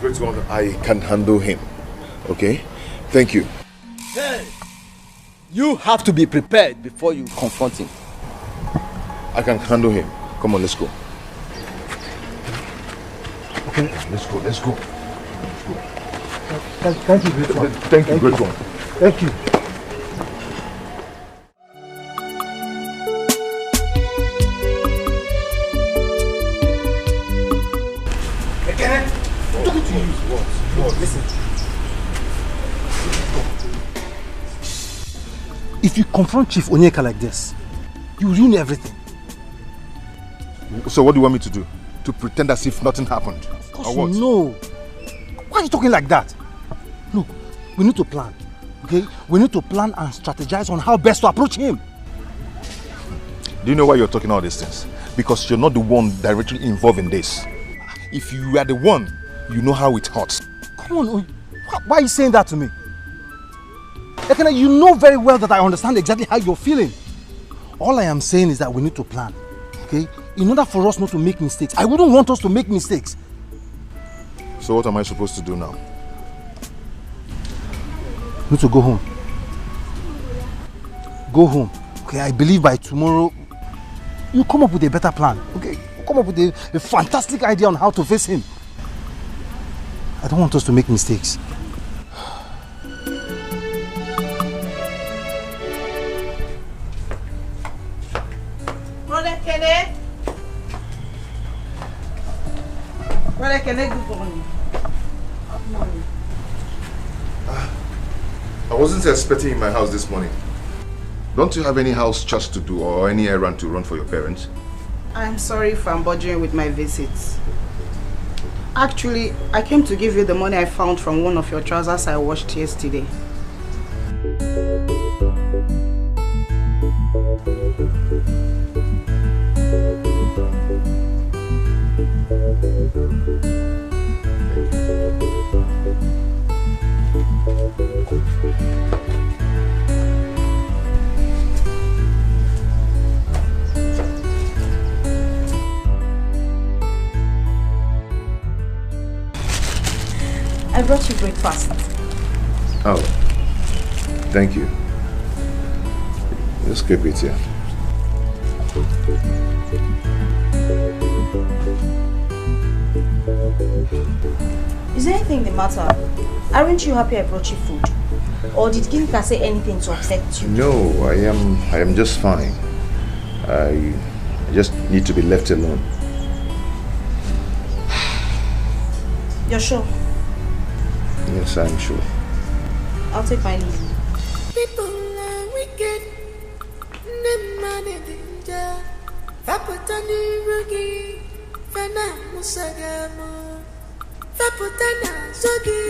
Great one, I can handle him. Okay? Thank you. Hey! You have to be prepared before you confront him. I can handle him. Come on, let's go. Okay. Let's go, let's go. Thank you, great one. Thank you, great one. Thank you. Listen. If you confront Chief Onyeka like this, you ruin everything. So what do you want me to do? To pretend as if nothing happened? Of course, no. Why are you talking like that? Look, we need to plan. Okay? We need to plan and strategize on how best to approach him. Do you know why you're talking all these things? Because you're not the one directly involved in this. If you are the one, you know how it hurts. Come on, why are you saying that to me? Ekene, you know very well that I understand exactly how you're feeling. All I am saying is that we need to plan, okay? In order for us not to make mistakes. I wouldn't want us to make mistakes. So what am I supposed to do now? We need to go home. Go home. Okay, I believe by tomorrow, you come up with a better plan, okay? You come up with a fantastic idea on how to face him. I don't want us to make mistakes. Brother Kenneth. Brother Kenneth, good morning. Good morning. I wasn't expecting you in my house this morning. Don't you have any house chores to do or any errand to run for your parents? I'm sorry if I'm bothering with my visits. Actually, I came to give you the money I found from one of your trousers I washed yesterday. I brought you breakfast. Oh, thank you. Just keep it here. Is there anything the matter? Aren't you happy I brought you food? Or did Ginika say anything to upset you? No, I am just fine. I just need to be left alone. You're sure? Yes, I'm sure. I'll take my leave. People are wicked. Nem money danger. Vapotani rugi. Fana musagamo. Vapotana zogi.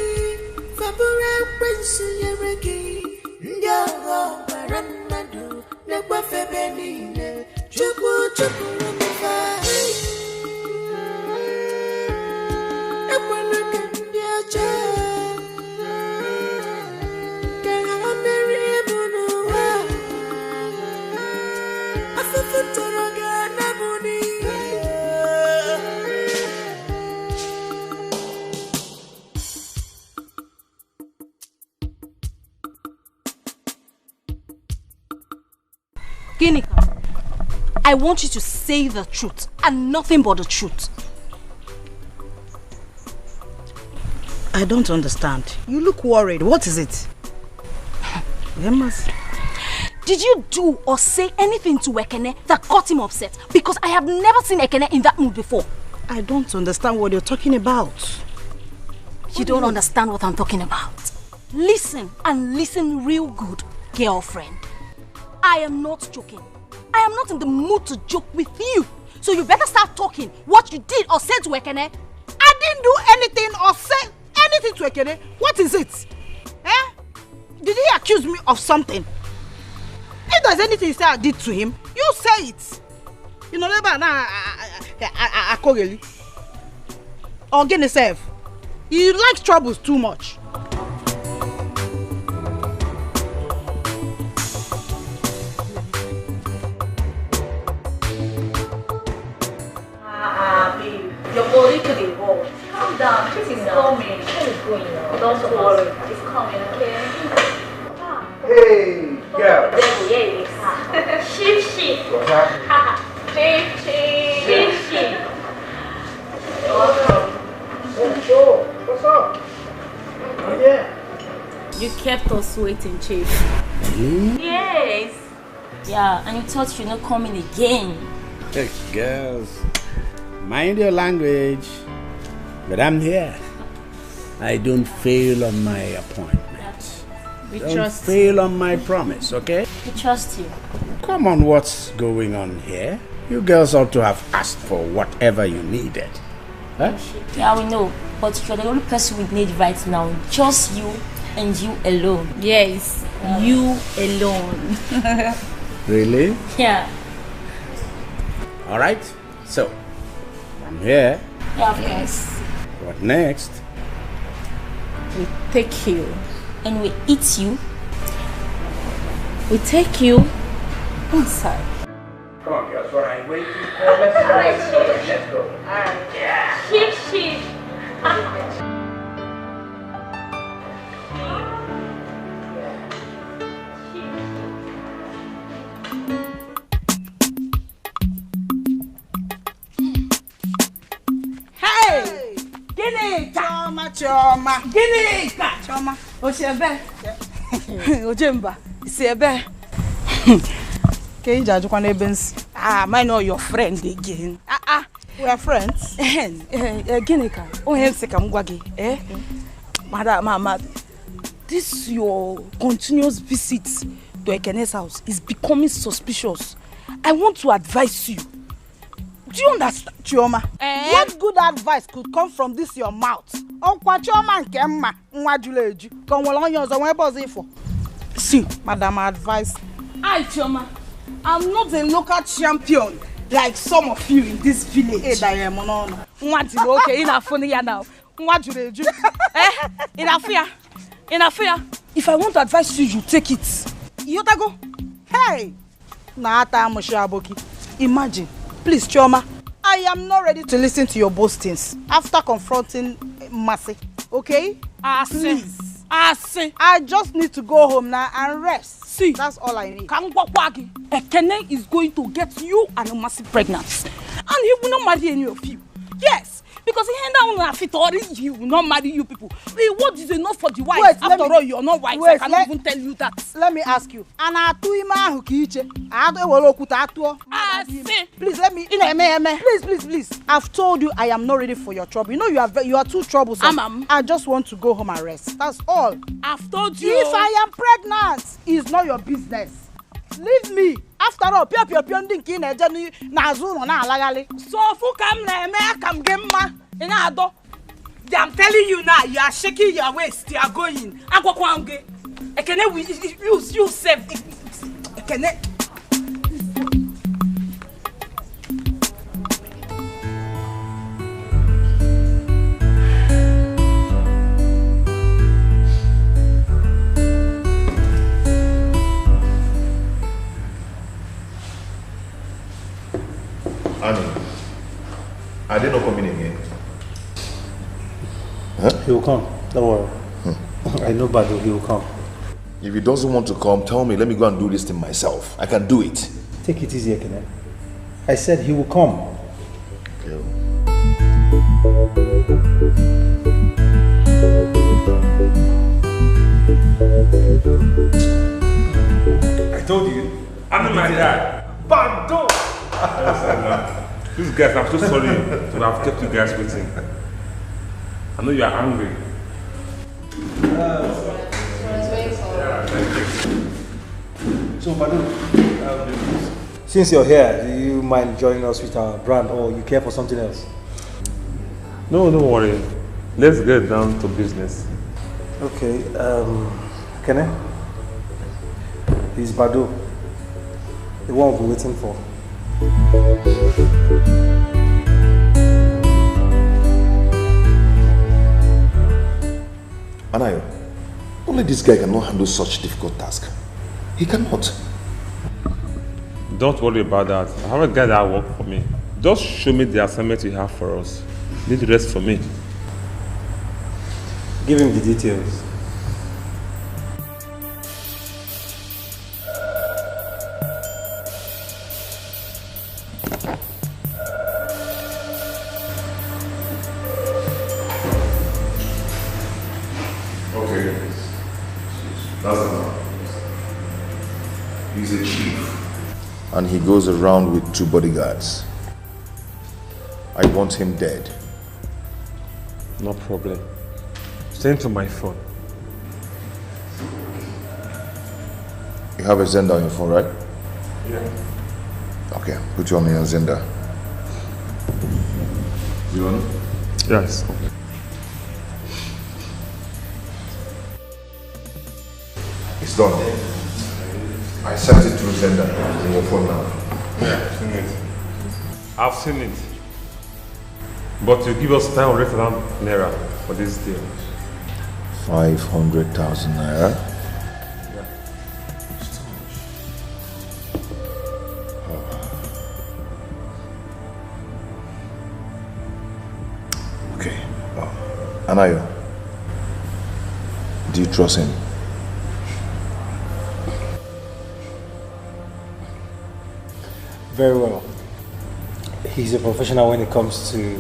Vapura prince yeregi. Ndyago baramadu. Negwa febenine. Chupu chupu rumifa. Ekwana kendyacha. Ginika, I want you to say the truth and nothing but the truth. I don't understand. You look worried. What is it? Did you do or say anything to Ekene that got him upset? Because I have never seen Ekene in that mood before. I don't understand what you're talking about. You don't understand what I'm talking about. Listen, and listen real good, girlfriend. I am not joking. I am not in the mood to joke with you. So you better start talking what you did or said to Ekene. I didn't do anything or say anything to Ekene. What is it? Eh? Did he accuse me of something? If there's anything you say I did to him, you say it. You know, never now. I call you. Or get yourself. You like troubles too much. Babe, you're going to the wall. Calm down. This is coming. What is going on? Don't worry. It's coming, okay? Hey, girl. Sheep. What's happening? Sheep. Welcome. Hey, Joe. What's up? Oh, yeah. You kept us waiting, Chief. Really? Yes. Yeah, and you thought you're not coming again. Hey, girls. Mind your language. But I'm here. I don't fail on my appointment. We Don't trust fail on my promise, okay? We trust you. Come on, what's going on here? You girls ought to have asked for whatever you needed. Huh? Yeah, we know. But you're the only person we need right now. Just you and you alone. Yes, you alone. Really? Yeah. All right. So, I'm here. Yeah, of course. What next? We take you. And we eat you. We take you inside. Come on, girls. What are you waiting for? Let's go. Alright. Yeah. Sheep. Hey! Gini! Choma. Gini! Choma. Oshebe. Ojemba. Isebe. Keija ajukwa n'ebe nsi. Mine or your friend again. We are friends. Gini ka. Onye nsi ka m gwa gị. Mama, this your continuous visit to Ekene's house is becoming suspicious. I want to advise you. Do you understand, Chioma? What good advice could come from this your mouth? See, madam, advice. I, Chioma, I'm not a local champion like some of you in this village. Okay, enough funny now. If I want to advise you, you take it. Yotago. Hey! Imagine. Please, Chioma, I am not ready to listen to your boastings after confronting Mercy. Okay? Please. I just need to go home now and rest. See, that's all I need. Ekene is going to get you and Mercy pregnant. And he will not marry any of you. Yes, because he will not marry you people. What is enough for the wife? Wait, after all, you're not wife. I cannot even tell you that. Let me ask you. Please let me. Please. I've told you I am not ready for your trouble. You know you are too troublesome. I just want to go home and rest. That's all. I've told you. If I am pregnant, it's not your business. Leave me. After all, so I'm telling you now, you are shaking your waist, you are going. You save. Annie, are they not coming again? Huh? He will come. Don't worry. I know Badu, he will come. If he doesn't want to come, tell me. Let me go and do this thing myself. I can do it. Take it easy, Ekene. I said he will come. Okay. I told you, I'm not my dad. Bado! These guys, I'm so sorry to have kept you guys waiting. I know you are angry. So, Badu, since you're here, do you mind joining us with our brand or you care for something else? No, don't worry. Let's get down to business. Okay, Kene? This is Badu, the one we've been waiting for. Anayo, only this guy cannot handle such difficult task. He cannot. Don't worry about that. I have a guy that will work for me. Just show me the assignment you have for us. Leave the rest for me. Give him the details. Okay. That's enough. He's a chief. And he goes around with 2 bodyguards. I want him dead. No problem. Send to my phone. You have a Zenda on your phone, right? Yeah. Okay, put you on your Zenda. You on? Yes. It's done. I sent it to Zenda on your phone now. Yeah, I've seen it. I've seen it. But you give us 900,000 naira for this deal. 500,000 naira? Yeah. Okay. Anayo, do you trust him? Very well. He's a professional when it comes to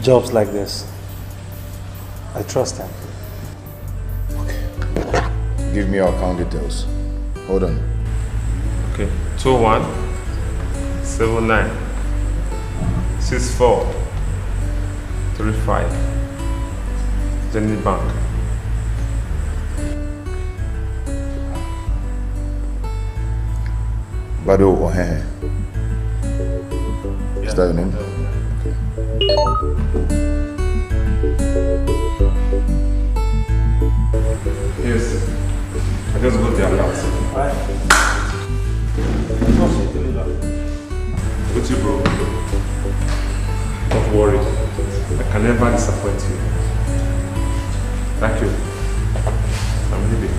jobs like this. I trust him. Give me your account details. Hold on. Okay. 21 79 64 35 Zenith Bank. Bado Ohehe. Is that your name? Yes. I just got the alert. With you, bro. Don't worry. I can never disappoint you. Thank you. I'm leaving.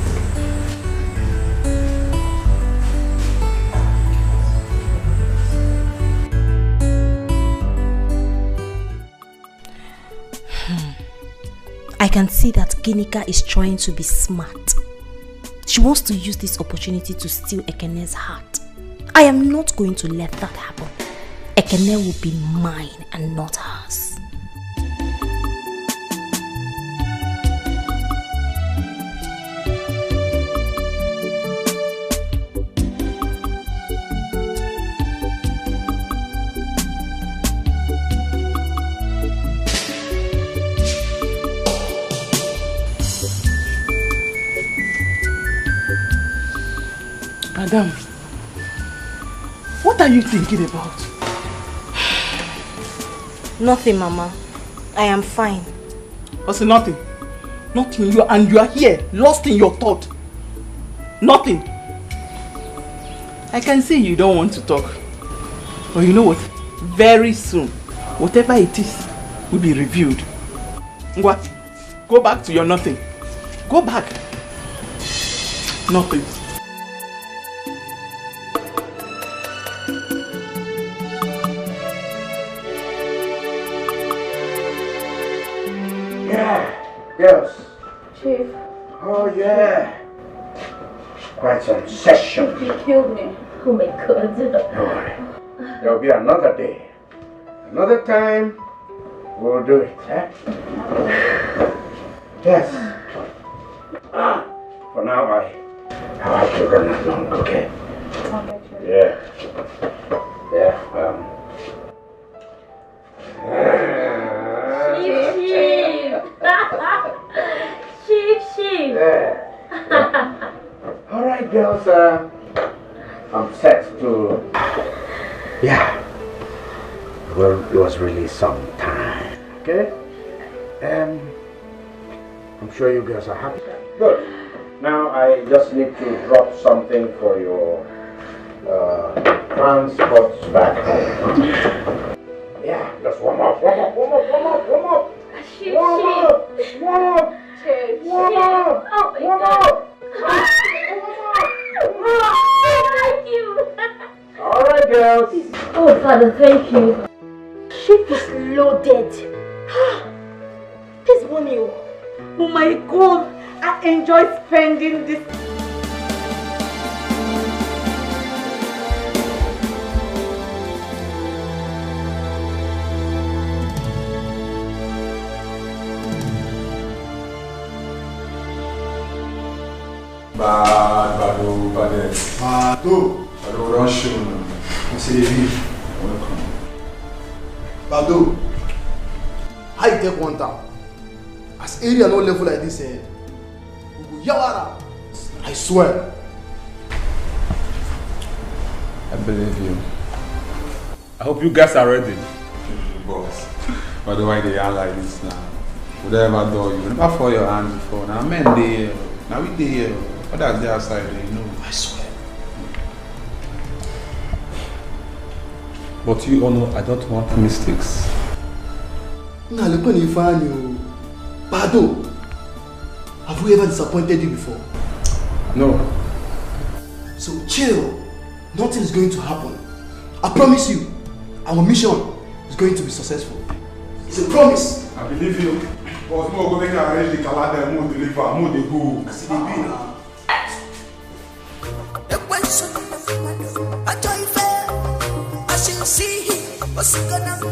I can see that Onyeka is trying to be smart. She wants to use this opportunity to steal Ekene's heart. I am not going to let that happen. Ekene will be mine and not hers. Madam, what are you thinking about? Nothing, Mama. I am fine. I say nothing. Nothing. You are here, lost in your thought. Nothing. I can see you don't want to talk. But you know what? Very soon, whatever it is will be reviewed. Ngwa, go back to your nothing. Go back. Nothing. Yes. Chief. Oh, yeah. Quite some session. He killed me. Oh my God. Don't worry. There will be another day. Another time, we'll do it. Eh? Yes. For now, I have to run along, okay? Okay, Chief. Yeah. All right, girls. I'm set to. Yeah. Well, it was really some time. Okay. I'm sure you guys are happy. Good. Now I just need to drop something for your transport back home. Yeah, just warm up. Thank you. All right, girls. Oh, Father, thank you. Ship is loaded. This money. Oh my God, I enjoy spending this. Bado, rush you. Welcome. Bado, how you take one town? As area no level like this, we go yawara. I swear. I believe you. I hope you guys are ready. Boss. By the way, they are like this now. Whatever door you never fall your hand before. Now men they now we they others they outside they know. I swear. But you all know I don't want mistakes. Nah, look when you find you. Bado, have we ever disappointed you before? No. So chill. Nothing is going to happen. I promise you, our mission is going to be successful. It's a promise. I believe you. But more going to arrange the calendar and more deliver, more they go. I see the bill now. The question I joy fair. I shall see him. What's gonna happen?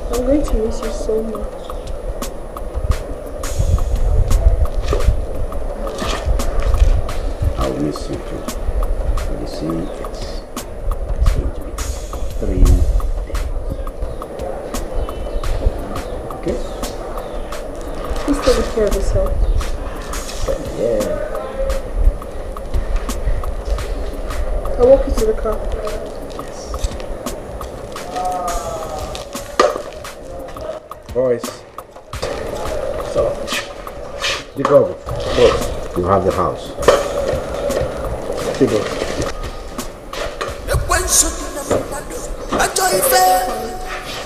I'm going to miss you so much. I'll miss you too. But you see, it's going to be 3 days. Okay? Please take care of yourself. Yeah. I'll walk you to the car. Boys. So, you go. Boys, you have the house. You go. I joy fair.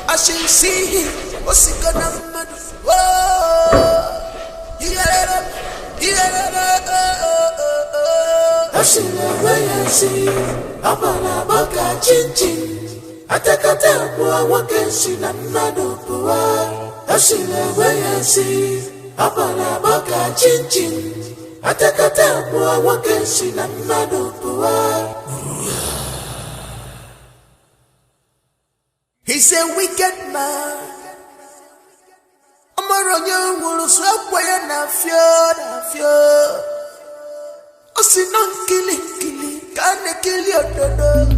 I shall see him. What's he gonna do? He's a wicked man. Amaronya will swap way and a fear. I see no killing, can't kill your dodo.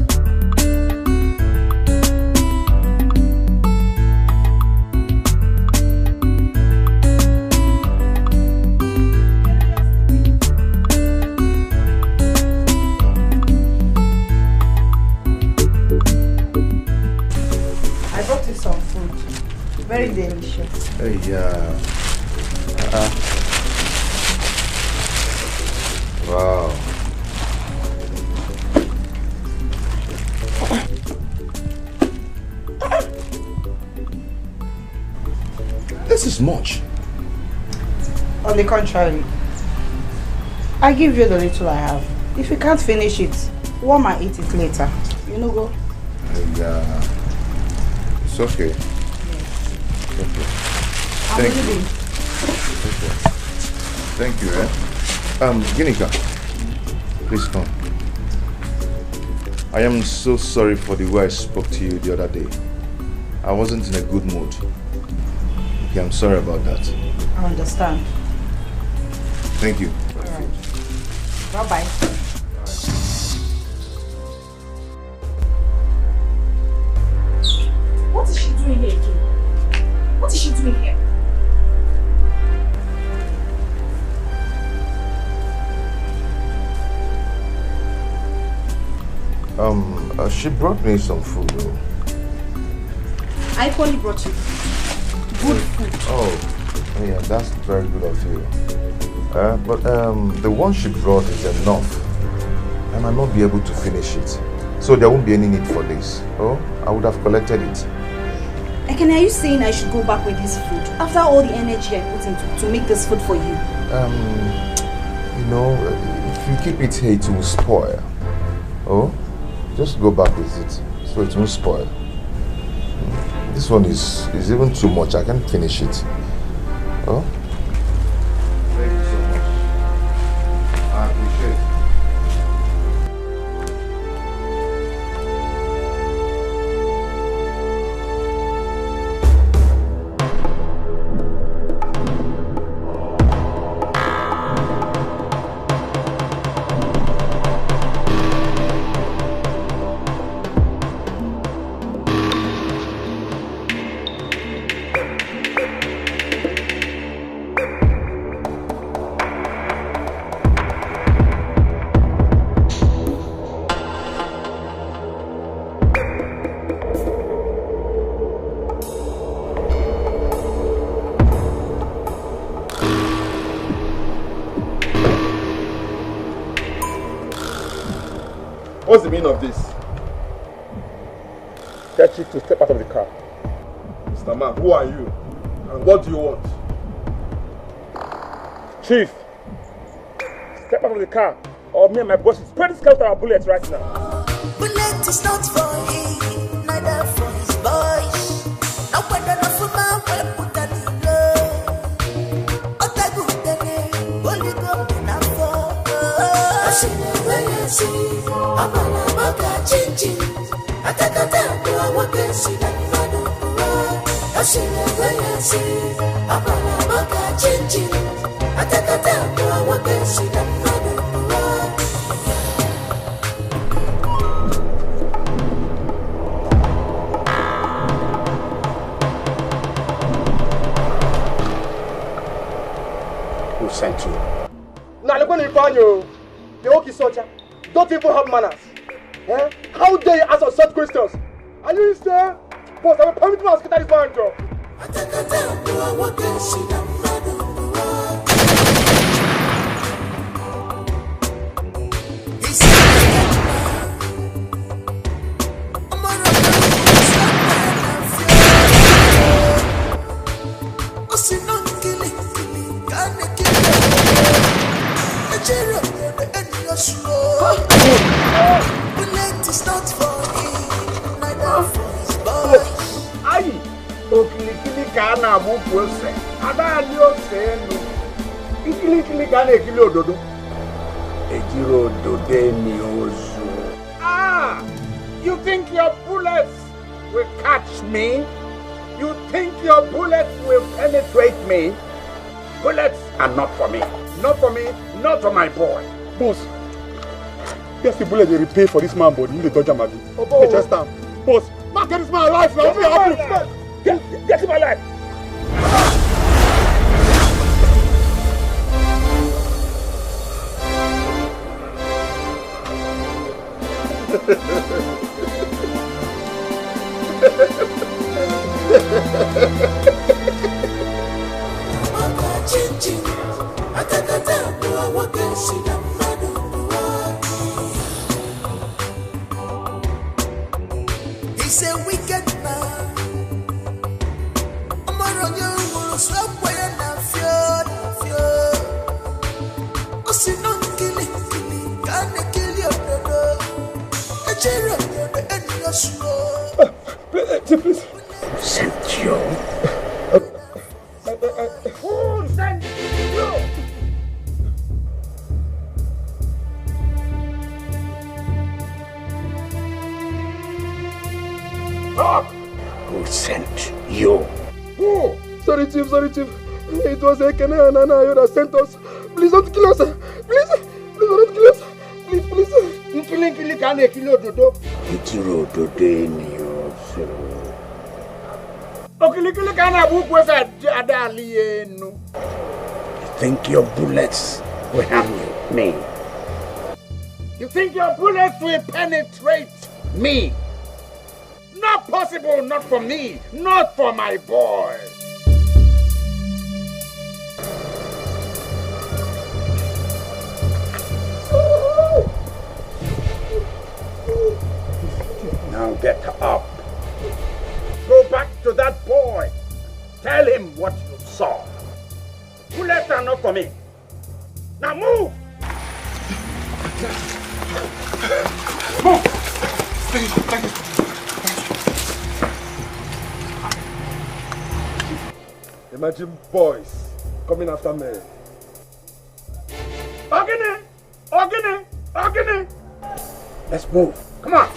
Very delicious. Hey, wow. This is much. On the contrary, I give you the little I have. If you can't finish it, warm and eat it later. You know, go. It's okay. Yes. Okay. Thank you. Thank you, Onyeka. Please come. I am so sorry for the way I spoke to you the other day. I wasn't in a good mood. Okay, I'm sorry about that. I understand. Thank you. Alright. Bye-bye. What is she doing here again? What is she doing here? She brought me some food though. I only brought you good food. Oh, yeah, that's very good of you. But the one she brought is enough. I might not be able to finish it. So there won't be any need for this. Oh, I would have collected it. Again, are you saying I should go back with this food after all the energy I put into to make this food for you? You know, if you keep it here, it will spoil. Oh, just go back with it so it won't spoil. This one is even too much. I can't finish it. Oh. Thank you so much. I appreciate it. What's the meaning of this? Tell Chief to step out of the car. Mr. Man, who are you? And what do you want? Chief! Step out of the car, or me and my boss is pretty scared of our bullets right now. Bullet is not for him, neither for his boys. No wonder no for my way put an Otagu dene, only go enough for. I see the way I see. I'm a chinchin. I take a time to walk and see that man. I see the way I see. I'm a chinchin. I take a time to walk and see that man. Who sent you? Now, look at you. The Oki soldier. Don't even have manners. Eh? How dare you ask us such questions? Are you sir? Boss, I will permit you to ask this man, Joe. Bullet is not for him, neither for his boys. Aye, Okilikili kana mupose. Adali osenu. Ikilikili kana ekili ododo. Ejiro dode mi ozu. Ah, you think your bullets will catch me? You think your bullets will penetrate me? Bullets are not for me. Not for me, not for my boy. Boss, yes, the bullet they repay for this man, but you need to dodge him again. They just stand. Boss, not get this man alive now. Get him alive. He's a wicked man. Please. Sent you. Who sent you? Talk! Who sent you? Who? Sorry, Chief. It was Ekene and Anayo that sent us. Please don't kill us. Please don't kill us. Please. Nkili kane kilo dodo. Itiro dodo ni o. Okili kane abu kwesa adali enu. You think your bullets will harm me? You think your bullets will penetrate me? Not possible, not for me, not for my boy. Now get up. Go back to that boy. Tell him what you saw. Bullets are not for me. Now move! Move! Thank you. Imagine boys coming after me. Ogene! Let's move. Come on.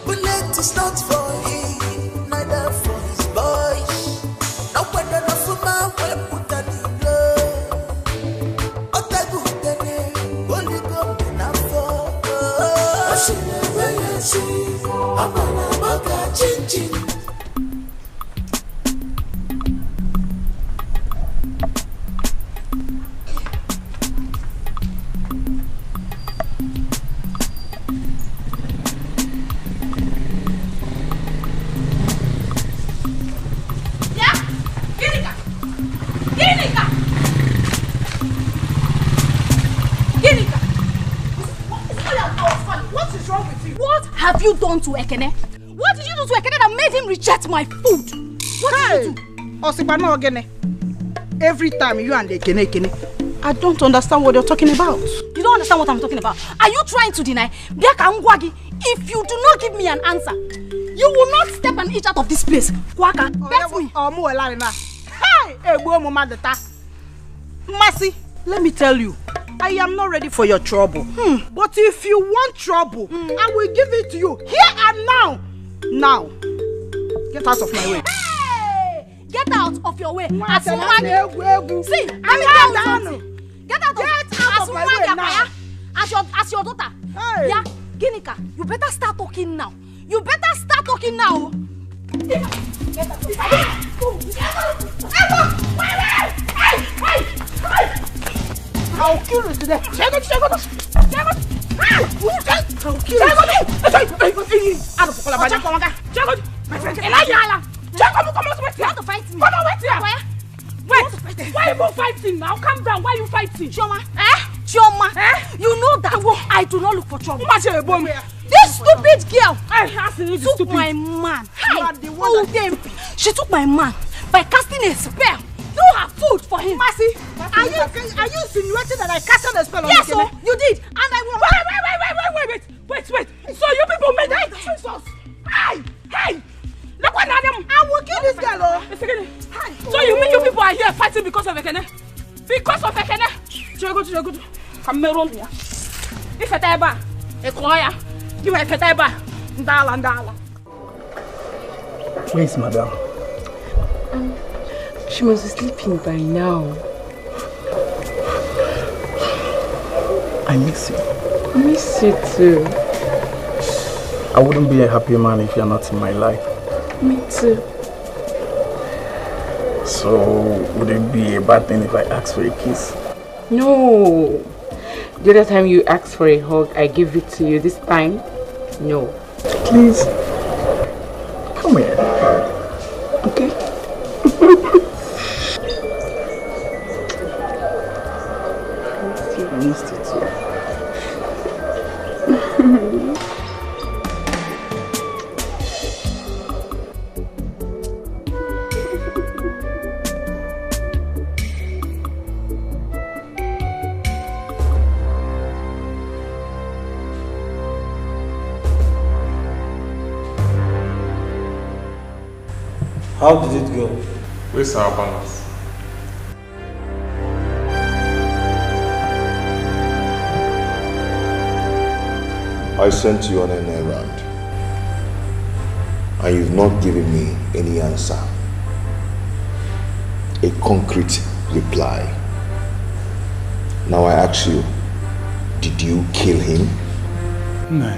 Bullet is not for him, neither for his boys. No weapon of my weapon that he blood. Otagu dene, holy God enough for. Ashina wayasi, amana maga chinchin. Have you done to Ekene? What did you do to Ekene that made him reject my food? What did you do? Osipano Ogene. Every time you and Ekene, I don't understand what you're talking about. You don't understand what I'm talking about. Are you trying to deny? If you do not give me an answer, you will not step an inch out of this place. Kwaka, bet me. Mercy, let me tell you, I am not ready for your trouble. But if you want trouble, I will give it to you here and now. Now, get out of my way. Hey! Get out of your way. See, let me tell you something. Get out of my way now. As your daughter. Hey. Yeah, Ginika, you better start talking now. I'll kill you today. I'll kill you. My friend, you want to fight me? Wait, why are you fighting now? Calm down, why are you fighting? Chioma, you know that I do not look for trouble. This stupid girl took my man. She took my man by casting a spell through her food for him. Mercy, are you insinuating that I casted a spell on Yes, so you did, and I will. Wait. So you people made that choice. Hey! Look what Adam. I will kill this girl. So you people are here fighting because of Ekene? Because of Ekene? Go. Come here. If a taba, a choir, give me a taba. Ndala. Where is madam? She must be sleeping by now. I miss you. I miss you too. I wouldn't be a happy man if you're not in my life. Me too. So, would it be a bad thing if I ask for a kiss? No. The other time you asked for a hug, I gave it to you. This time, no. Please, come here. Okay? I missed you too. How did it go? Where's our balance? I sent you on an errand, and you've not given me any answer. A concrete reply. Now I ask you, did you kill him? No.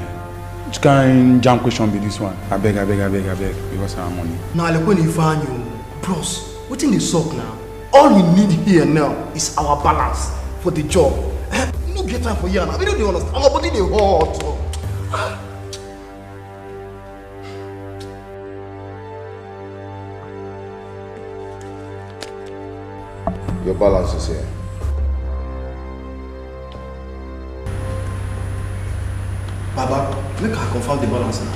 Which kind of jam question be this one? I beg, because I have money. Now, like when you find you, bros, what in the sock now? All we need here now is our balance for the job. No get time for you now. We don't understand. Our body they hot. Your balance is here. Baba, make her confirm the balance now.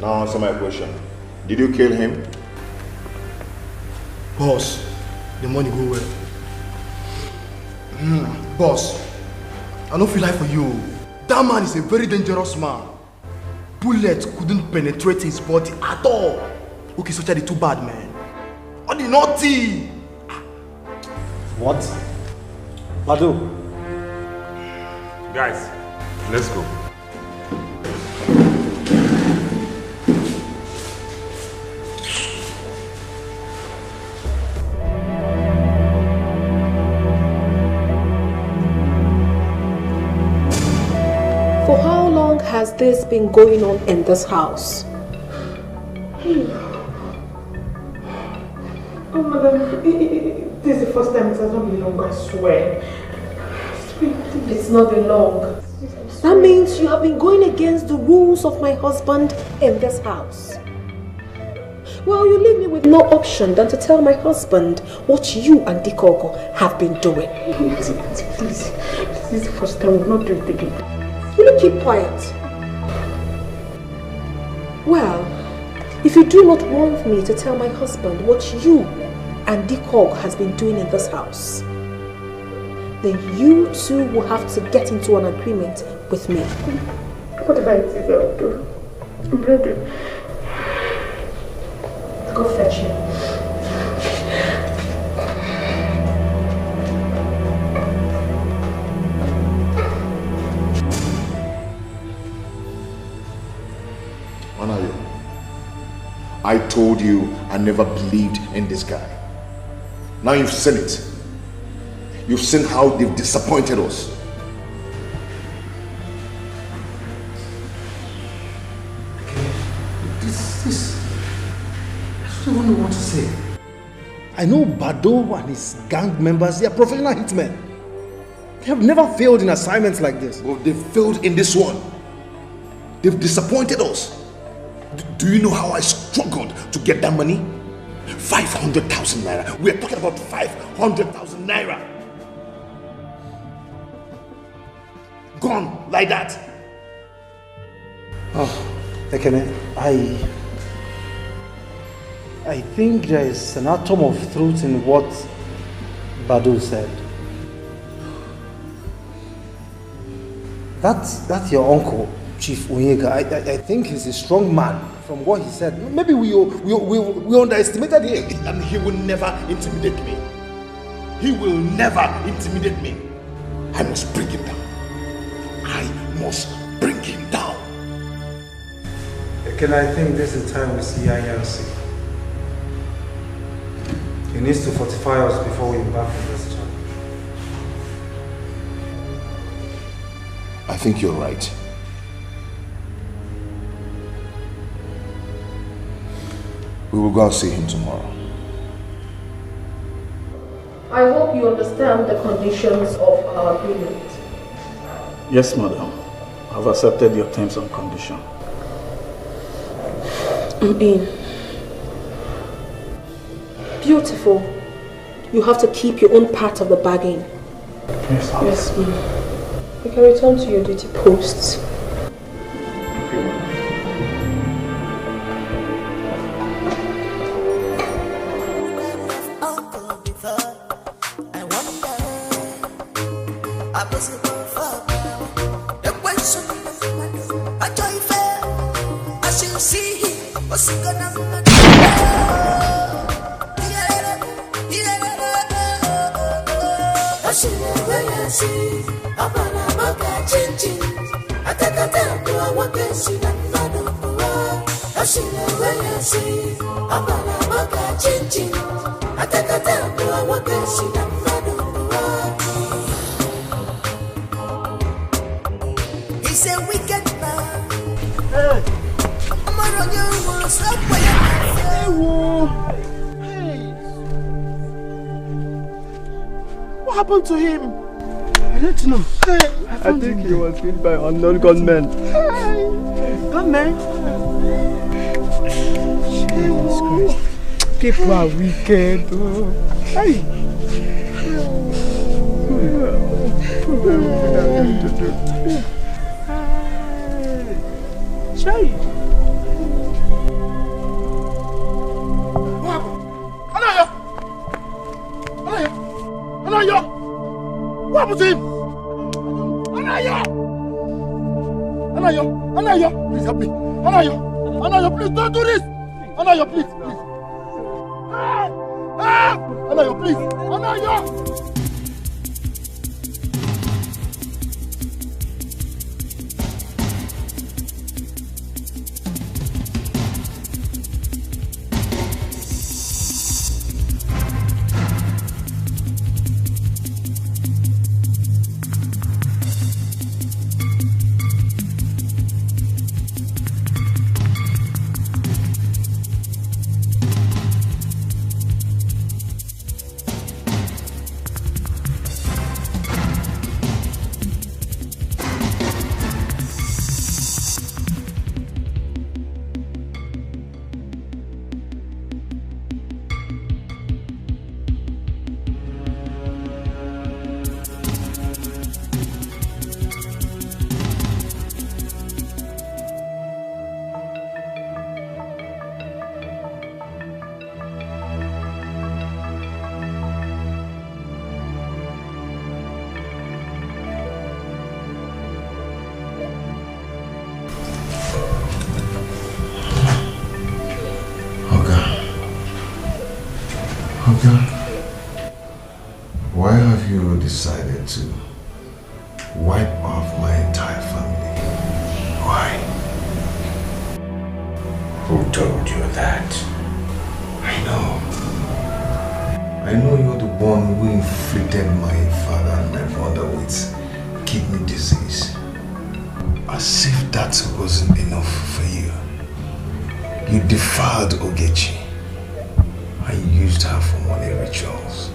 Now answer my question. Did you kill him? Boss, the money go well. Boss, I don't feel like for you. That man is a very dangerous man. Bullet couldn't penetrate his body at all. Okay, so the too bad, man. Or the naughty. What? Badu. Guys, let's go. For how long has this been going on in this house? Oh, madam, this is the first time it has not been long, I swear. It's not been long. That means you have been going against the rules of my husband in this house. Well, you leave me with no option than to tell my husband what you and Dikogo have been doing. Please, this is the first time we'll not do it again. Will you keep quiet? Well, if you do not want me to tell my husband what you and Dikog has been doing in this house, then you two will have to get into an agreement with me. Whatever it is, I'll do. I'm ready. Go fetch him. I told you I never believed in this guy. Now you've seen it. You've seen how they've disappointed us. This. I don't even know what to say. I know Bado and his gang members, they are professional hitmen. They have never failed in assignments like this. Well, they've failed in this one. They've disappointed us. Do you know how I struggled to get that money? 500,000 naira. We are talking about 500,000 naira. Gone like that. Oh, Ekene, I think there is an atom of truth in what Badu said. That's your uncle, Chief Onyeka. I think he's a strong man from what he said. Maybe we underestimated him. And he will never intimidate me. He will never intimidate me. I must bring him down. I must bring him down. Ekene, I think this is the time we see IRC. He needs to fortify us before we embark on this job. I think you're right. We will go and see him tomorrow. I hope you understand the conditions of our agreement. Yes, madam. I've accepted your terms and conditions. I'm in. Beautiful. You have to keep your own part of the bargain. Yes, ma'am. Yes, ma'am. You can return to your duty posts. Chin chin. He's a wicked man. Hey. What happened to him? I don't know. I think he was killed by unknown gunmen. Gunmen? Jesus Christ. People are wicked. Hey. Shay. Anayo! What happened to him? Anayo! Please help me. Anayo, please don't do this. Anayo, please. Anayo, please. Anayo! Why have you decided to wipe off my entire family? Why? Who told you that? I know you're the one who inflicted my father and my mother with kidney disease. As if that wasn't enough for you. You defiled Ogechi and used her for money rituals.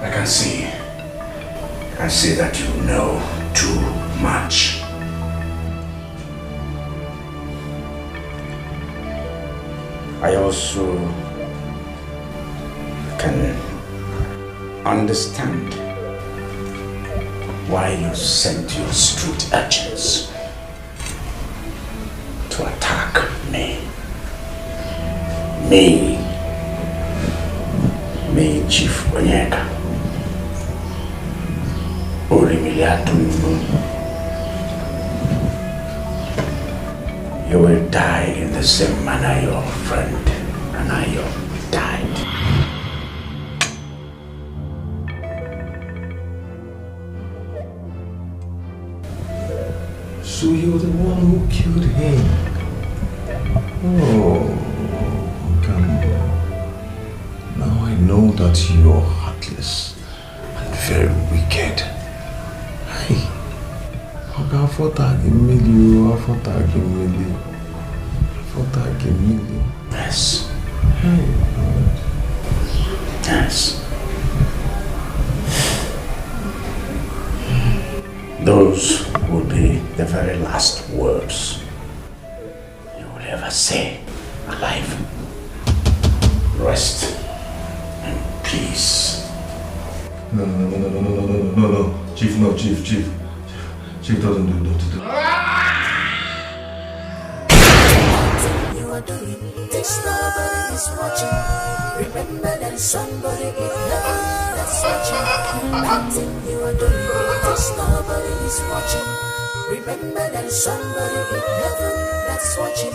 I can see that you know too much. I also can understand why you sent your street urchins to attack me. Me, Chief Onyeka. You will die in the same manner your friend Anayo died. So you're the one who killed him? Oh, come on. Now I know that you're heartless and very wicked. Hey, I thought Yes. Hey. Yes. Those will be the very last words you will ever say alive. Rest in peace. No. Chief, no, Chief. Chief doesn't do This nobody is watching. Remember that somebody in heaven that's watching. Nothing you are doing. This nobody is watching. Remember that somebody in heaven that's watching.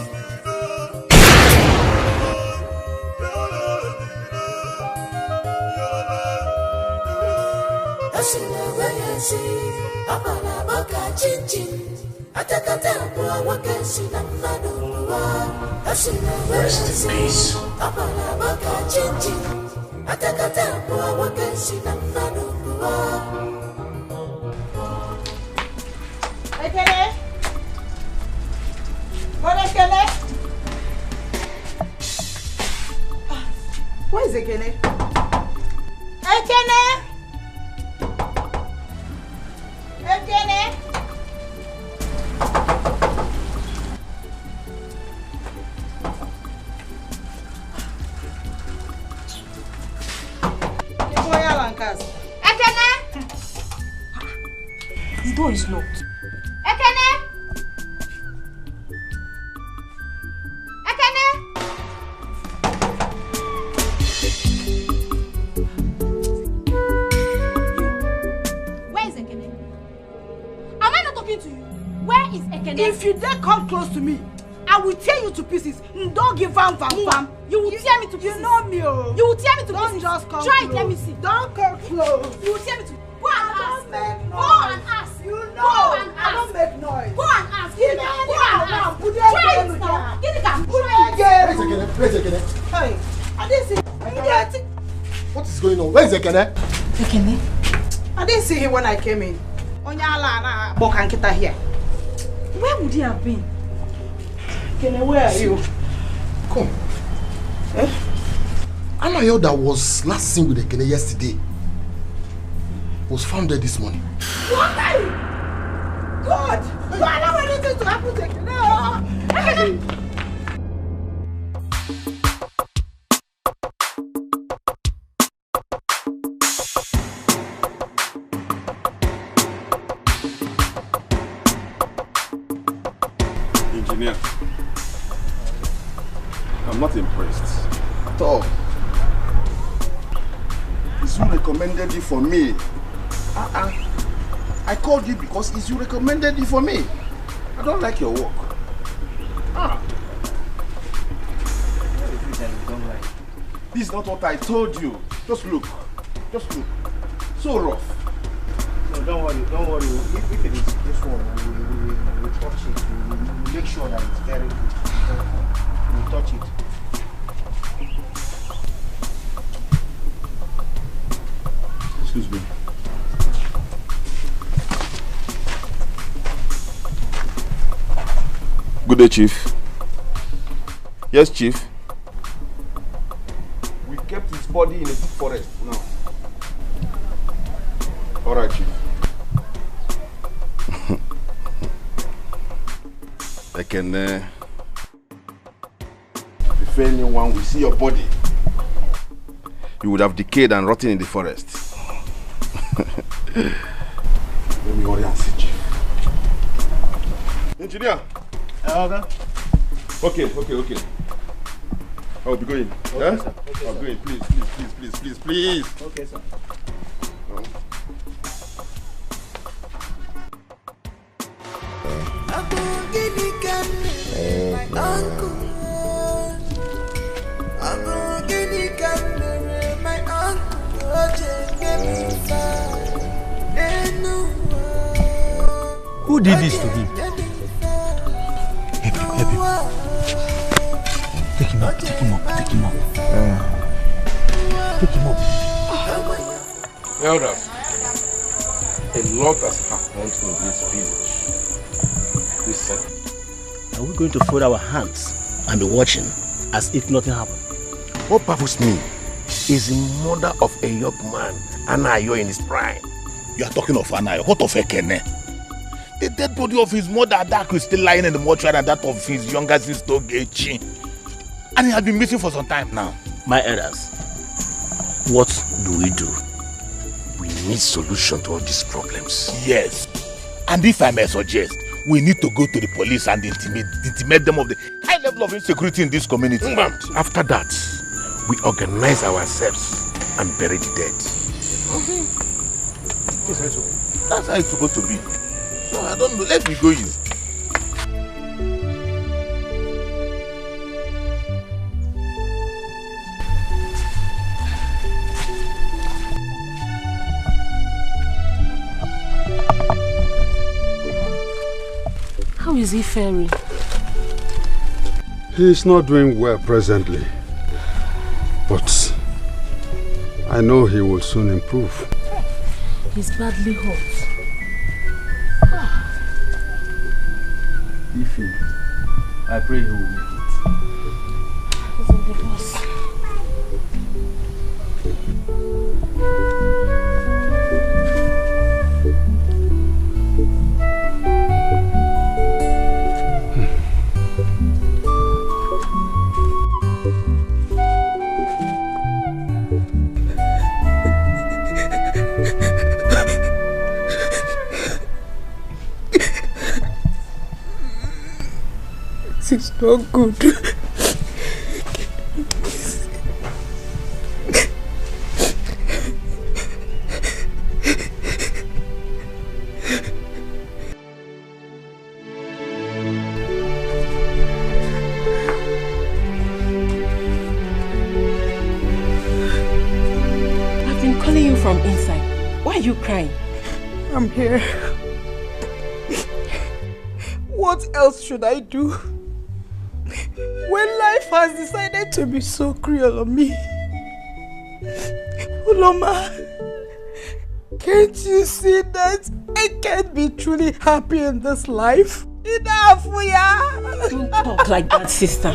Asina wayasi, apala baka chinchin. Atakata bua wakasi na madumwa. Asina wayasi, apala baka chinchin. Atakata bua wakasi na madumwa. Ekene? What Ekene? Where is Ekene? Ekene? Ekene? Ekene? The door is locked. Ekene? Ekene? Where is Ekene? Am I not talking to you? Where is Ekene? If you dare come close to me, I will tear you to pieces. Don't give vam. You will tear me to pieces. You know me, oh. You will tear me to pieces. Don't just come Try close. it, let me see. Don't come close. You will tear me to. Go and ask. Don't make noise. Go and ask. You know. Go and ask. I don't make noise. Go and ask. Go and ask. Put it Try again, it Onyeka. now. Get it down. Put Try it it. again. Where's Ekene? Hey, I didn't see. What is going on? Where is Ekene? Ekene? I didn't see him when I came in. Onyala na Bokankita here. Where would he have been? Ekene, where are you? Come. Anayo that was last seen with Ekene yesterday was found dead this morning. What? God! God, I don't want anything to happen to Ekene. Engineer, I'm not impressed at all. It's you recommended it for me. I called you because it's you recommended it for me. I don't like your work. This is not what I told you. Just look. So rough. No, don't worry. If it is this one, we touch it. We make sure that it's very good. We touch it. Excuse me. Good day, Chief. Yes, Chief. We kept his body in a deep forest now. All right, Chief. If anyone will see your body, you would have decayed and rotten in the forest. Let me hurry and see, Chief. Engineer. Okay. I'll be going. Okay, yeah? sir. Okay, I'll sir. be going. Please. Okay, sir. Who did this to him? Help him. Take him up. Elders, a lot has happened in this village recently. Are we going to fold our hands and be watching as if nothing happened? What baffles me is the murder of a young man, Anayo, in his prime. You are talking of Anayo. What of Ekene? The dead body of his mother Adaku is still lying in the mortuary, and that of his younger sister Ogechi. And he has been missing for some time now. My elders, what do we do? We need solution to all these problems. Yes. And if I may suggest, we need to go to the police and intimate them of the high level of insecurity in this community. After that, we organize ourselves and bury the dead. That's how it's supposed to be. So I don't know. Let me go in. is he faring? He is not doing well presently, but I know he will soon improve. He's badly hurt. Ify, I pray he will make it. He's on the bus. It's not good. I've been calling you from inside. Why are you crying? I'm here. What else should I do? When life has decided to be so cruel on me. Uloma, can't you see that I can't be truly happy in this life? Enough, Don't talk like that, sister.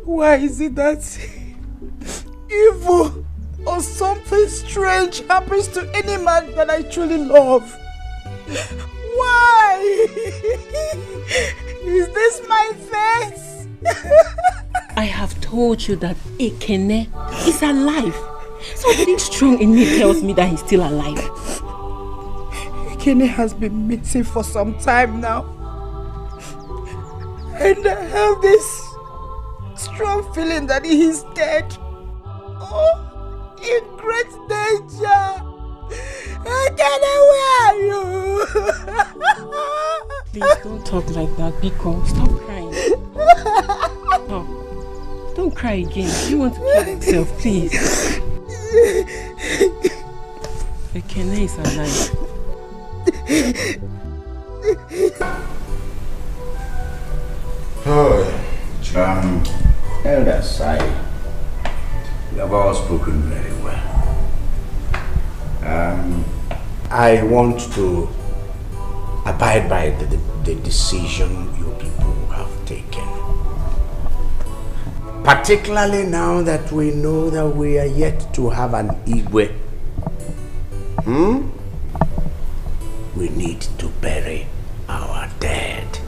Why is it that evil or something strange happens to any man that I truly love? Why? Is this my face? I have told you that Ekene is alive. Something strong in me tells me that he's still alive. Ekene has been missing for some time now. And I have this strong feeling that he is dead. Oh, in great danger. Ekene, where are you? Please don't talk like that, Biko. Stop crying. Stop. Don't cry again. You want to kill yourself, please. Ekene is alive. Oh, Elder Sai, you have all spoken very well. I want to abide by the decision you people have taken. Particularly now that we know that we are yet to have an Igwe. We need to bury our dead.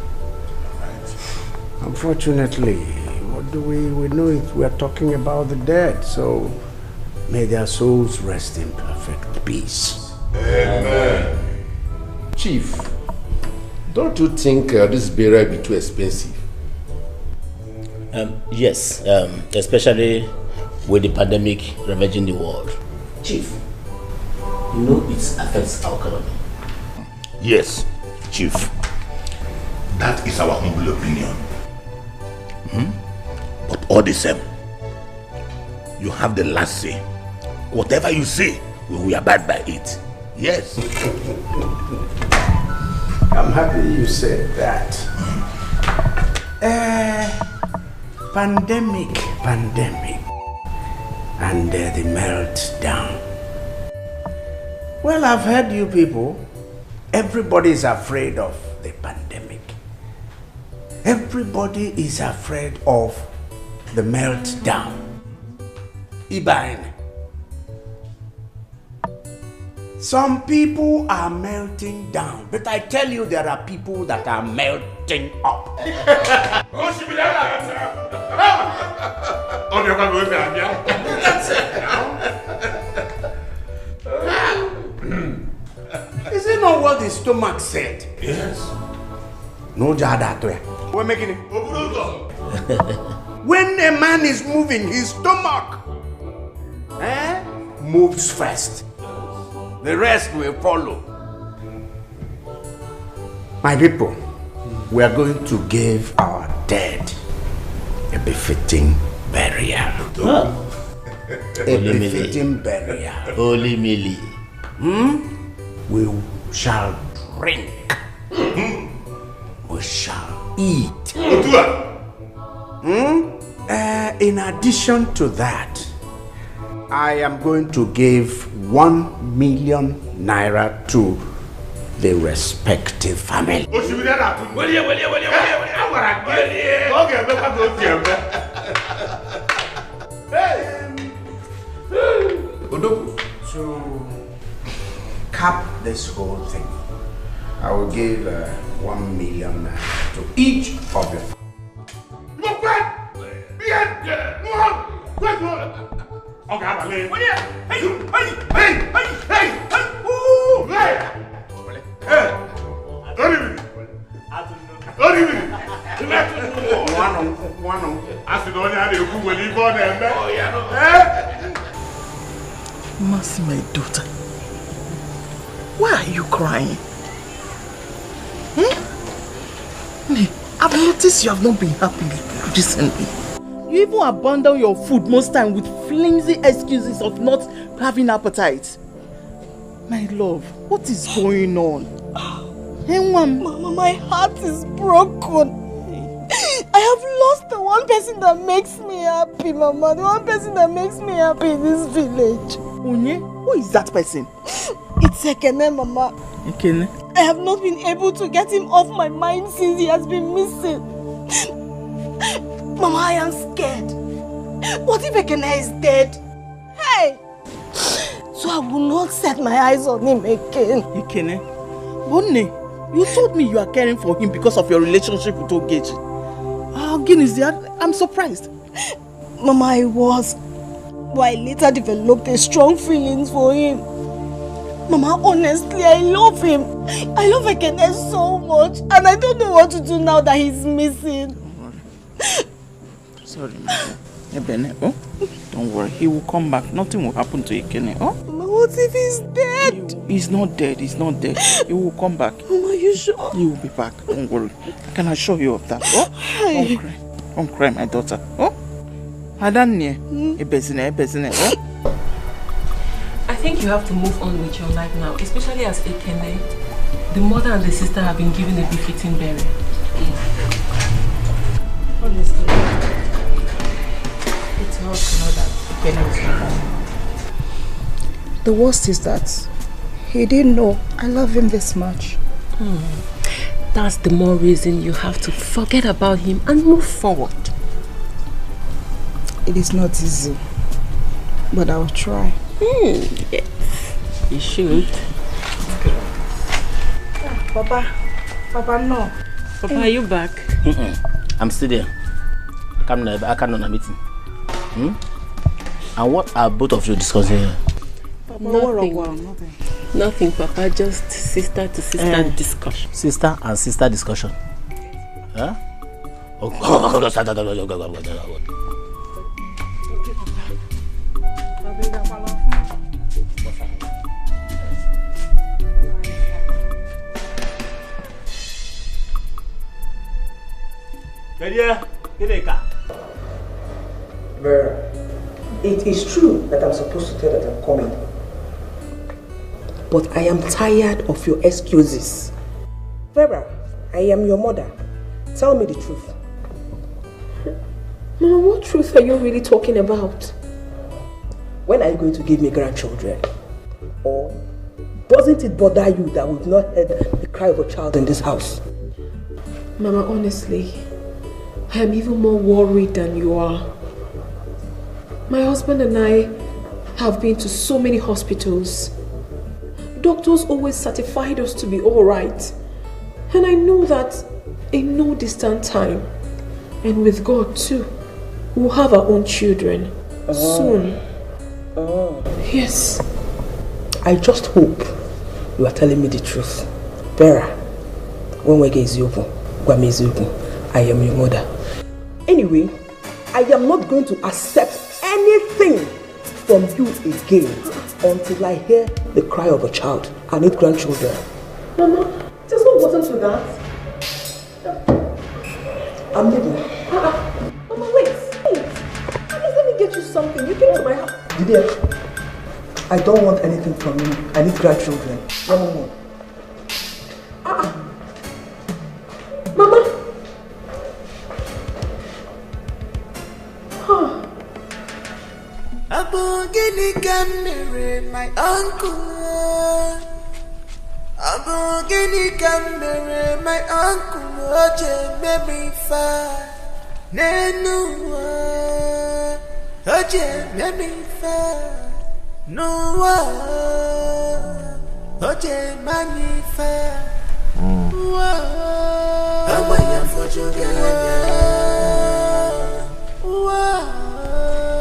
Unfortunately, what do we know it? We are talking about the dead, so may their souls rest in perfect peace. Amen. Chief, don't you think this burial will be too expensive? Yes, especially with the pandemic ravaging the world. Chief, you know it affects our economy. Yes, Chief. That is our humble opinion. But all the same, you have the last say. Whatever you say, we will abide by it. Yes. I'm happy you said that. Pandemic, and the meltdown. Well, I've heard you people. Everybody is afraid of the pandemic. Everybody is afraid of the meltdown. Ibain. Some people are melting down, but I tell you there are people that are melting up. Is it not what the stomach said? Yes. No jada to it. We're making it. When a man is moving, his stomach moves first. The rest will follow. My people, we are going to give our dead a befitting burial. A befitting burial. Holy Millie. We shall drink. We shall eat. In addition to that, I am going to give 1 million naira to the respective family. To cap this whole thing, I will give 1 million naira to each of you. Mercy, my daughter. Why are you crying? I've noticed you have not been happy recently. You even abandon your food most time with flimsy excuses of not having appetite. My love, what is going on? Mama, my heart is broken. I have lost the one person that makes me happy, Mama. The one person that makes me happy in this village. Onye? Who is that person? It's Ekene, Mama. Ekene? I have not been able to get him off my mind since he has been missing. Mama, I am scared. What if Ekene is dead? Hey! So I will not set my eyes on him again. Ekene? Bonne, you told me you are caring for him because of your relationship with Ogechi. I'm surprised. Mama, I was. But I later developed a strong feelings for him. Mama, honestly, I love him. I love Ekene so much. And I don't know what to do now that he's missing. Sorry, Ebene. Oh? Don't worry, he will come back. Nothing will happen to Ekene. Oh? Mama, what if he's dead? He's not dead. He's not dead. He will come back. Mama, are you sure? He will be back. Don't worry. I can assure you of that. Oh? Don't cry. Don't cry, my daughter. Oh? Adanye. Ebezine. Oh? I think you have to move on with your life now, especially as Ekene. The mother and the sister have been given a befitting burial. Honestly, it's hard to know that Ekene is not home. The worst is that he didn't know I love him this much. That's the more reason you have to forget about him and move forward. It is not easy, but I'll try. Yes, you should. Papa, no. Papa, are you back? I'm still there. I can't on a meeting. And what are both of you discussing here? Nothing, Papa. Just sister to sister discussion. Sister and sister discussion. Huh? Vera, it is true that I'm supposed to tell that I'm coming. But I am tired of your excuses. Vera, I am your mother. Tell me the truth. Mama, what truth are you really talking about? When are you going to give me grandchildren? Or doesn't it bother you that we've not heard the cry of a child in this house? Mama, honestly, I am even more worried than you are. My husband and I have been to so many hospitals. Doctors always certified us to be alright. And I know that in no distant time, and with God too, we'll have our own children soon. Yes. I just hope you are telling me the truth. Vera, when we get Ziopo, I am your mother. Anyway, I am not going to accept anything from you again until I hear the cry of a child. I need grandchildren. Mama, there's no bottom to that. I'm leaving. Mama, wait. Please let me get you something. You came to my house. Didier, I don't want anything from you. I need grandchildren. No more. Mama. Abogini Camere, my uncle. Abogini Camere, my uncle. Oje me fa. Nenua. Oje me fa. Noa. Oje manifa. Amaya fojuganya.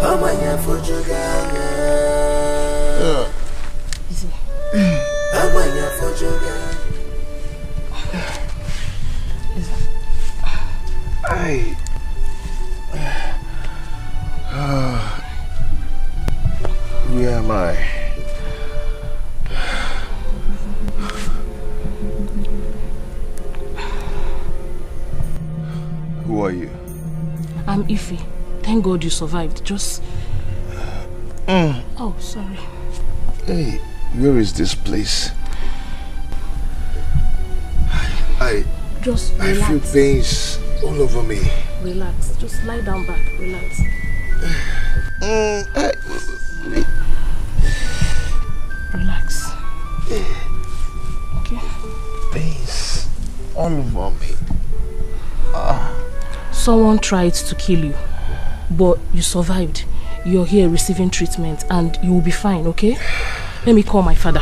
Amaya fojuganya. Amaya fojuganya. Where am I? Who are you? I'm Ify. Thank God you survived. Just... Oh, sorry. Hey, where is this place? Just relax. I feel pains all over me. Relax. Just lie down back. Relax. Relax. Okay. Pains all over me. Someone tried to kill you, but you survived. You're here receiving treatment and you will be fine, okay? Let me call my father.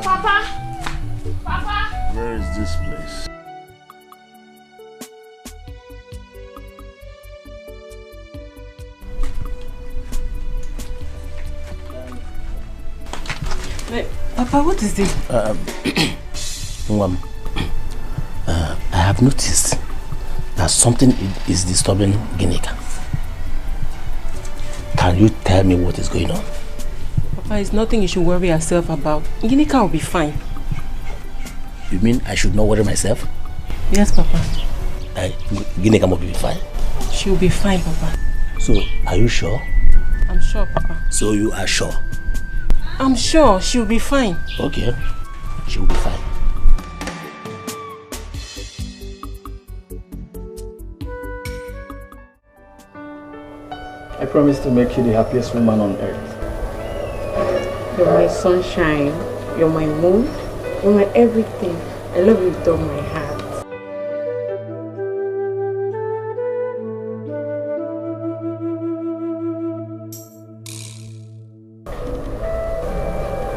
Papa! Papa! Where is this place? Wait, Papa, what is this? I have noticed that something is disturbing Onyeka. Can you tell me what is going on? Papa, it's nothing you should worry yourself about. Onyeka will be fine. You mean I should not worry myself? Yes, Papa. Onyeka will be fine? She will be fine, Papa. So, are you sure? I'm sure, Papa. So you are sure? I'm sure she will be fine. Okay, she will be fine. I promise to make you the happiest woman on earth. You're my sunshine. You're my moon. You're my everything. I love you with all my heart.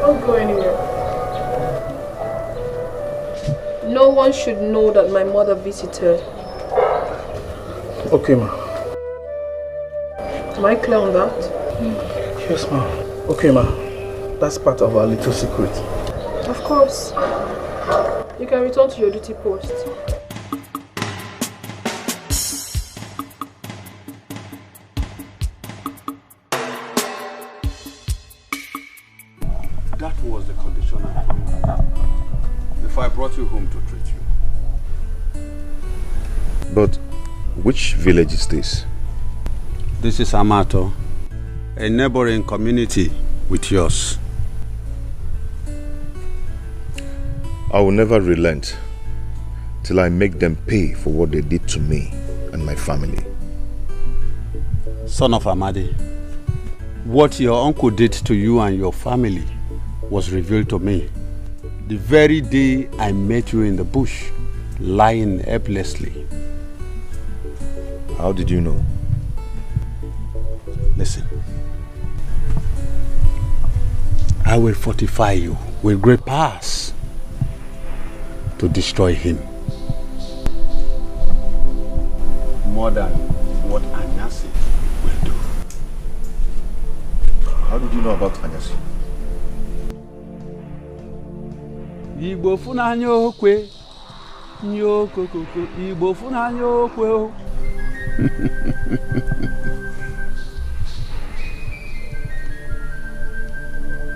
Don't go anywhere. No one should know that my mother visited. Okay, ma. Am I clear on that? Yes, ma. Okay, ma. That's part of our little secret. Of course. You can return to your duty post. That was the condition I found before I brought you home to treat you. But which village is this? This is Amato, a neighboring community with yours. I will never relent till I make them pay for what they did to me and my family. Son of Amadi, what your uncle did to you and your family was revealed to me the very day I met you in the bush, lying helplessly. How did you know? Listen. I will fortify you with great powers to destroy him. More than what Anyasi will do. How did you know about Anyasi? Igbo funanya okwe, nyokokoko, Igbo funanya okwe.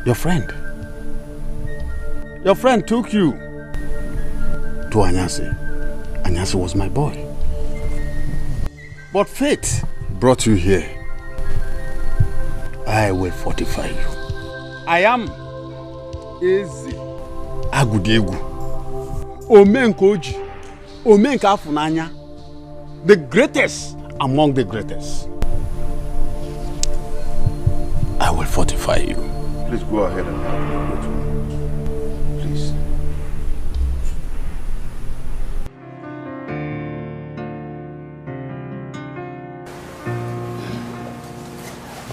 Your friend took you to Anyasi Anyasi was my boy. But fate brought you here. I will fortify you. I am Eze Agudegu. Omenkoji. Omenka Funanya. The greatest among the greatest. I will fortify you. Please go ahead and help me. Please.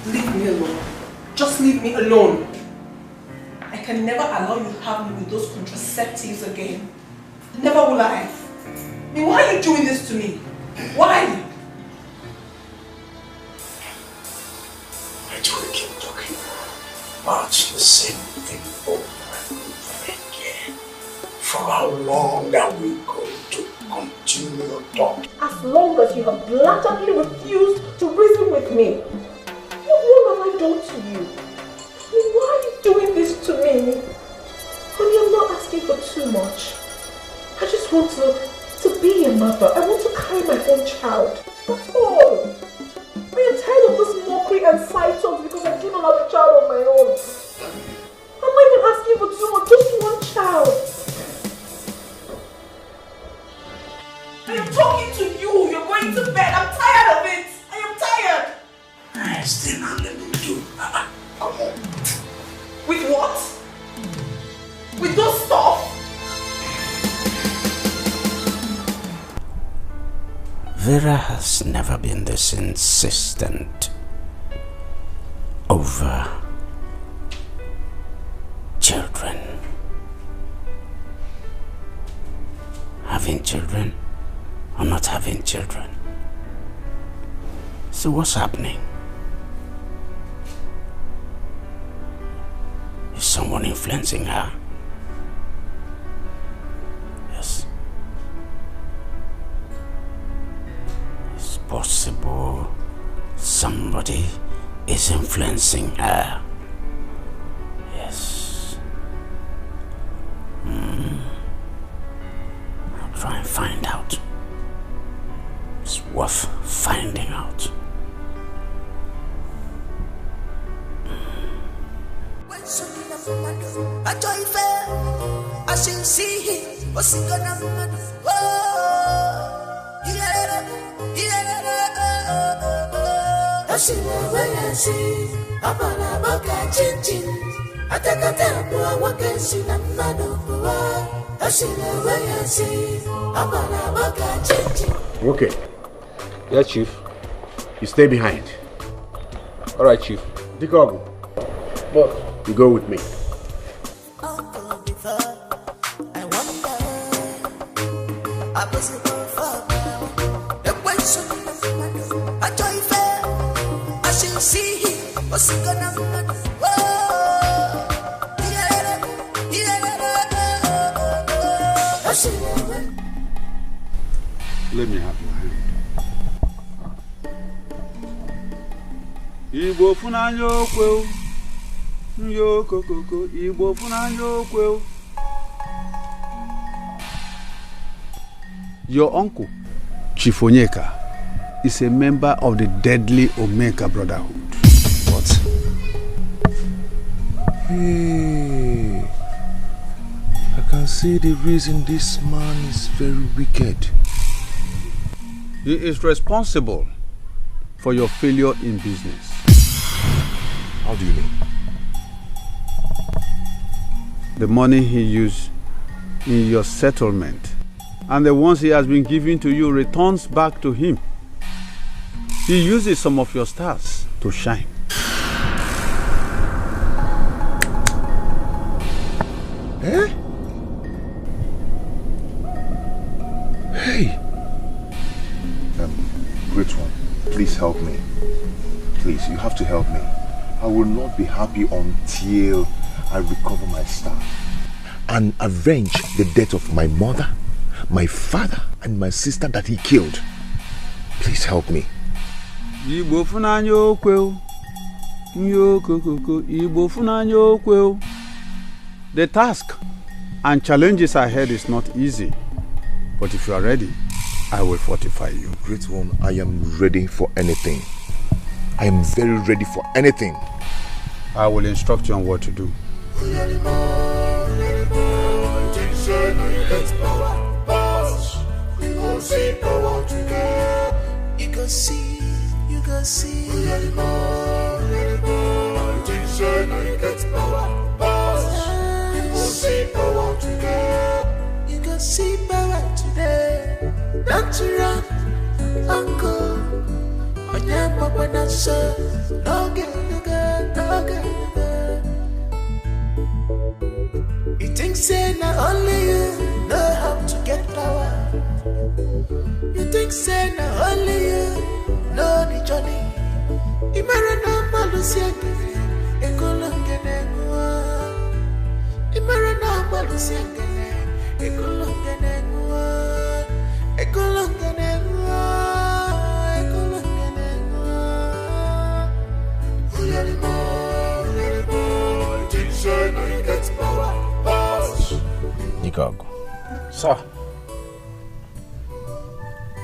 Leave me alone. Just leave me alone. I can never allow you to have me with those contraceptives again. Never will I. I mean, why are you doing this to me? Why? Why do we keep talking about the same thing over and over again? For how long are we going to continue talking? As long as you have blatantly refused to reason with me. What have I done to you? Why are you doing this to me? Honey, I'm not asking for too much. I just want to be a mother. I want to carry my own child. That's all. I am tired of this mockery and side talks because I do not have a child of my own. I'm not even asking for too much, just one child. I am talking to you. You're going to bed. I'm tired of it. I am tired. I still not let me do. Come on. With what? With those stuff? Vera has never been this insistent over children. Having children or not having children. So what's happening? Is someone influencing her? Yes. It's possible somebody is influencing her. Yes. I'll try and find out. It's worth finding out. I should see him. What's he gonna do? Oh, I see the way I see. I'm a baka chin. I take a tap to a walking sin and madu. I see the way I see. I'm a baka chin. Okay. Yeah, Chief. You stay behind. All right, Chief. Dikogu. But you go with me. Let me have your hand. Igbo funanyo kweu. Yo kokoko Igbo funanyo kweu. Your uncle, Chief Onyeka, is a member of the deadly Omeka Brotherhood. What? Hey, I can see the reason this man is very wicked. He is responsible for your failure in business. How do you mean? The money he used in your settlement and the ones he has been giving to you returns back to him. He uses some of your stars to shine. Eh? Hey! Great one, please help me. Please, you have to help me. I will not be happy until I recover my star and avenge the death of my mother, my father, and my sister that he killed. Please help me. The task and challenges ahead is not easy, but if you are ready, I will fortify you. Great one, I am ready for anything. I am very ready for anything. I will instruct you on what to do. You can see. You can see power today. Don't you run, uncle. Onyeka when I say, no get. You think say not only you know how to get power. You think say not only you know the journey. Imara malusia gene, ekolongene ngwa. Imara malusia gene, ekolongene ngwa. Ekolongene ngwa, ekolongene ngwa. Ulalimo, teacher, no you get power, boss. Nikog, Sir.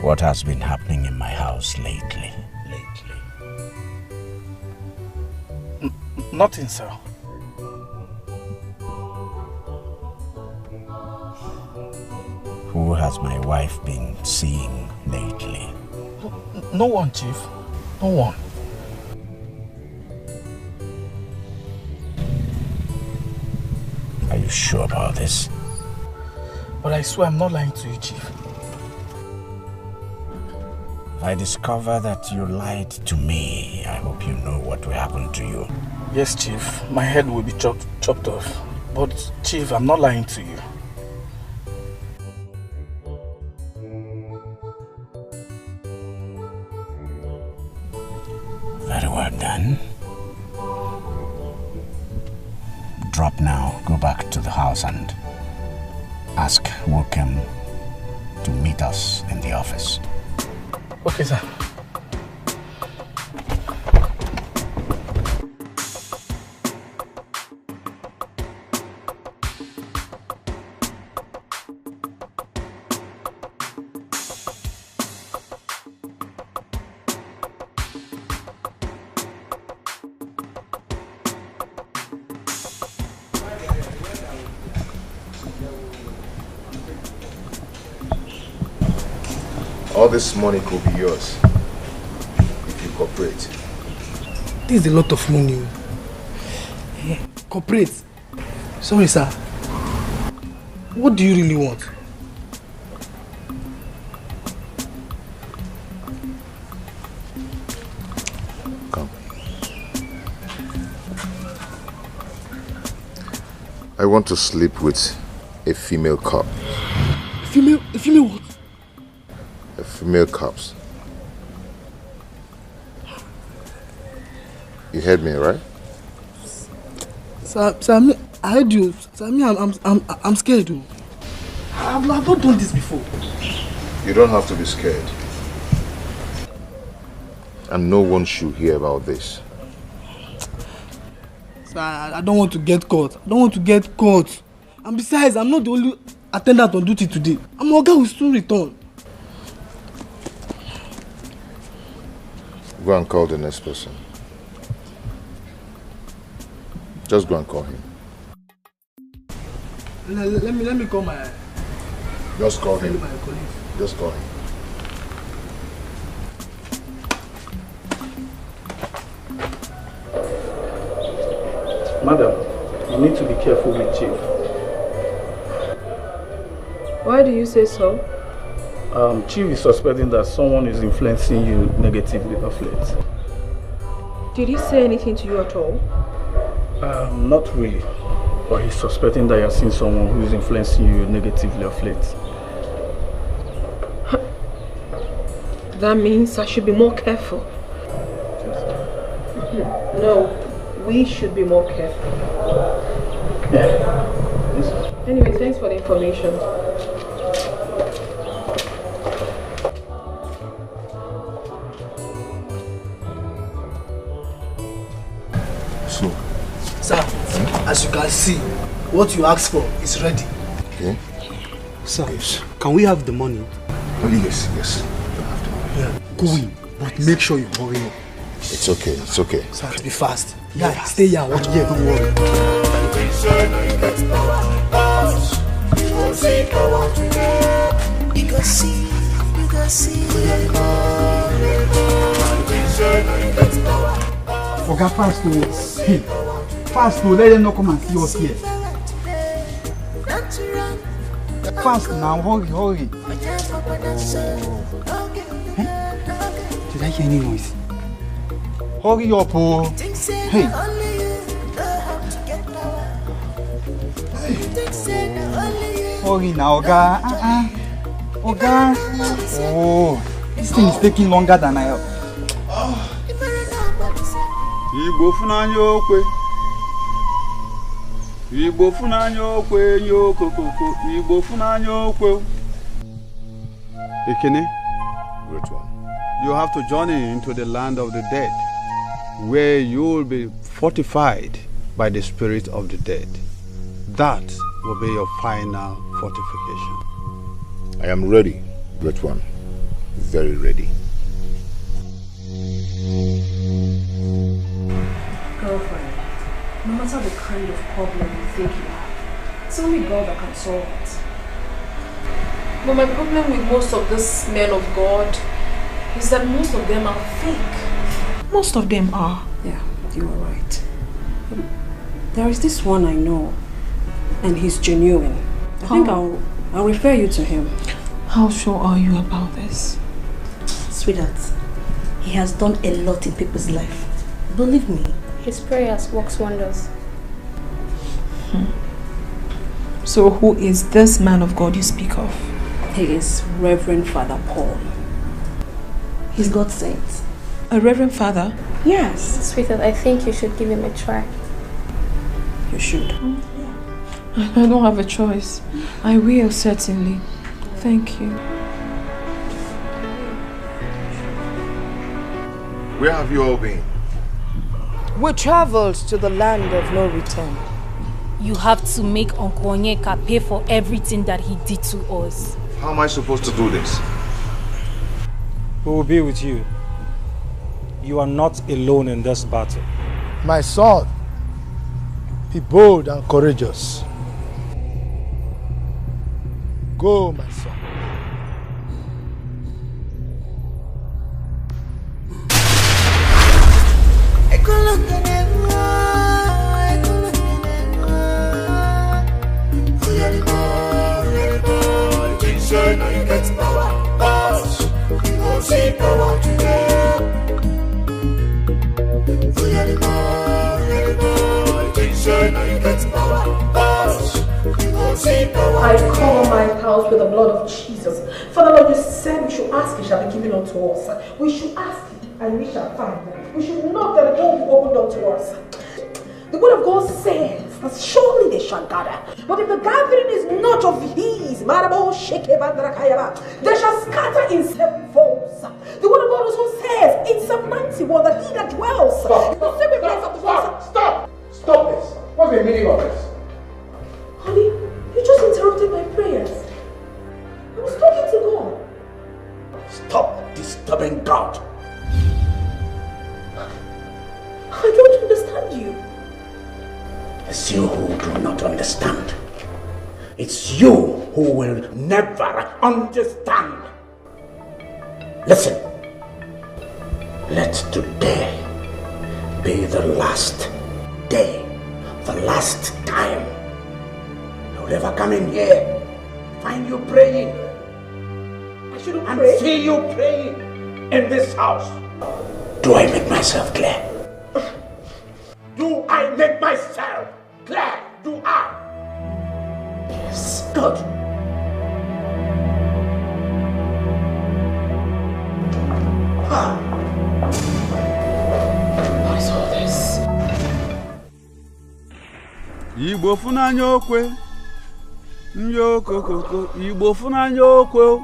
what has been happening in my house lately? Nothing, sir. Who has my wife been seeing lately? No one, Chief. No one. Are you sure about this? But I swear I'm not lying to you, Chief. If I discover that you lied to me, I hope you know what will happen to you. Yes, Chief. My head will be chopped off. But, Chief, I'm not lying to you. Very well done. Drop now, go back to the house and ask Wokem to meet us in the office. Okay, sir. All this money could be yours if you cooperate. This is a lot of money. Cooperate. Sorry, sir. What do you really want? Come. I want to sleep with a female cop. A female what? A female cops. You heard me, right? Sir, I heard you. Sir, I'm scared. I've not done this before. You don't have to be scared. And no one should hear about this. Sir, I don't want to get caught. And besides, I'm not the only attendant on duty today. Oga will soon return. Go and call the next person. Just go and call him. Let me call my... Just call him. My colleague. Just call him. Madam, you need to be careful with Chief. Why do you say so? Chief is suspecting that someone is influencing you negatively of late. Did he say anything to you at all? Not really. But he's suspecting that you're seeing someone who is influencing you negatively of late. That means I should be more careful. No, we should be more careful. Yeah. Anyway, thanks for the information. Sir, as you can see, what you asked for is ready. Okay. Sir, can we have the money? Oh, yes. Yeah, go in, but make sure you hurry up. It's okay. Sir, be fast. Yeah, stay here, watch here, don't worry. You can see. Oga, fast to hey, fast to let them not come and see us here. Fast now, hurry. Did I hear any noise? Hurry up, oh. Hey. Hurry now, Oga. Oga. Oh, this thing is taking longer than I thought. Igbo funanya okwe. Igbo funanya okwe nyokokoko. Igbo funanya okwe. Ekene, Great one. you have to journey into the land of the dead, where you will be fortified by the spirit of the dead. That will be your final fortification. I am ready, Great one. Very ready. Girlfriend, no matter the kind of problem you think you have, it's only God that can solve it. But my problem with most of these men of God is that most of them are fake. Most of them are. Yeah, you are right. There is this one I know, and he's genuine. I think I'll refer you to him. How sure are you about this? Sweetheart, he has done a lot in people's life. Believe me. His prayers works wonders. So who is this man of God you speak of? He is Reverend Father Paul. He's God sent. A Reverend Father? Yes. Sweetheart, I think you should give him a try. You should. I don't have a choice. I will, certainly. Thank you. Where have you all been? We traveled to the land of no return. You have to make Uncle Onyeka pay for everything that he did to us. How am I supposed to do this? We will be with you. You are not alone in this battle. My son, be bold and courageous. Go, my son. I cover my house with the blood of Jesus. Father Lord, you said we should ask, it shall be given unto us. We should ask and we shall find. We should knock and the door will be opened unto us. The word of God says that surely they shall gather. But if the gathering is not of his, they shall scatter in seven folds. The word of God also says in Psalm 91 that he that dwells in the secret place of the Most. Stop this. What's the meaning of this? Honey, you just interrupted my prayers. I was talking to God. Stop disturbing God. I don't understand you. It's you who do not understand. It's you who will never understand. Listen. Let today be the last day, the last time you'll ever come in here, find you praying. I shouldn't and pray. see you praying in this house. Do I make myself clear? Do I make myself clear? Do I? Yes. Good. What is all this? Igbo funanya okwe. Nyokokoko. Igbo funanya okwe.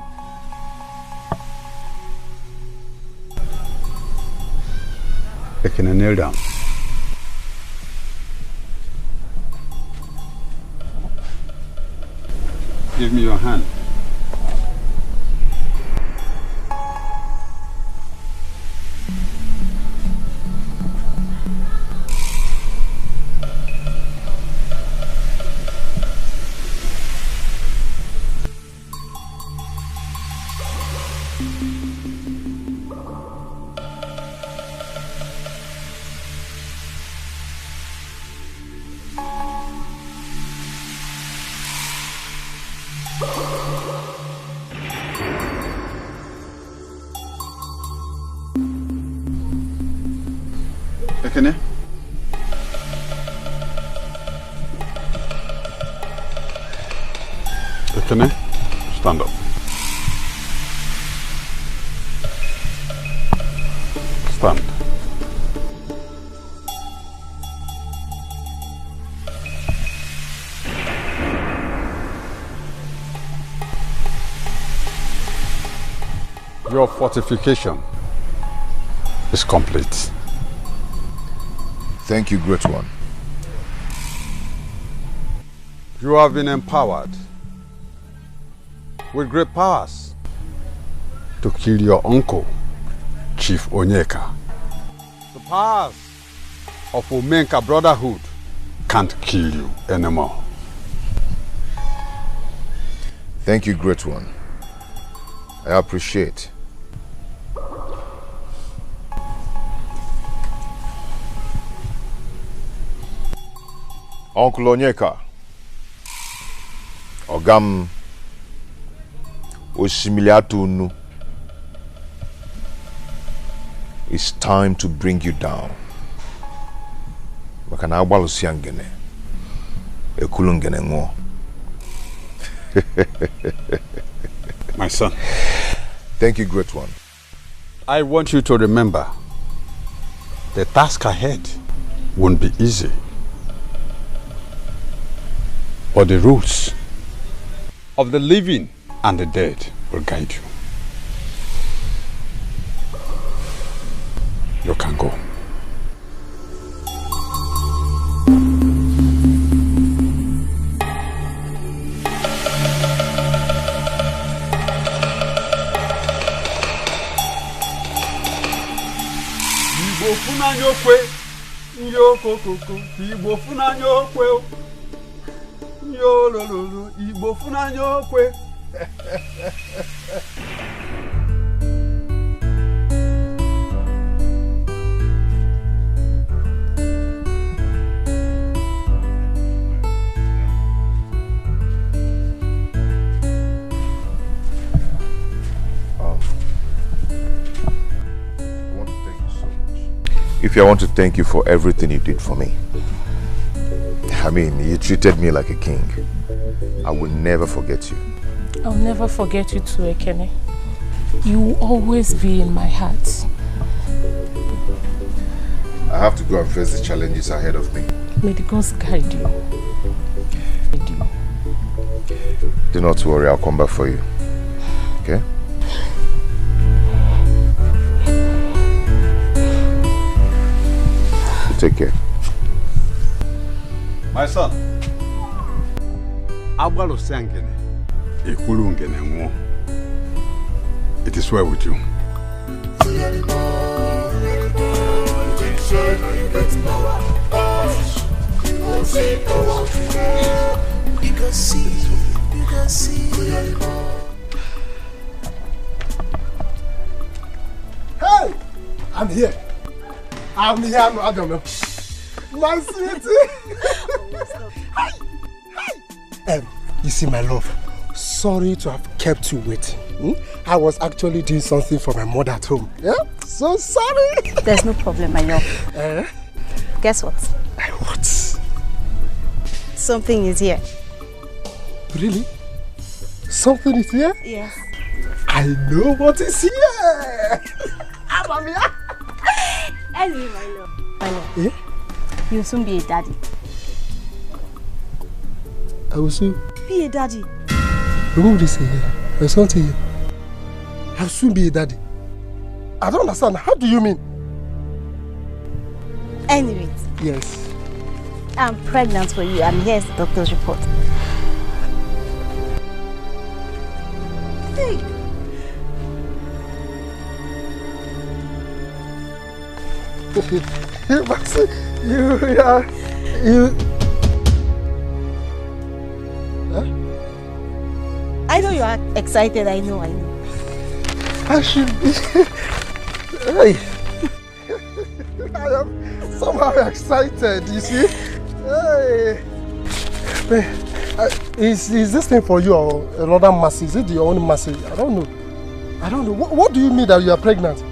Ekene, kneel down. Give me your hand. Ekene? Ekene, stand up. Stand. Your fortification is complete. Thank you, Great One. You have been empowered with great powers to kill your uncle, Chief Onyeka. The powers of Omenka Brotherhood can't kill you anymore. Thank you, Great One. I appreciate. Uncle Onyeka, Ogam Osimiliatunu, it's time to bring you down. Wakana walusiangene, ekulungene ngo. My son. Thank you, Great One. I want you to remember the task ahead won't be easy. But the rules of the living and the dead will guide you. You can go. Igbo funanya okwe, nyoko koko, Igbo funanya okwe. Yo lolo, Igbo funanya okwe. Ify, I want to thank you for everything you did for me. I mean, you treated me like a king. I will never forget you. I'll never forget you too, Ekene. You will always be in my heart. I have to go and face the challenges ahead of me. May the gods guide you. Do not worry, I'll come back for you. Okay? Take care. My son, Abwalo Sangene, Ekulungene Mo. It is well with you. Hey! I'm here. I'm here, I don't know. My sweetie! Hi! Hi! You see, my love, sorry to have kept you waiting. I was actually doing something for my mother at home. Yeah? So sorry! There's no problem, my love. Guess what? What? Something is here. Really? Something is here? Yes. I know what is here! I'm here! Anyway, my love. My love. Yeah? You'll soon be a daddy. I will soon be a daddy. Remove this here. There's something here. I'll soon be a daddy. I don't understand. How do you mean? Anyway. Yes. I'm pregnant for you, and here's the doctor's report. Hey. You. Huh? I know you are excited. I know. I should be. Hey. I am somehow excited. You see? Hey. Is this thing for you or another massive? Is it your own massive? I don't know. What do you mean that you are pregnant?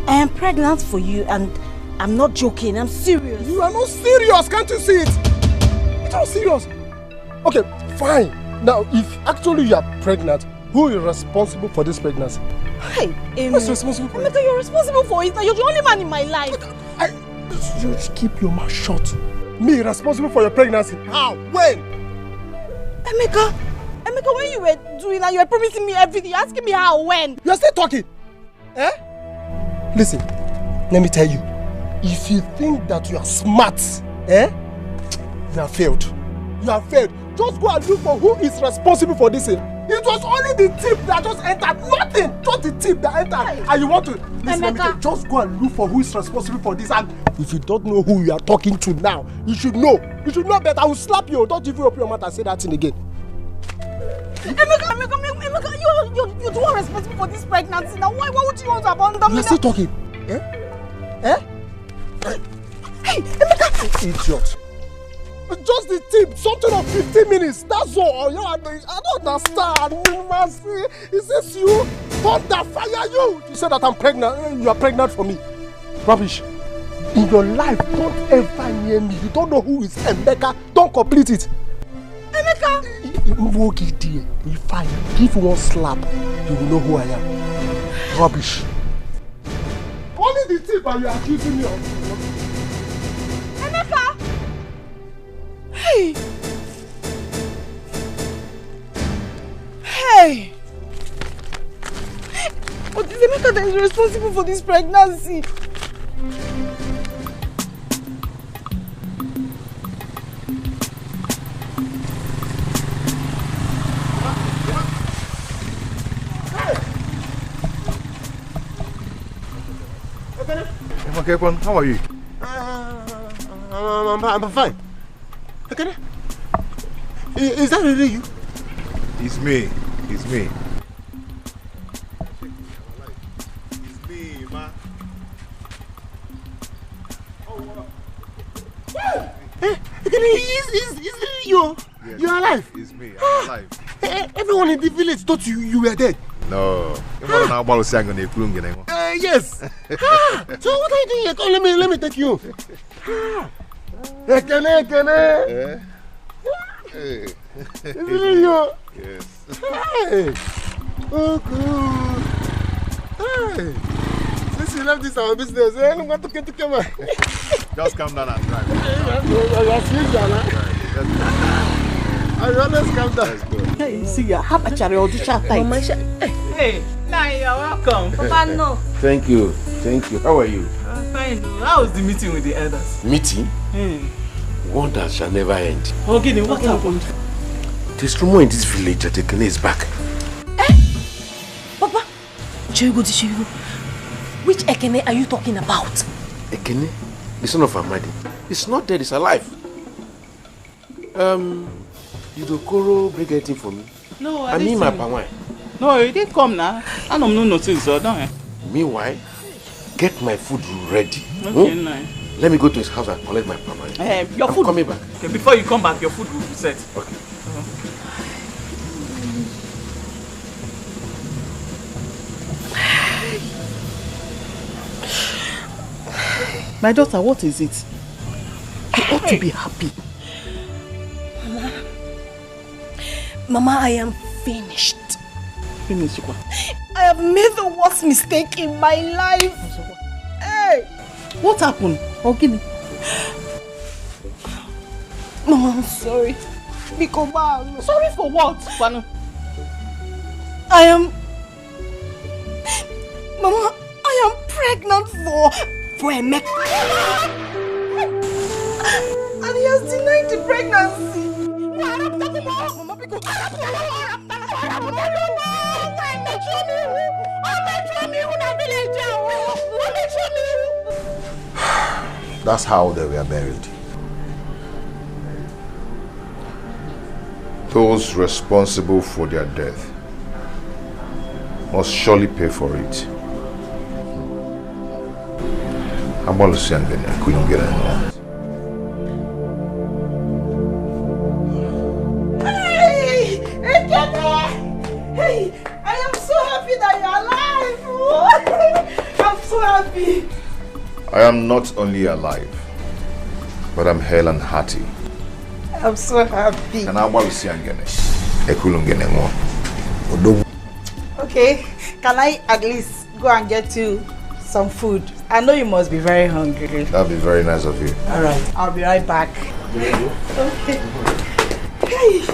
I am pregnant for you, and I'm not joking, I'm serious. You are not serious, can't you see it? It's not serious. Okay, fine. Now, if actually you are pregnant, who is responsible for this pregnancy? Hey, who's responsible for it? Emeka, you're responsible for it. Now you're the only man in my life. You just keep your mouth shut. Me responsible for your pregnancy? How? When? Emeka, when you were doing that, you were promising me everything. You're asking me how, when? You're still talking. Eh? Listen, let me tell you. If you think that you are smart, you have failed. You have failed. Just go and look for who is responsible for this. It was only the tip that just entered. Nothing. Just the tip that entered. And you want to... Listen, let me tell you, just go and look for who is responsible for this. And if you don't know who you are talking to now, you should know. You should know better. I will slap you. Don't even open your mouth and say that thing again. Emeka, you're the one responsible for this pregnancy. Now, why would you want to abandon me? You're still talking. Hey, Emeka! Idiot. Just the tip, something of 15 minutes. That's all. I don't understand. He says you, thunder fire you. You said that I'm pregnant. You are pregnant for me. Rubbish. In your life, don't ever near me. You don't know who is Emeka. Don't complete it. Emeka! If I give one slap, you will know who I am. Rubbish. Only the tip and you are accusing me of. Emeka! Hey! Hey! But it's Emeka that is responsible for this pregnancy. Okay, how are you? I'm fine. Okay. Is that really you? It's me. It's me. It's me, man. Is you? Yes, You're alive? It's me. I'm alive. Everyone in the village thought you were dead. No. Yes. So what are you doing here? Come, let me take you. Ekene. Hey. Is it you? Yes. Hey. Oh, good. Hey. Since you left this our business, I'm going to get to come on. Just come down and drive. I always come down. Hey, see ya. Have a chariot to chat. Hey, now you're welcome. Papa, no. Thank you. How are you? I'm fine. How was the meeting with the elders? Meeting? Wonders shall never end. Okay, what happened? There's rumor in this village that Ekene is back. Papa, Chirugo. Which Ekene are you talking about? Ekene? The son of Amadi. He's not dead, he's alive. You do Koro bring anything for me? No, I mean my pawai. No, he didn't come now. I don't know nothing, so don't. Meanwhile, get my food ready. Okay, nice. Let me go to his house and collect my pawai. Your food. I'm coming back. Okay, before you come back, your food will be set. Okay. My daughter, what is it? You ought to be happy. Mama, I am finished. Finished what? I have made the worst mistake in my life. Hey! What happened? Ogini? Mama, I'm sorry. Bikoba. Sorry for what, Pano? Mama, I am pregnant for Emeka. And he has denied the pregnancy. That's how they were buried. Those responsible for their death must surely pay for it. I'm going to say I couldn't get anyone. Hey, I am so happy that you're alive. I'm so happy. I am not only alive, but I'm hale and hearty. I'm so happy. Okay, can I at least go and get you some food? I know you must be very hungry. That'd be very nice of you. Alright, I'll be right back. Okay. Hey.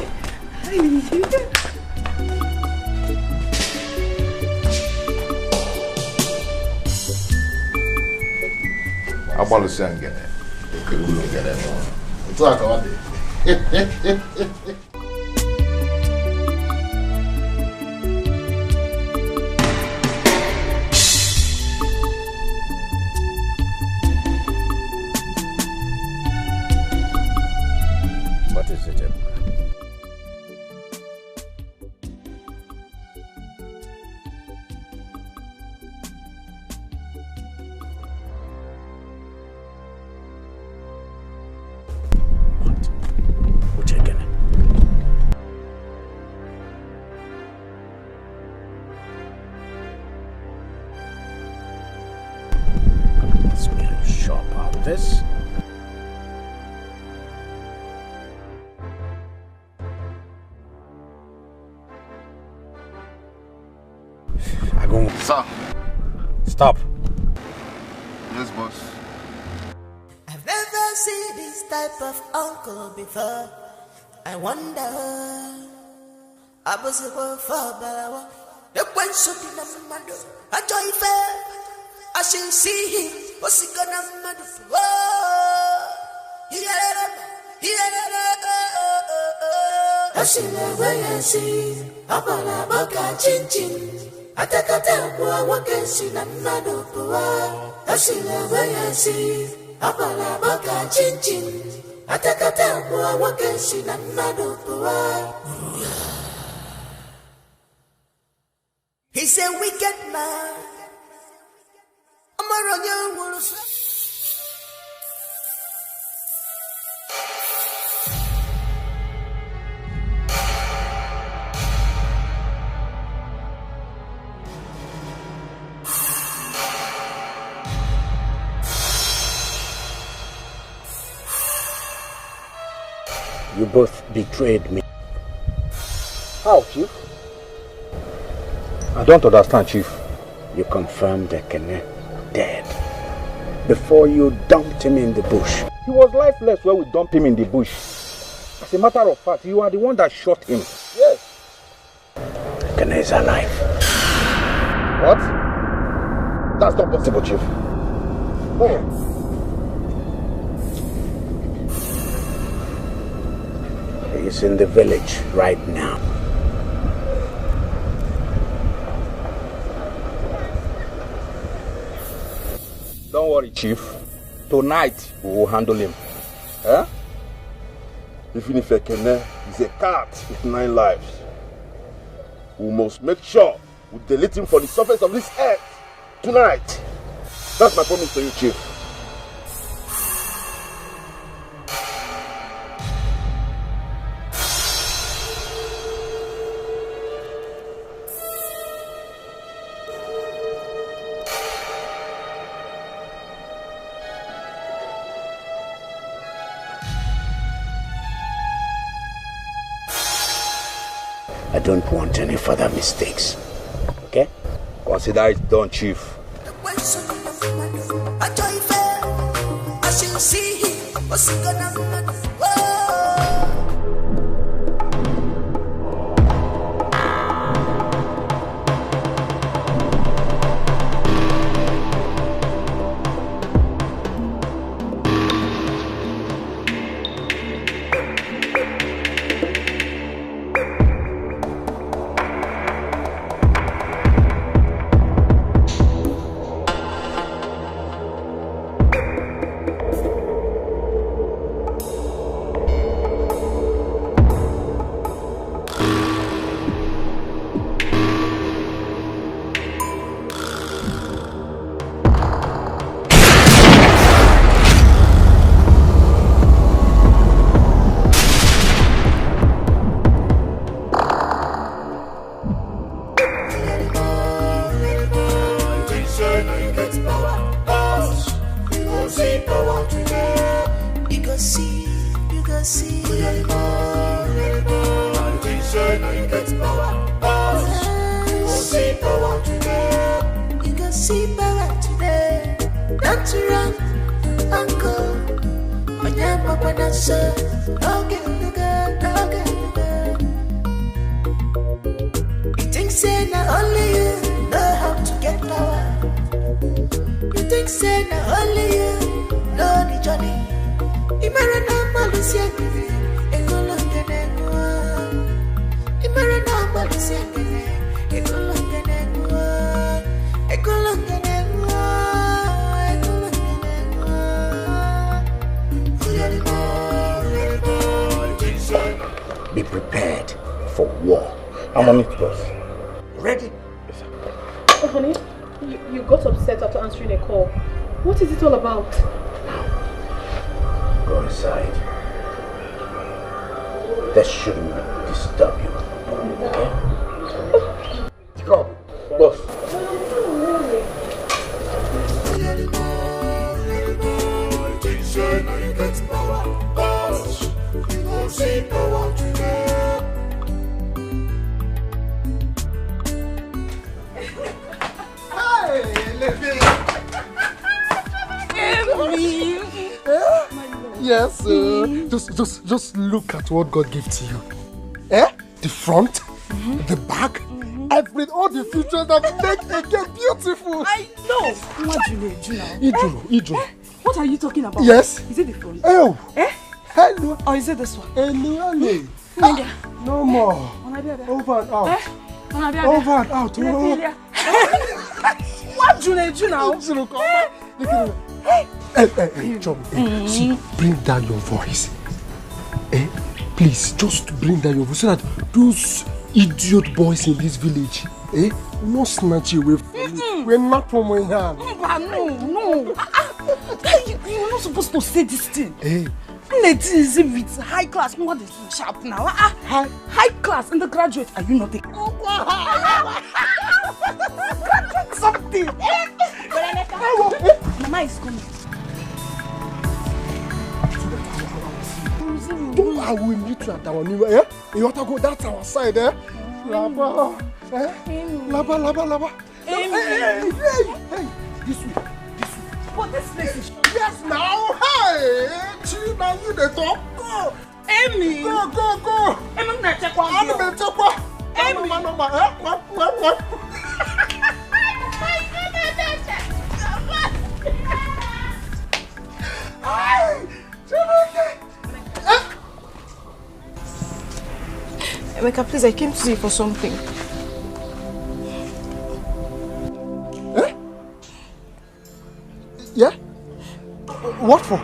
What is it, Ebuka? This? Sir. Stop. Yes, boss. I've never seen this type of uncle before. I wonder. I was a for Balawa. The one shot in the mother. I joy fair. I shall see him. What's he gonna mother? I shall never see. Abala Baka Chin Chin. Atakata bua wakesi na nado bua. Asile wayasi. Abala baka chinchin. Atakata bua wakesi na nado bua. He's a wicked man. Amaronya wolves. You both betrayed me. How, Chief? I don't understand, Chief. You confirmed Ekene dead before you dumped him in the bush. He was lifeless when we dumped him in the bush. As a matter of fact, you are the one that shot him. Yes. Ekene is alive. What? That's not possible, Chief. Where? He's in the village right now. Don't worry, Chief. Tonight we will handle him. Eh? Even if Ekene is a cat with 9 lives, we must make sure we delete him from the surface of this earth tonight. That's my promise to you, Chief. I don't want any further mistakes. Okay? Consider it done, Chief. I shall see him. What's he gonna do? You can see power today. Don't you run, uncle. My damn papa dancer. Okay, okay. You think say not only you know how to get power. You think say not only you know the journey. Imarana malusia kene, ekolongene kwa. Imarana malusia kene, ekolongene kwa. Ekolongene kwa, ekolongene kwa. Be prepared for war. How many plus? Ready? Yes, sir. Oh, honey, you got upset after answering a call. What is it all about? Go inside. That shouldn't disturb you. Okay? Come, boss. Yes, just look at what God gave to you. The front, the back, all the features that make again beautiful. I know. What do you now? Idro. What are you talking about? Yes. Is it the front? Oh. Hello. Or is it this one? Hello. No more. Over and out. Over and out. What do you now? Hey, Chum, see, bring down your voice. Please, just bring down your voice so that those idiot boys in this village, will not snatch you away from me. We're not from my hand. No. You're not supposed to say this thing. Ladies with high class, what is sharp now? High class and the graduate, are you not a graduate something? Mama is coming. I will meet you at our new You want to go that's our side, Laba. Laba. Hey, this way. But this place is yes now. Hey, now you the top. Go. Amy. Go. Amy, I'm check one. I'm going to check one. Amy. Onyeka, please, I came to see you for something. Yeah? What for?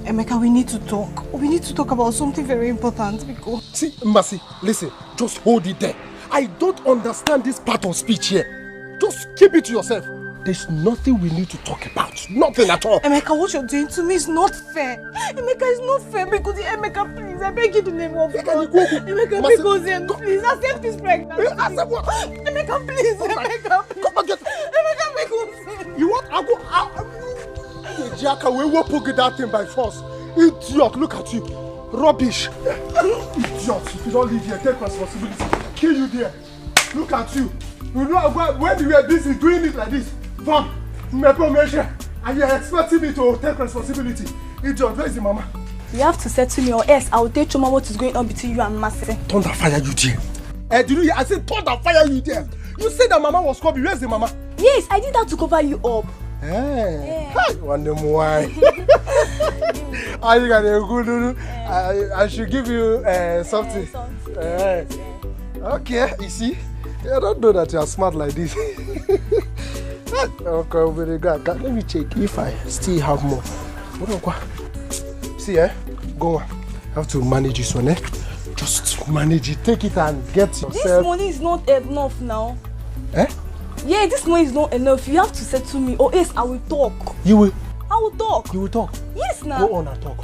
Onyeka, we need to talk. We need to talk about something very important because... See, Mercy, listen, just hold it there. I don't understand this part of speech here. Just keep it to yourself. There's nothing we need to talk about. Nothing at all. Onyeka, what you're doing to me is not fair. Onyeka, it's not fair because Onyeka, please, I beg you the name of God. Onyeka, because please, accept this pregnancy. Accept what? Onyeka, please, Onyeka, please. Come and get Onyeka, because... You want? I'll go out. Jaka, we will poke that thing by force. Idiot, look at you. Rubbish. Idiot, if you don't leave here, take responsibility. Kill you there. Look at you. You know when you were busy doing it like this, and you are expecting me to take responsibility. Idiot, where is the mama? You have to settle me or else I will tell Choma what is going on between you and Mercy. Thunder fire you there. Did you hear? I said thunder fire you there. You said that mama was coming. Where's the mama? Yes, I did that to cover you up. Hey, wonder why. I should give you something. Okay, you see, I don't know that you are smart like this. Okay, very good. Let me check if I still have more. See, go on. I have to manage this one, Just manage it. Take it and get yourself. This money is not enough now. Yeah, this money is not enough. You have to settle me or else I will talk. You will? I will talk. You will talk? Yes, now. Go on and talk.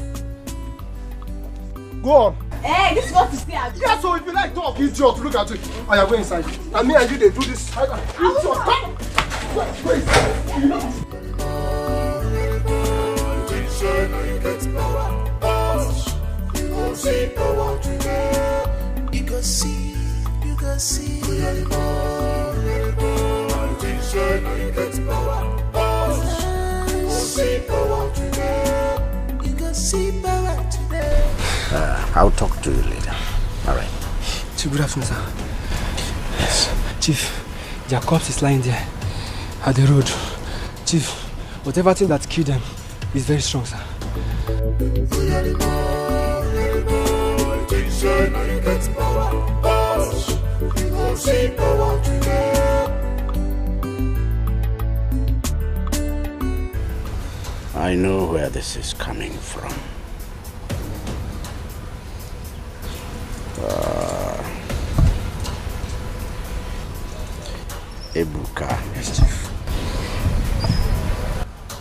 Go on. Hey, this is what you say. Yeah, so if you like talk, idiot, look at it. I am going inside. And me and you, they do this. Idiot, come. Wait. I'll talk to you later. All right. Chief, good afternoon, sir. Yes. Chief, their corpse is lying there at the road. Chief, whatever thing that killed them is very strong, sir. I know where this is coming from. Ebuka. Yes, Chief.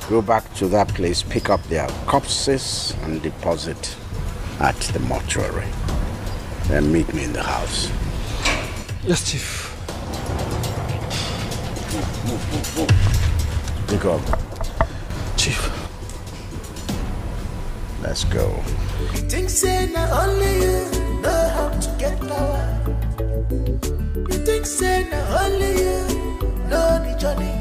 Go back to that place, pick up their corpses and deposit at the mortuary. Then meet me in the house. Yes, Chief. Move. Pick up. Chief. Let's go. You think say not only you know how to get power. You think say not only you know the journey.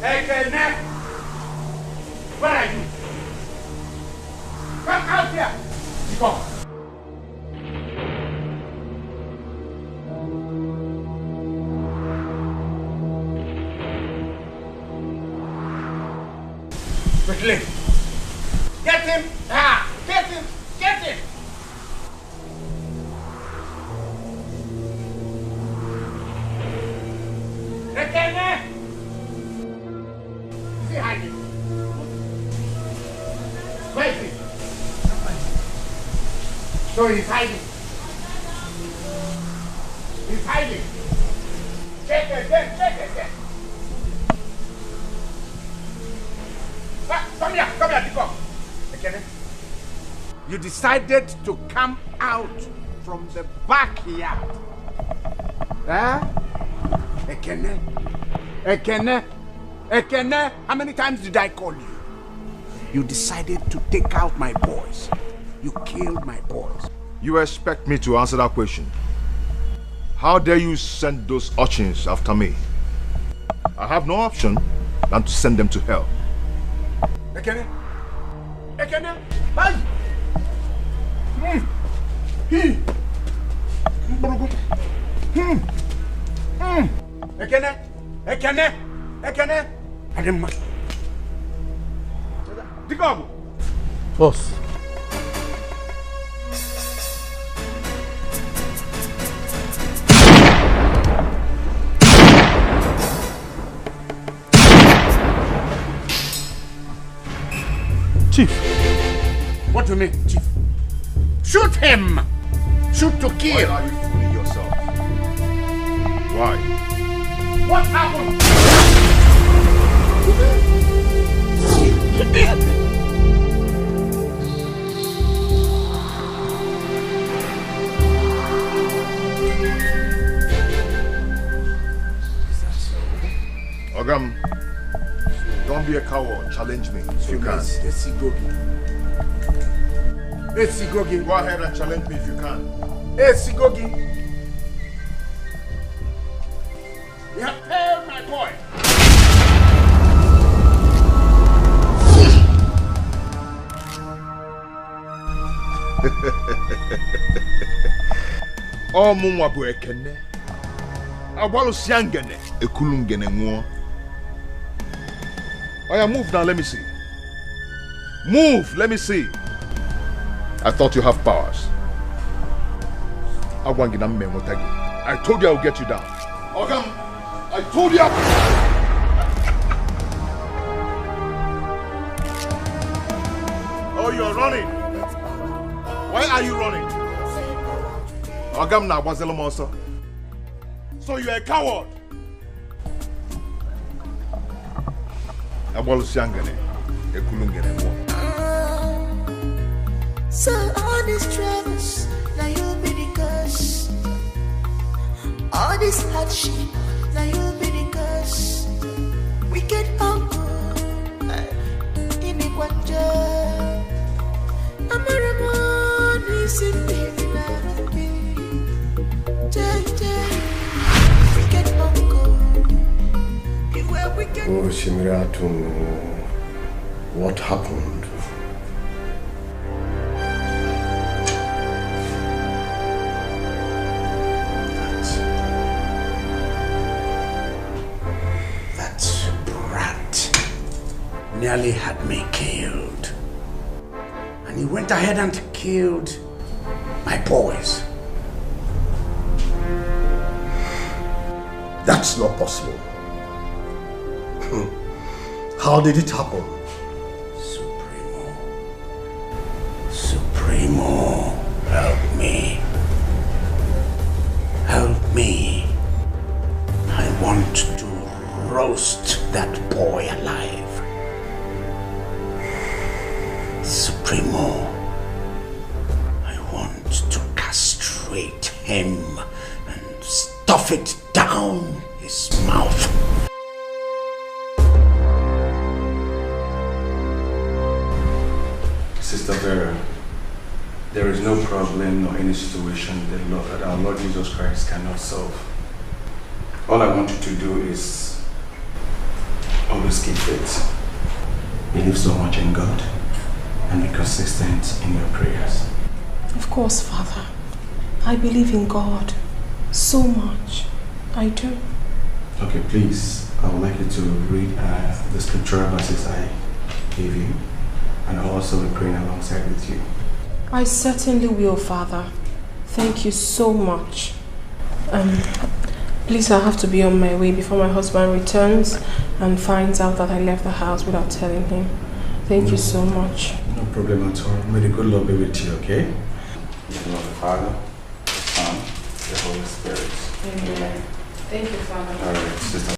Ekene! Where are you? Come out here! Come. Quickly! Get him! Get him! Get him! Ekene! Is he hiding? Where is he? So he's hiding. He's hiding. Check again. Come here, Diko. Ekene. You decided to come out from the backyard. Ekene, how many times did I call you? You decided to take out my boys. You killed my boys. You expect me to answer that question? How dare you send those urchins after me? I have no option than to send them to hell. Ekene, bye. Ekene. Ademma. Dikogu. Boss. Chief. What do you mean, Chief? Shoot him! Shoot to kill! Why are you fooling yourself? Why? What happened? Ogam, don't be a coward. Challenge me if you can. Esigogi. Go ahead and challenge me if you can. Esigogi. You have failed my boy. Oh, mumwa bu ekene. Abalu siangene. Ekulungene nguo. Oh yeah, move now, let me see. Move, let me see. I thought you have powers. I told you I would get you down. Ogam, I told you. Oh, you're running. Why are you running? Ogam na wazelo monster. So you're a coward. Abalu siangene. Ekulungene nguo. So all these troubles, now you'll be the cause. All this hardship, now you'll be the cause. We get uncle in the Kwanja. I'm a Ramon, he's in the we get uncle. Oh, Shimiratun, what happened? nearly had me killed. And he went ahead and killed my boys. That's not possible. How did it happen? Supremo, help me. Help me. I want to roast that boy alive. Supremo, I want to castrate him and stuff it down his mouth. Sister Vera, there is no problem or any situation that our Lord Jesus Christ cannot solve. All I want you to do is always keep faith. Believe so much in God and be consistent in your prayers. Of course, Father. I believe in God so much. I do. Okay, please, I would like you to read the scriptural verses I gave you, and I'll also be praying alongside with you. I certainly will, Father. Thank you so much. Please, I have to be on my way before my husband returns and finds out that I left the house without telling him. Thank you so much. No problem at all. May the good Lord be with you, okay? In the name of the Father, the Son, the Holy Spirit. Amen. Thank you, Father. All right, sister.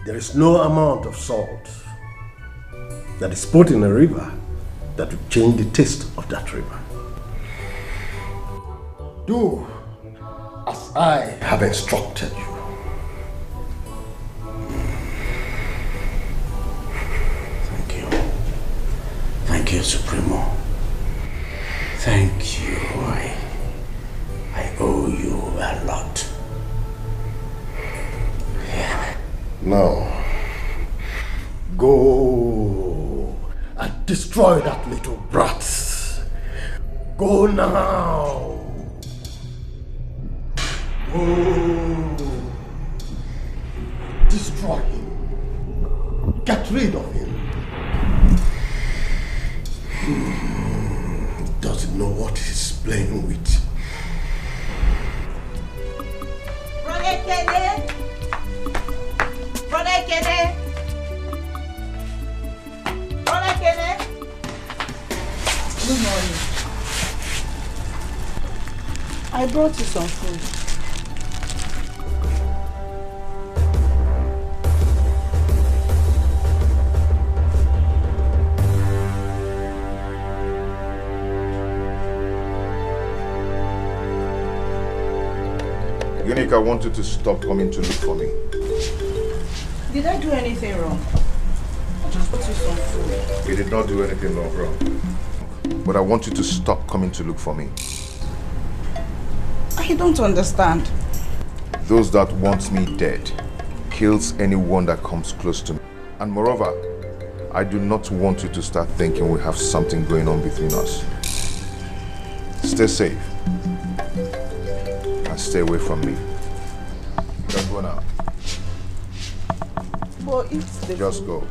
There is no amount of salt that is put in a river that will change the taste of that river. Do as I have instructed you. Thank you, Supremo. Thank you. I owe you a lot. Yeah. Now, go and destroy that little brat. Go now. Go. Destroy him. Get rid of him. Doesn't know what he's playing with. Brother Kene! Brother Kene! Brother Kene! Good morning. I brought you some food. Onyeka, I want you to stop coming to look for me. Did I do anything wrong? I just brought you some food. You did not do anything wrong. But I want you to stop coming to look for me. I don't understand. Those that want me dead kills anyone that comes close to me. And moreover, I do not want you to start thinking we have something going on between us. Stay safe. And stay away from me. Just go now. But it's the Just go.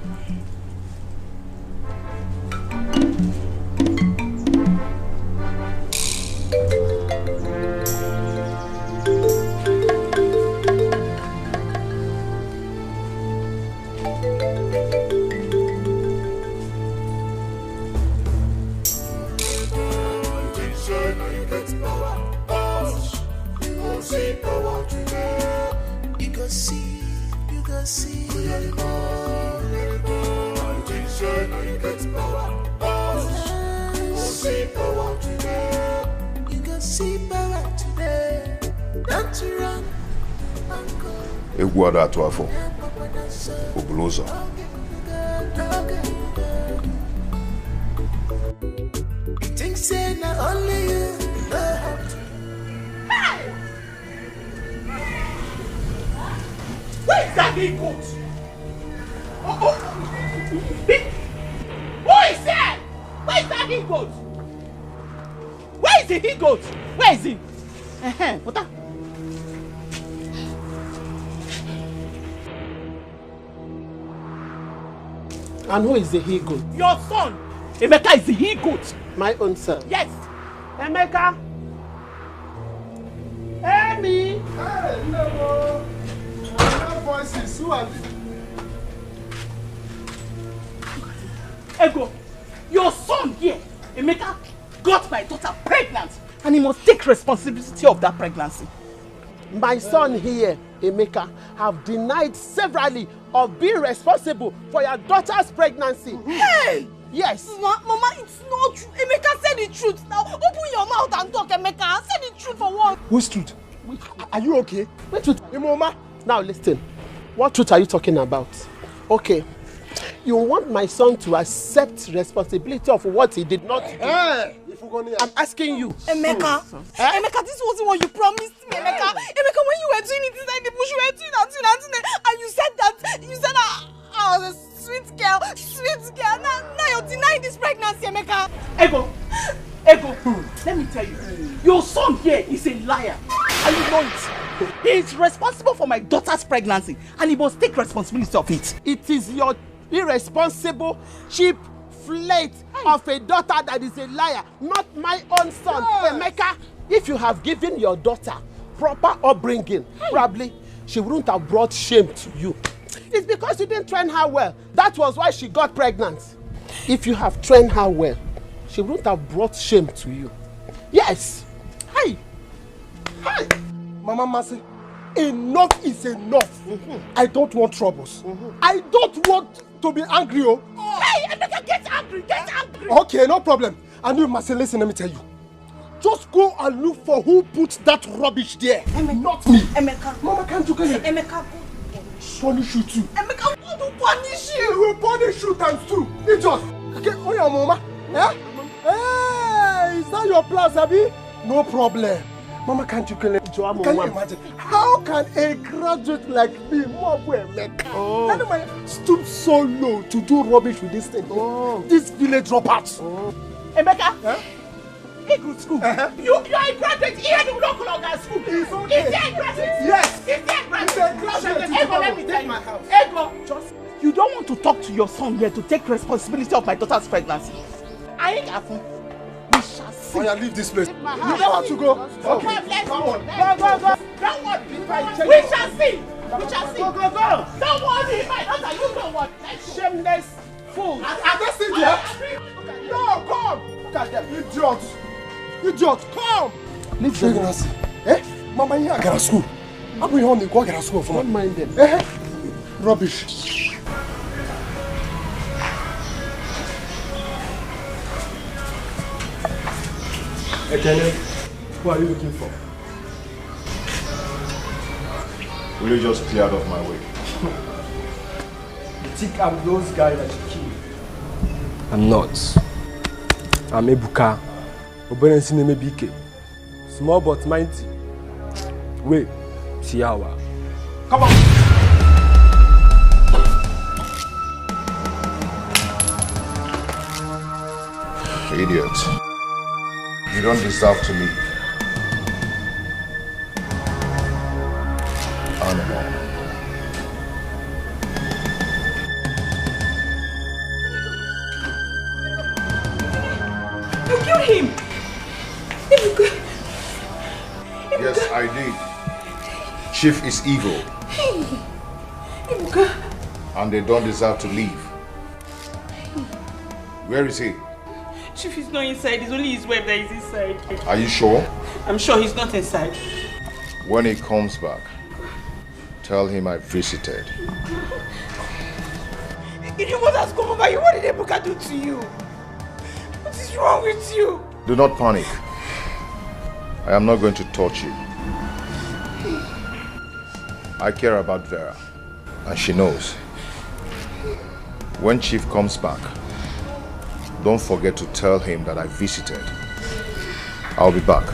Egwada atwafo. Obuloza. Think say not only you know how to. Hey! Where's that big goat? Who is there? Where's that big goat? Where is the big goat? Where is he? What that? And who is the he-goat? Your son. Emeka is the he-goat. My own son? Yes. Emeka! Amy! Hey, no. I have voices. Who are these? Ego, your son here, Emeka, got my daughter pregnant. And he must take responsibility of that pregnancy. My son here, Emeka, have denied severally of being responsible for your daughter's pregnancy. Hey! Yes. Mama, it's not true. Emeka, say the truth. Now, open your mouth and talk, Emeka. Say the truth for once. Whose truth? Are you okay? Which truth? Mama, now listen. What truth are you talking about? Okay. You want my son to accept responsibility of what he did not do? Hey! I'm asking you. Emeka, Emeka, this wasn't what you promised me, Emeka. Emeka, when you were doing it inside the bush, you were doing that, and you said that I was a sweet girl. Now you're denying this pregnancy, Emeka. Ego, let me tell you, your son here is a liar, and you know it. He is responsible for my daughter's pregnancy, and he must take responsibility of it. It is your irresponsible, cheap flirt of a daughter that is a liar, not my own son. Emeka, if you have given your daughter proper upbringing, probably she wouldn't have brought shame to you. It's because you didn't train her well. That was why she got pregnant. If you have trained her well, she wouldn't have brought shame to you. Yes. Hey. Mama Mercy, enough is enough. I don't want troubles. I don't want to be angry. Hey, Emeka, get angry. Okay, no problem. And you, Mercy, listen, let me tell you. Just go and look for who put that rubbish there. Not me. Emeka. Mama, can't you get it? Emeka, punish you too. Emeka, who do punish you? We will punish you times two. Idiot. Okay, oh yeah, Mama. Hey, is that your plan, Abi? No problem. Mama, can't you kill it? Can you imagine? How can a graduate like me, stoop so low to do rubbish with this thing? This village dropouts. Emeka, he go to school. You are a graduate here in the local organ school. It's okay. Is there a graduate? Yes. Is there a graduate? It's a graduate. Ego, let me tell you. Ego, you don't want to talk to your son here to take responsibility of my daughter's pregnancy. I ain't affun. We shall see. Oh yeah, leave this place. You don't want to go? Okay. Come on. Go. Don't worry. We shall see. Go. Don't worry, my daughter. You know what? Shameless fool. Are they still there? No, come. Look at them. Idiot, come. Leave them. Mama, you are going to school. I'm going to go to school. Don't mind them. Rubbish. Ekene, who are you looking for? Will you just clear out of my way? You think I'm those guys that you killed? I'm not. I'm Ebuka. Oberensi name BK. Small but mighty. Wait, see how. Come on. Idiot. You don't deserve to live. Animal. You killed him. Yes, I did. Chief is evil. And they don't deserve to live. Where is he? Chief is not inside. It's only his wife that is inside. Are you sure? I'm sure he's not inside. When he comes back, tell him I visited. What has come over you? What did Ebuka do to you? What is wrong with you? Do not panic. I am not going to touch you. I care about Vera, and she knows. When Chief comes back, don't forget to tell him that I visited. I'll be back.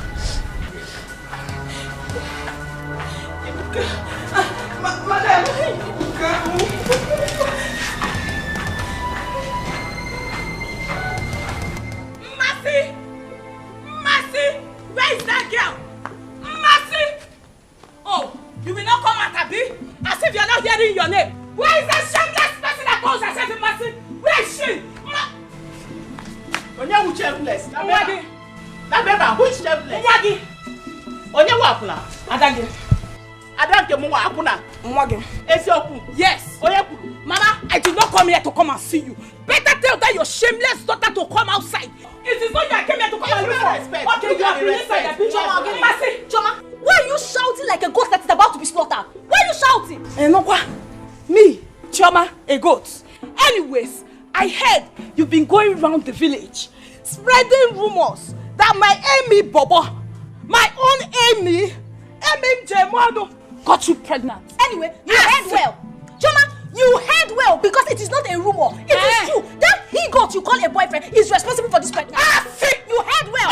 Mercy! Where is that girl? Mercy! Oh, you will not come at Abi? As if you are not hearing your name. Where is that shameless person that calls herself Mercy? Where is she? Onye who shameless? Mwagi. Na beba who is shameless? Mwagi. Onye wapuna? Adagi. Adagi mu wapuna. Mwagi. Esioku. Yes. Onye kuru. Mama, I did not come here to come and see you. Better tell that your shameless daughter to come outside. It is not you I came here to come and look for. Okay, you have been inside the Choma, Choma, why are you shouting like a goat that is about to be slaughtered? Why are you shouting? Me, Choma, a goat. Anyways, I heard you've been going around the village spreading rumors that my Amy Bobo, my own Amy Jemwado, got you pregnant. Anyway, you heard well. Choma, you heard well because it is not a rumor. It is true. That he got you call a boyfriend is responsible for this pregnancy. You heard well.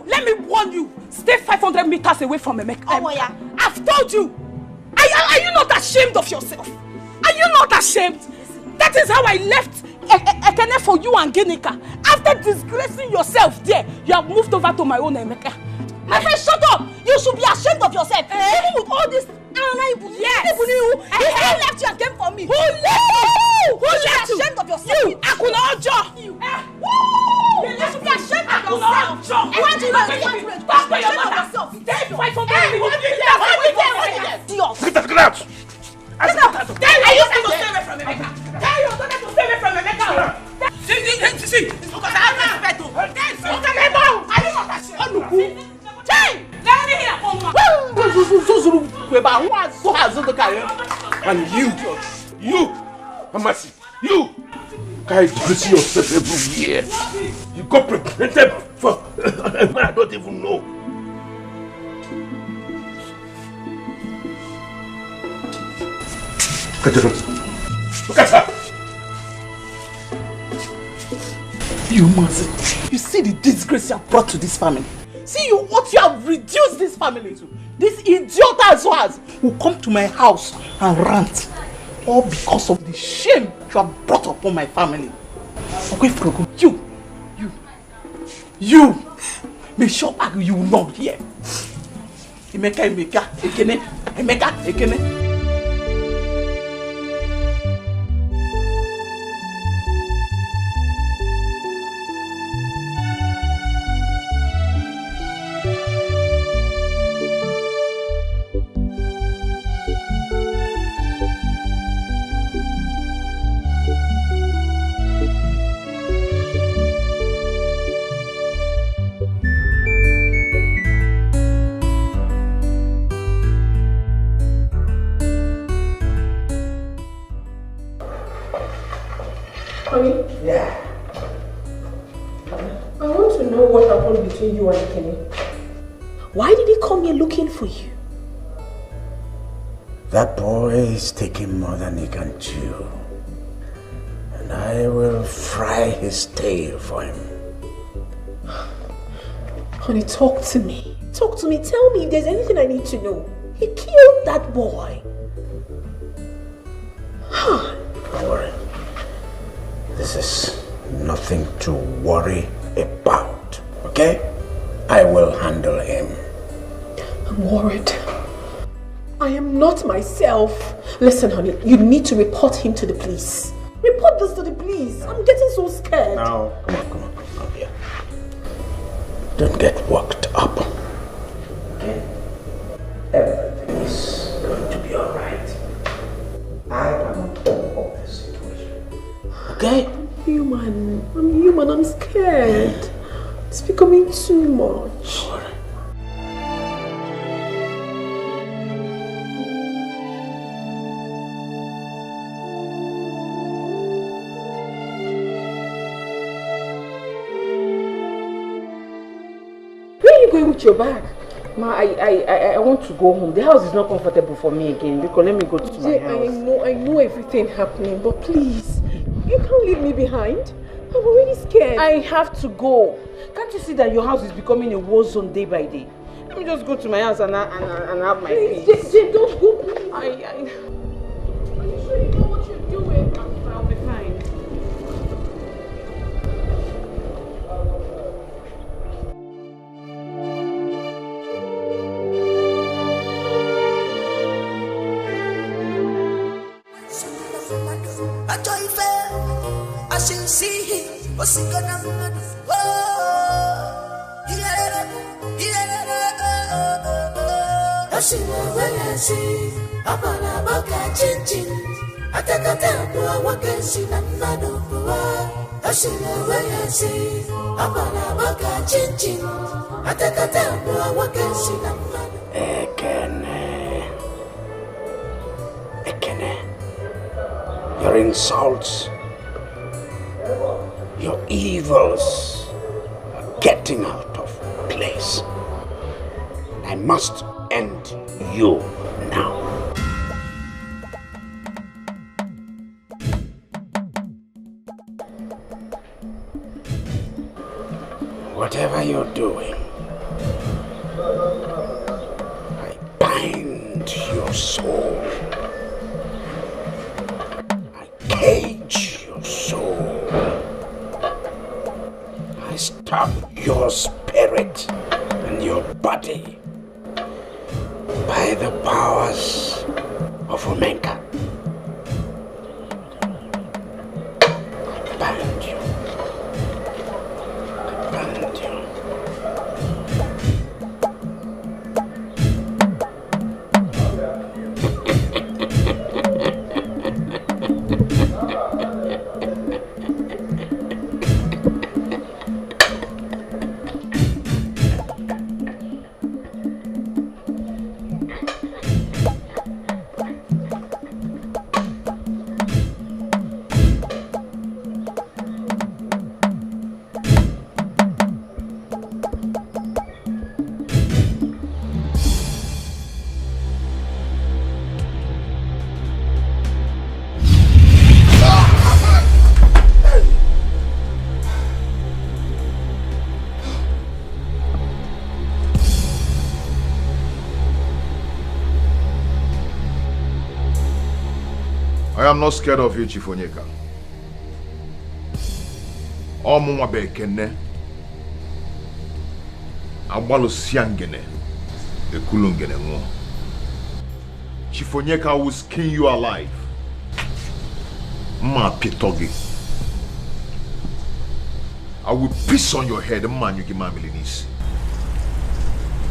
Let me warn you. Stay 500 meters away from Onyeka. Oh, yeah. I've told you. Are you not ashamed of yourself? Are you not ashamed? That is how I left Ekene for you and Onyeka. After disgracing yourself there, you have moved over to my own Onyeka. My friend, shut up! You should be ashamed of yourself. Even with all this, yes. Who left you and came for me? Who left you? Who left you? Ashamed of yourself. You, Akuna Ojo. You should be ashamed of yourself. Why do you not ashamed of yourself? Stay 500 Get out! Are you going to stay away from Onyeka? Tell your daughter to stay away from Onyeka. See, it's because I have respect. Are you not ashamed? Let me hear from And you, Amasi, you guys see yourself everywhere. You got prepared for a man I don't even know. Look at her. You must. You see the disgrace you have brought to this family. See what you have reduced this family to. This idiot as well who come to my house and rant. All because of the shame you have brought upon my family. Okay, Frogo, you. Make sure you will not hear. Emeka, Ekene. Yeah. I want to know what happened between you and Kenny. Why did he come here looking for you? That boy is taking more than he can chew. And I will fry his tail for him. Honey, talk to me. Talk to me. Tell me if there's anything I need to know. He killed that boy. Don't worry. This is nothing to worry about, okay? I will handle him. I'm worried. I am not myself. Listen, honey, you need to report him to the police. Report this to the police. I'm getting so scared. Now, come on, here. Don't get worked up. Okay? Everything is going to be alright. I am on top of this situation. Okay? I'm human. I'm scared. It's becoming too much. Sorry. Where are you going with your bag? Ma, I want to go home. The house is not comfortable for me again. Because let me go to my house. I know everything happening, but please, you can't leave me behind. I'm already scared. I have to go. Can't you see that your house is becoming a war zone day by day? Let me just go to my house and have my peace. Jay, don't go, please. Are you sure you know what you're doing? I'll be fine. Ajoife, I shall see him. What's he gonna do? Oh, I see when I see. I'm on a boca chin. I take a tempo, I can see the man of the world. I see when I see. I'm on a boca chin. I take a tempo, I can see the man. Ekene. Your insults, your evils are getting out of place. I must end you now. Whatever you're doing, I bind your soul. I cage your soul. I stop your spirit and your body by the powers of Onyeka. I bind you. I am not scared of you, Chief Onyeka. Omunwa bekene. Agbalo siangene. Ekulungene mo. Chief Onyeka will skin you alive. Ma pitogi. I will piss on your head, man. You give my millions.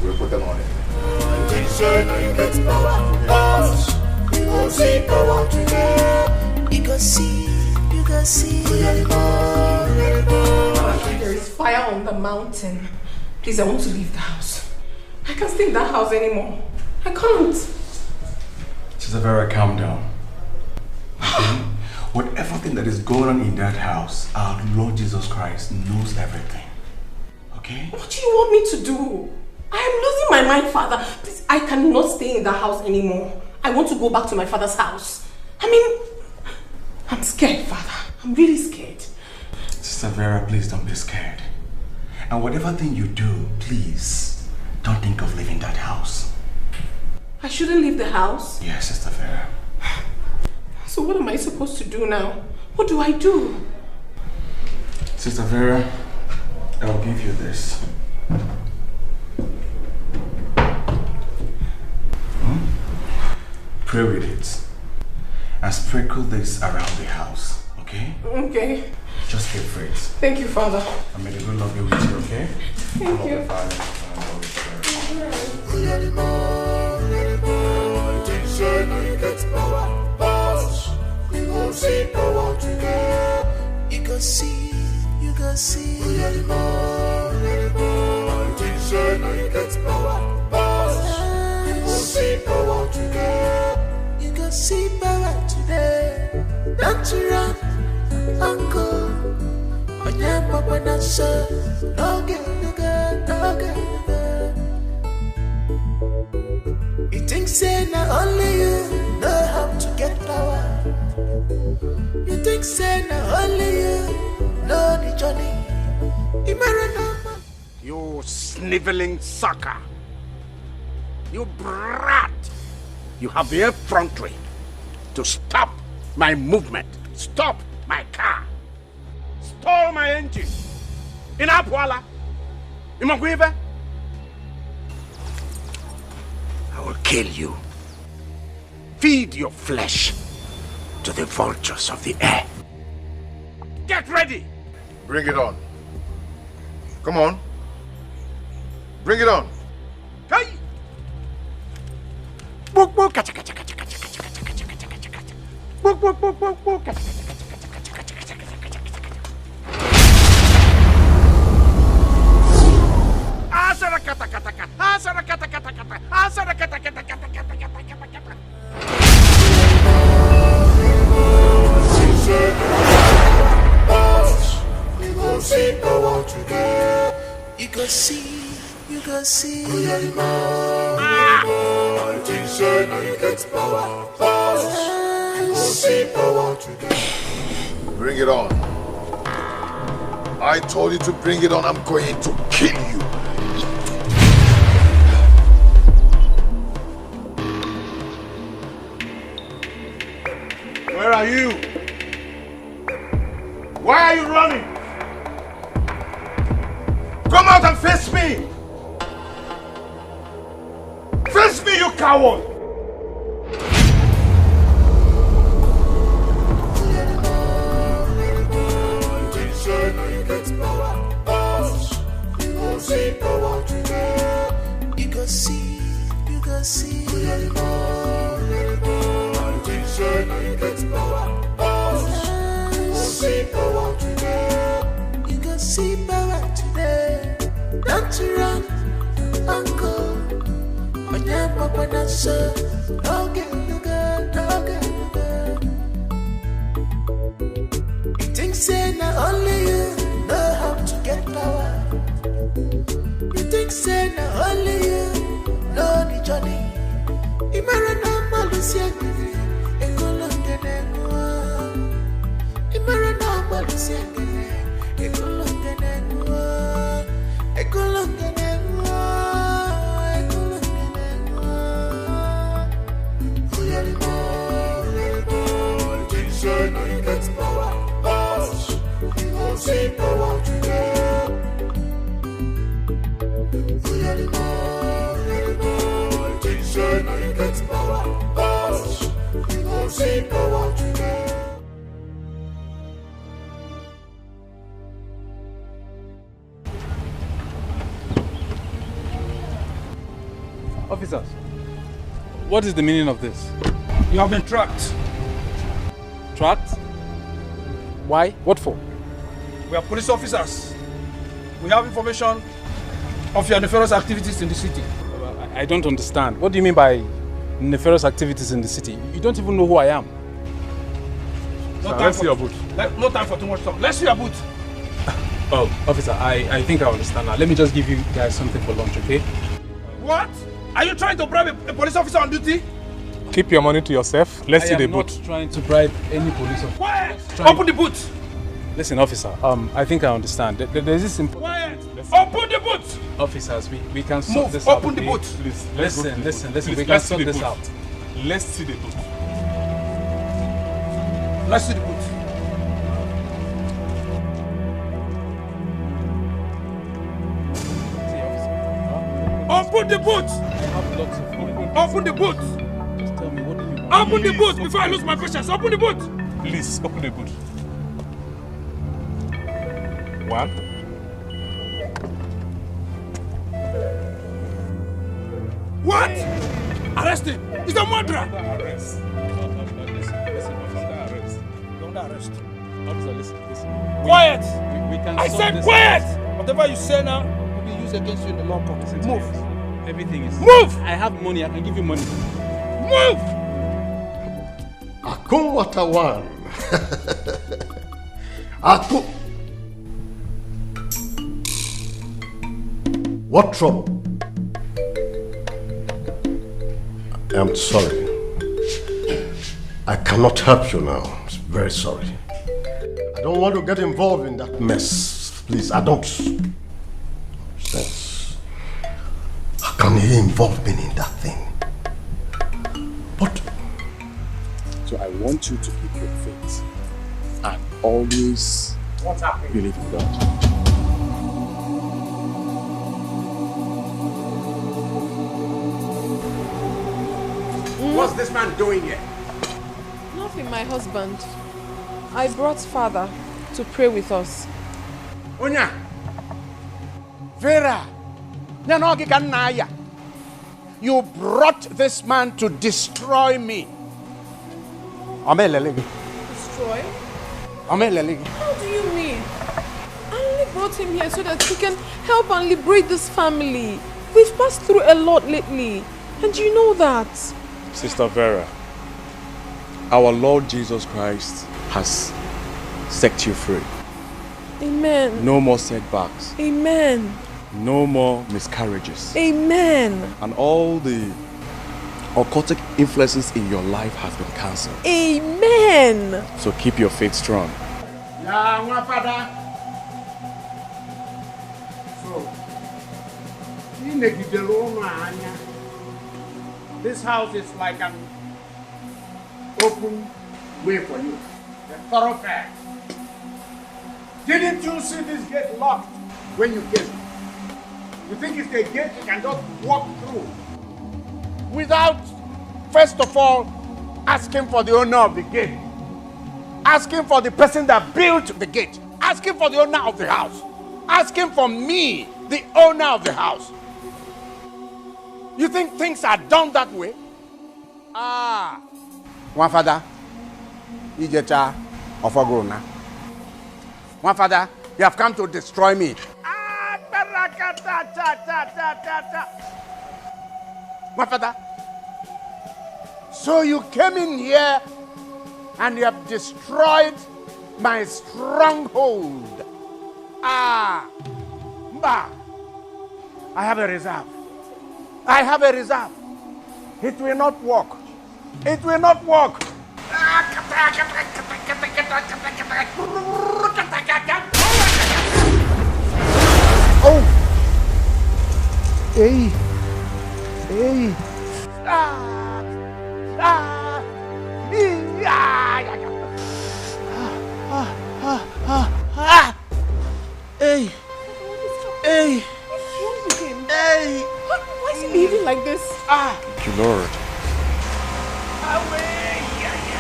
We'll put them on it. You go see power today. You go see. There is fire on the mountain. Please, I want to leave the house. I can't stay in that house anymore. I can't. Sister Vera, calm down. Okay? Whatever thing that is going on in that house, our Lord Jesus Christ knows everything. Okay? What do you want me to do? I am losing my mind, Father. Please, I cannot stay in that house anymore. I want to go back to my father's house. I mean, I'm scared, Father. I'm really scared. Sister Vera, please don't be scared. And whatever thing you do, please, don't think of leaving that house. I shouldn't leave the house? Yes, Sister Vera. So what am I supposed to do now? What do I do? Sister Vera, I'll give you this. Pray with it. And sprinkle this around the house, okay? Okay. Just keep faith. Thank you, Father. And may the good Lord be with you, okay? Thank you. The Father, and the Holy Spirit. You go see. You go see power today. Don't you run, uncle. Onyeka when I say, no get. You think say not only you know how to get power. You think say not only you know the journey. You sniveling sucker. You brat. You have the effrontery to stop my movement, stop my car, stole my engine. In Apwala, in Magwive, I will kill you. Feed your flesh to the vultures of the air. Get ready! Bring it on. Come on. Bring it on. Hey! Book, book, kacha, kacha, kacha, kacha, kacha, kacha, kacha, kacha, kacha, kacha. Book, book, book, book, book, kacha, kacha, kacha, kacha, kacha, kacha, kacha, kacha, kacha, kacha. Asara kata kata kata. Asara kata kata kata. Asara kata kata kata kata kata kata kata. We gon' see power today. You can see, you can see. All things said, now you get power. We gon' see power today. Bring it on. I told you to bring it on. I'm going to kill you. Where are you? Why are you running? Come out and face me! Face me, you coward! You can see, you can see. You can see power today. Don't you run, uncle. When you're popping that shit, okay, you good, okay, you good. You think say not only you know how to get power. You think say not only you know the journey. Imagine how Malusia Officers, what is the meaning of this? You have been tracked. Tracked? Why? What for? We are police officers. We have information of your nefarious activities in the city. I don't understand. What do you mean by nefarious activities in the city? You don't even know who I am. Let's see your boot. No time for too much talk. Let's see your boot. Oh, officer, I think I understand now. Let me just give you guys something for lunch, okay? What? Are you trying to bribe a police officer on duty? Keep your money to yourself. Let's see the boot. I am not trying to bribe any police officer. Quiet! Open the boot! Listen, officer, I think I understand. There's this Quiet! Open the boot! Officers, we can sort this out. Open the boot! Please, listen. Please, we can sort this out. Let's see the boot. Let's see the boot. Open the boot! Open the boot! Just tell me, what do you want? Open the boot before I lose my patience. Open the boot! Please, open the boot. 1. What? Arrest him! He's a murderer! Under arrest. Listen, under arrest. Under arrest. Officer, listen. Quiet! We can I sort said this quiet! out. Whatever you say now will be used against you in the long court. Move! Everything is... Move! I have money. I can give you money. Move! Akun Watawan. Akun. What trouble? I'm sorry. I cannot help you now. I'm very sorry. I don't want to get involved in that mess. Please, I don't. Sense. How can he involve me in that thing? But... So I want you to keep your faith and always believe in God. What's this man doing here? Nothing, my husband. I brought father. to pray with us. Onya, Vera, you brought this man to destroy me. Destroy? How do you mean? I only brought him here so that he can help and liberate this family. We've passed through a lot lately, and you know that. Sister Vera, our Lord Jesus Christ has set you free. Amen. No more setbacks. Amen. No more miscarriages. Amen. And all the occultic influences in your life has been cancelled. Amen. So keep your faith strong. Yeah, my father. So, this house is like an open way for you. A thoroughfare. Didn't you see this gate locked when you came? You think it's a gate you can just walk through without, first of all, asking for the owner of the gate, asking for the person that built the gate, asking for the owner of the house, asking for me, the owner of the house. You think things are done that way? Ah, one father, Ijeta of Agrona. One father, you have come to destroy me. My father, so you came in here and you have destroyed my stronghold. Ah, Mba, I have a reserve. I have a reserve. It will not work. It will not work. Oh! Hey! Hey! Ah! Ah! Ah! Hey! Hey! Hey! Why is he behaving like this? Ah! Thank you, Lord.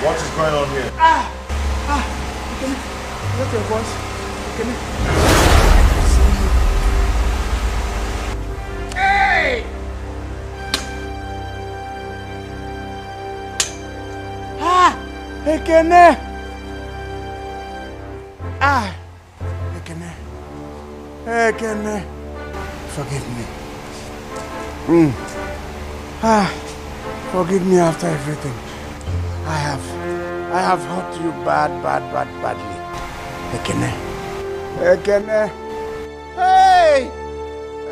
What is going on here? Ah! Ah! What's your voice? Hey! Ah! Ekene! Ah! Ekene! Ekene! Forgive me. Ah! Forgive me after everything. I have hurt you badly. Ekene. Ekene. Hey!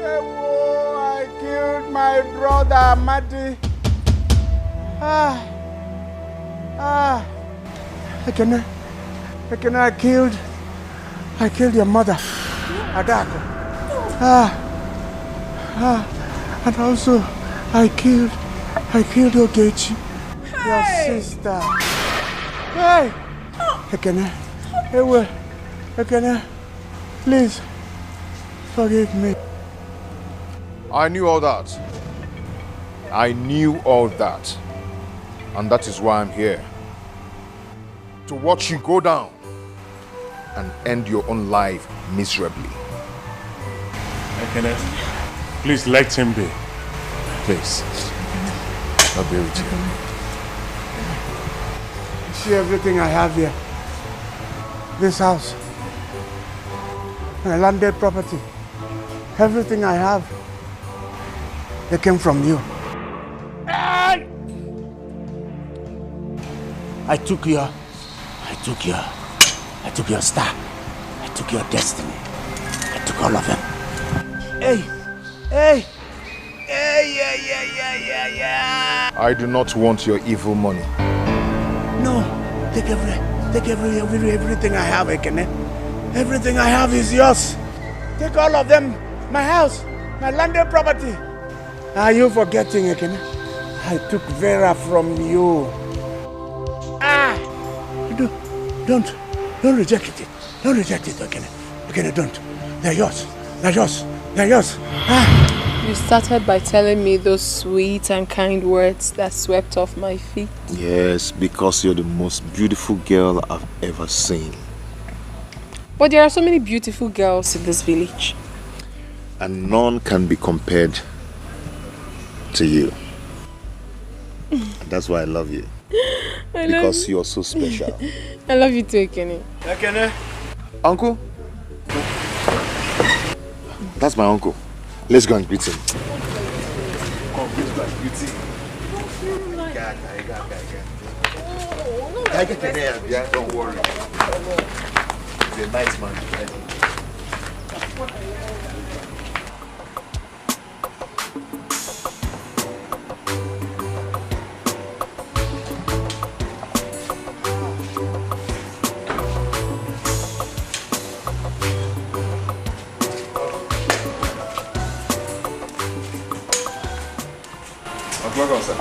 Whoa, I killed my brother, Mati. Ah. Ah. Ekene. Ekene, I killed your mother, Adako. Ah. Ah. And also, I killed Ogechi, your sister. Hey! Ekene. Hey, Ekene. Please, forgive me. I knew all that. I knew all that. And that is why I'm here. To watch you go down and end your own life miserably. Kenneth, please let him be. Please. I'll be with you. You see everything I have here? This house, my landed property, everything I have, they came from you. I took your star. I took your destiny. I took all of them. Hey. Yeah. I do not want your evil money. No, take everything I have, Ekene. Everything I have is yours. Take all of them. My house, my landed property. Are you forgetting, Ekene? I took Vera from you. Don't reject it. Don't reject it, Ekene. Ekene, don't. They're yours. You started by telling me those sweet and kind words that swept off my feet. Yes, because you're the most beautiful girl I've ever seen. But there are so many beautiful girls in this village. And none can be compared to you. And that's why I love you. Because you're so special. I love you too, Ekene. Ekene? Uncle? That's my uncle. Let's go and greet him. Come, greet him. Don't worry. He's a nice man. Welcome, sir.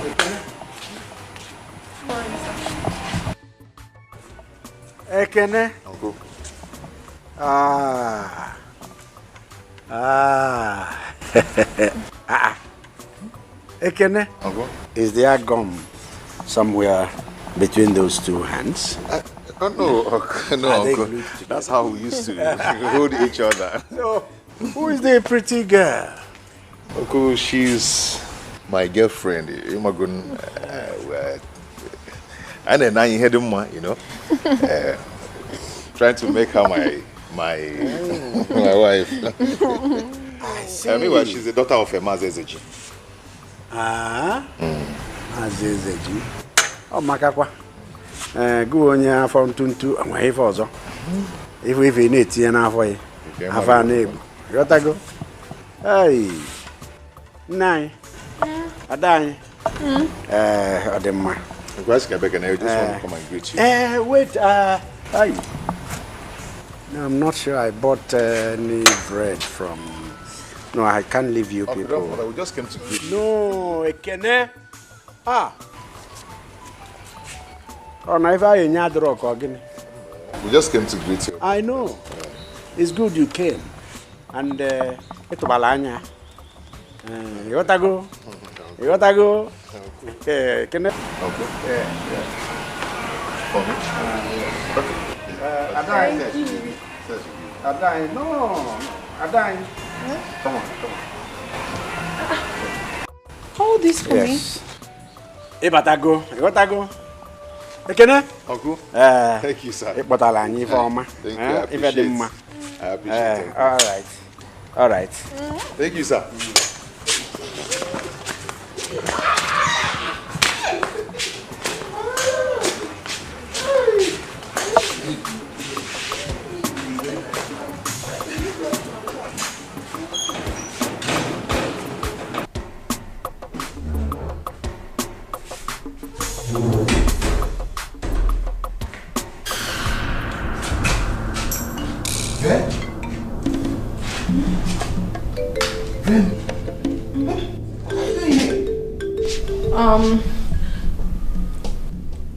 Ekene. Uncle. Ekene. Uncle. Is there gum somewhere between those two hands? No, Uncle. That's how we used to hold each other. So, who is the pretty girl? Uncle, she's my girlfriend. And then I had him, trying to make her my wife. I see. Meanwhile, she's the daughter of a Mazezeji. Mazezeji. Oh, Makakwa. Go on your phone to and wait for so. If we need to, and halfway. Have a name. You got to go. Hey. Nine. A dime. Adema. I'm just want to come and greet you. Wait. Hey. No, I'm not sure I bought any bread from. No, I can't leave you people. No, we just came to greet you. No, Ekene. Oh, now if I in your drug again. We just came to greet you. I know. It's good you came. And it's balanya. You gotta go. You gotta go. Can I? Okay. Yeah. For me? Okay. Adai. Adai. No. Adai. Come on. Hold this for me. You gotta go. You gotta go. Ekene? Uncle? Thank you, sir. Thank you. I appreciate it. All right. Thank you, sir.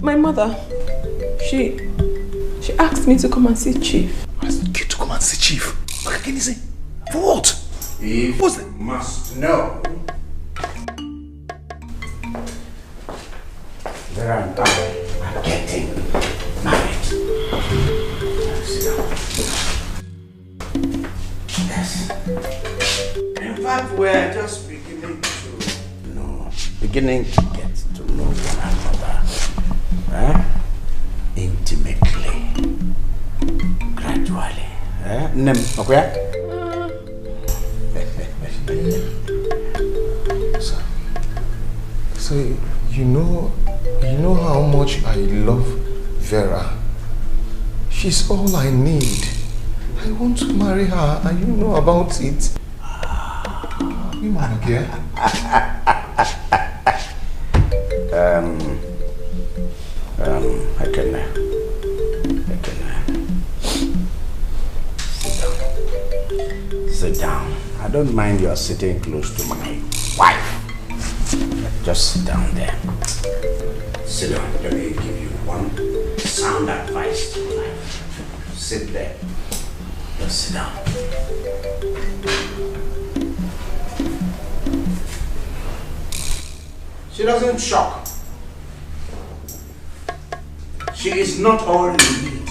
My mother, she asked me to come and see Chief. Asked you to come and see Chief? What can you say? For what? If you must know, Vera and I are getting married. Yes. In fact, we're just beginning to get to know one another. Intimately. Gradually. Okay? So you know how much I love Vera. She's all I need. I want to marry her, and you know about it. You man again? I can sit down. I don't mind you're sitting close to my wife. Just sit down there. Sit down. Let me give you one sound advice to life. Sit there. Just sit down. She doesn't shock. She is not all you need.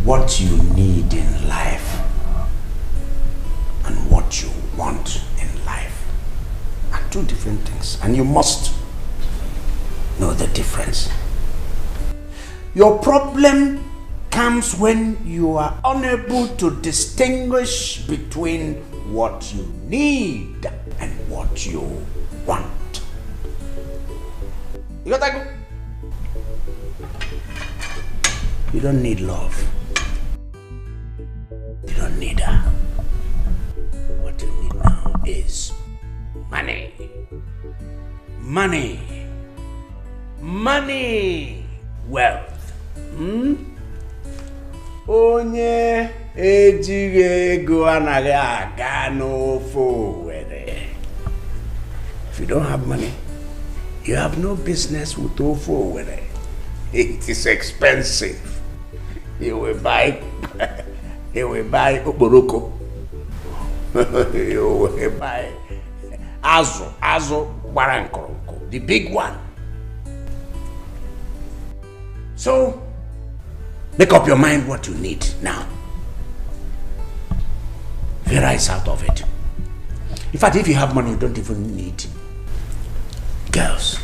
what you need in life and what you want in life are two different things, and you must know the difference. Your problem comes when you are unable to distinguish between what you need and what you want. You got that? You don't need love. You don't need her. What you need now is money. Money. Money. Wealth. Onye ejighị ego anaghị aga n'ofe Owerri. If you don't have money, you have no business with ofe Owerri. It is expensive. You will buy okporoko. You will buy azu gbarankoroko, the big one. So, make up your mind what you need now. Vera is out of it. In fact, if you have money, you don't even need girls.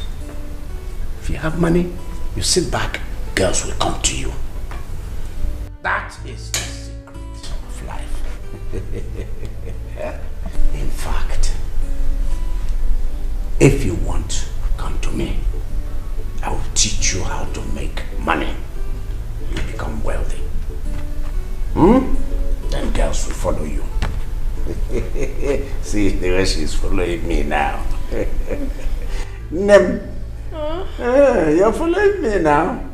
If you have money, you sit back, girls will come to you. That is the secret of life. In fact, if you want, come to me. I will teach you how to make money. You become wealthy. Then girls will follow you. See the way she's following me now. Nem. You're following me now.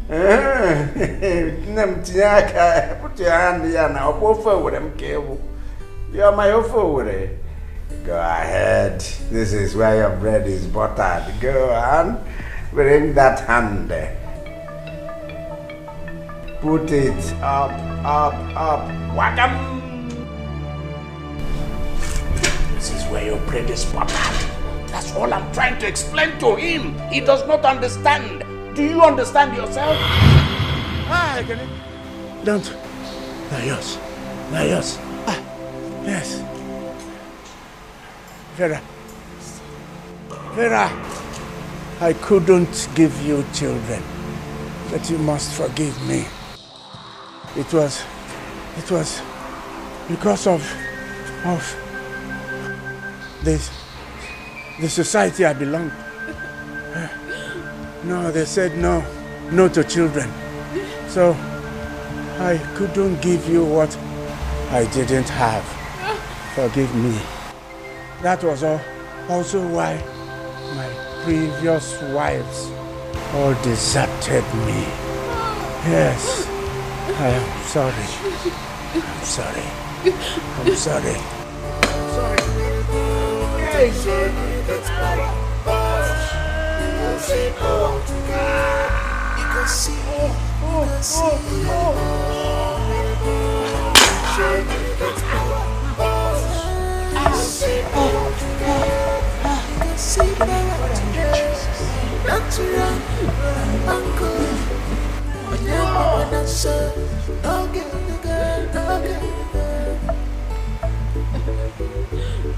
Nem Tiaka, put your hand here now. Go forward, I'm cable. You're my forward. Go ahead. This is where your bread is buttered. Go on. Bring that hand there. Put it up, up, up. Whack'em. This is where your bread is buttered. That's all I'm trying to explain to him. He does not understand. Do you understand yourself? Ah, can it? Don't. Now yours. Now yours. Ah, yes. Vera. Vera. I couldn't give you children, but you must forgive me. It was because of the society I belonged. No, they said no to children. So I couldn't give you what I didn't have. Forgive me. That was also why my previous wives all deserted me. Yes, I am sorry. I'm sorry. I'm sorry. I'm sorry. Hey, You can see,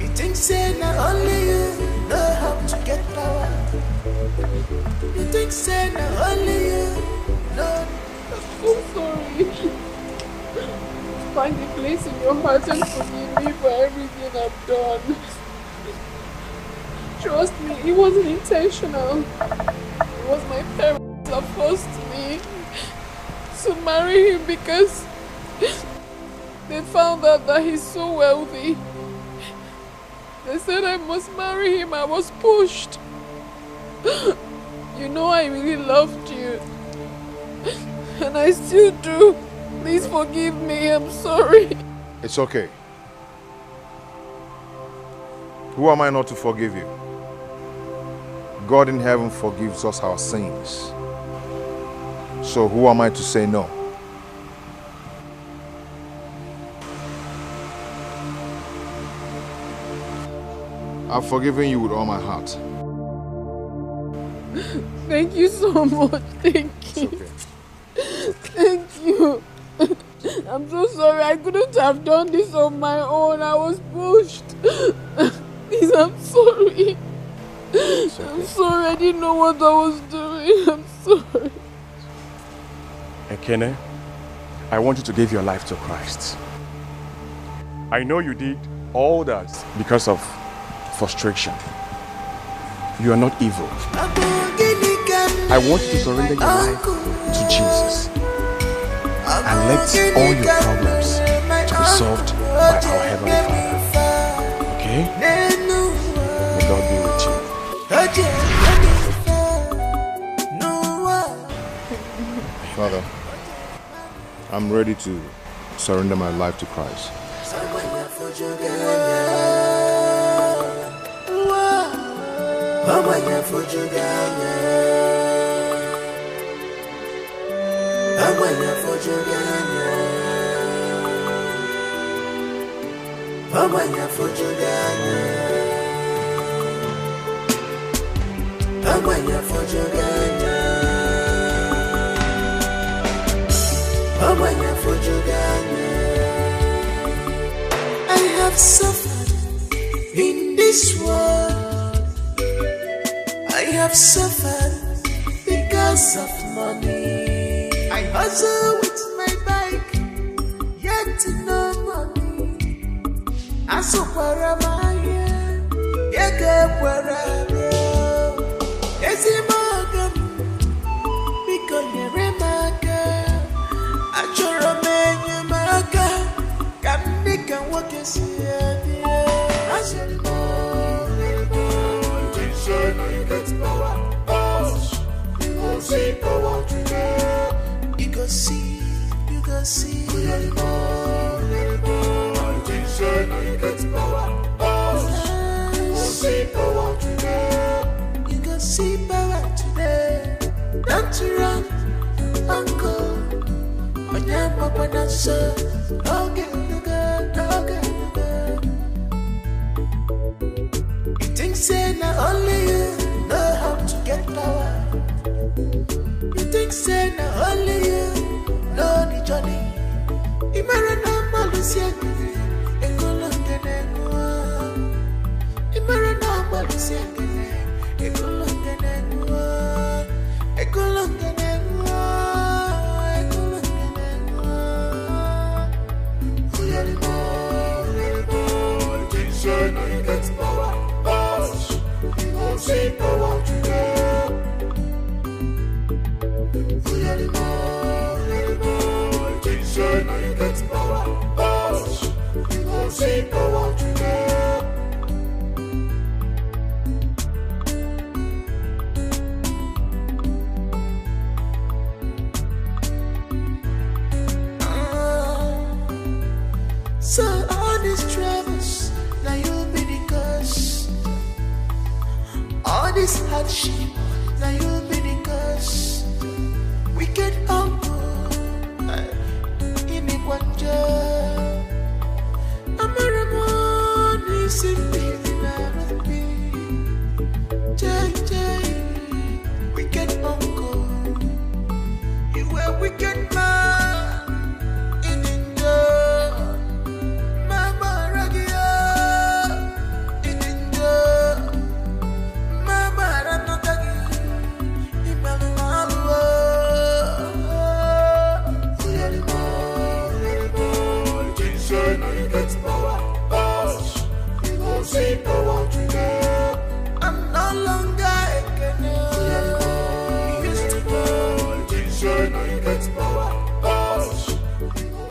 you think say not only you know how to get power. You think say not only you know. I'm so sorry. Find a place in your heart and forgive me for everything I've done. Trust me, it wasn't intentional. It was my parents that forced me to marry him because they found out that he's so wealthy. They said I must marry him. I was pushed. You know I really loved you. And I still do. Please forgive me. I'm sorry. It's okay. Who am I not to forgive you? God in heaven forgives us our sins. So who am I to say no? I've forgiven you with all my heart. Thank you so much. Thank you. It's okay. Thank you. I'm so sorry. I couldn't have done this on my own. I was pushed. Please, I'm sorry. Okay. I'm sorry. I didn't know what I was doing. I'm sorry. Ekene, I want you to give your life to Christ. I know you did all that because of frustration. You are not evil. I want you to surrender your life to Jesus and let all your problems to be solved by our Heavenly Father. Okay? May God be with you. Father, I'm ready to surrender my life to Christ. I have suffered in this world. I have suffered because of money. I hustle with my bike, yet no money. I suffer my head, yet where I go. Yes, I'm because you're a man. I sure am a man. Can make a walk and see it. I said, it's power. You go see power today. You go see. It's power. You go see power today. You go see power today. Don't run, uncle. On your papa and son. Okay. You think say not only you know how to get power. You think say not only you know the journey. Imarana malusia kiri, ekolongenenwa. Imarana malusia kiri, ekolongenenwa. Gets power, you go see power today. Gets power, you go see power today. So all these troubles, now you'll be the cause. All this hardship, now you'll be the cause.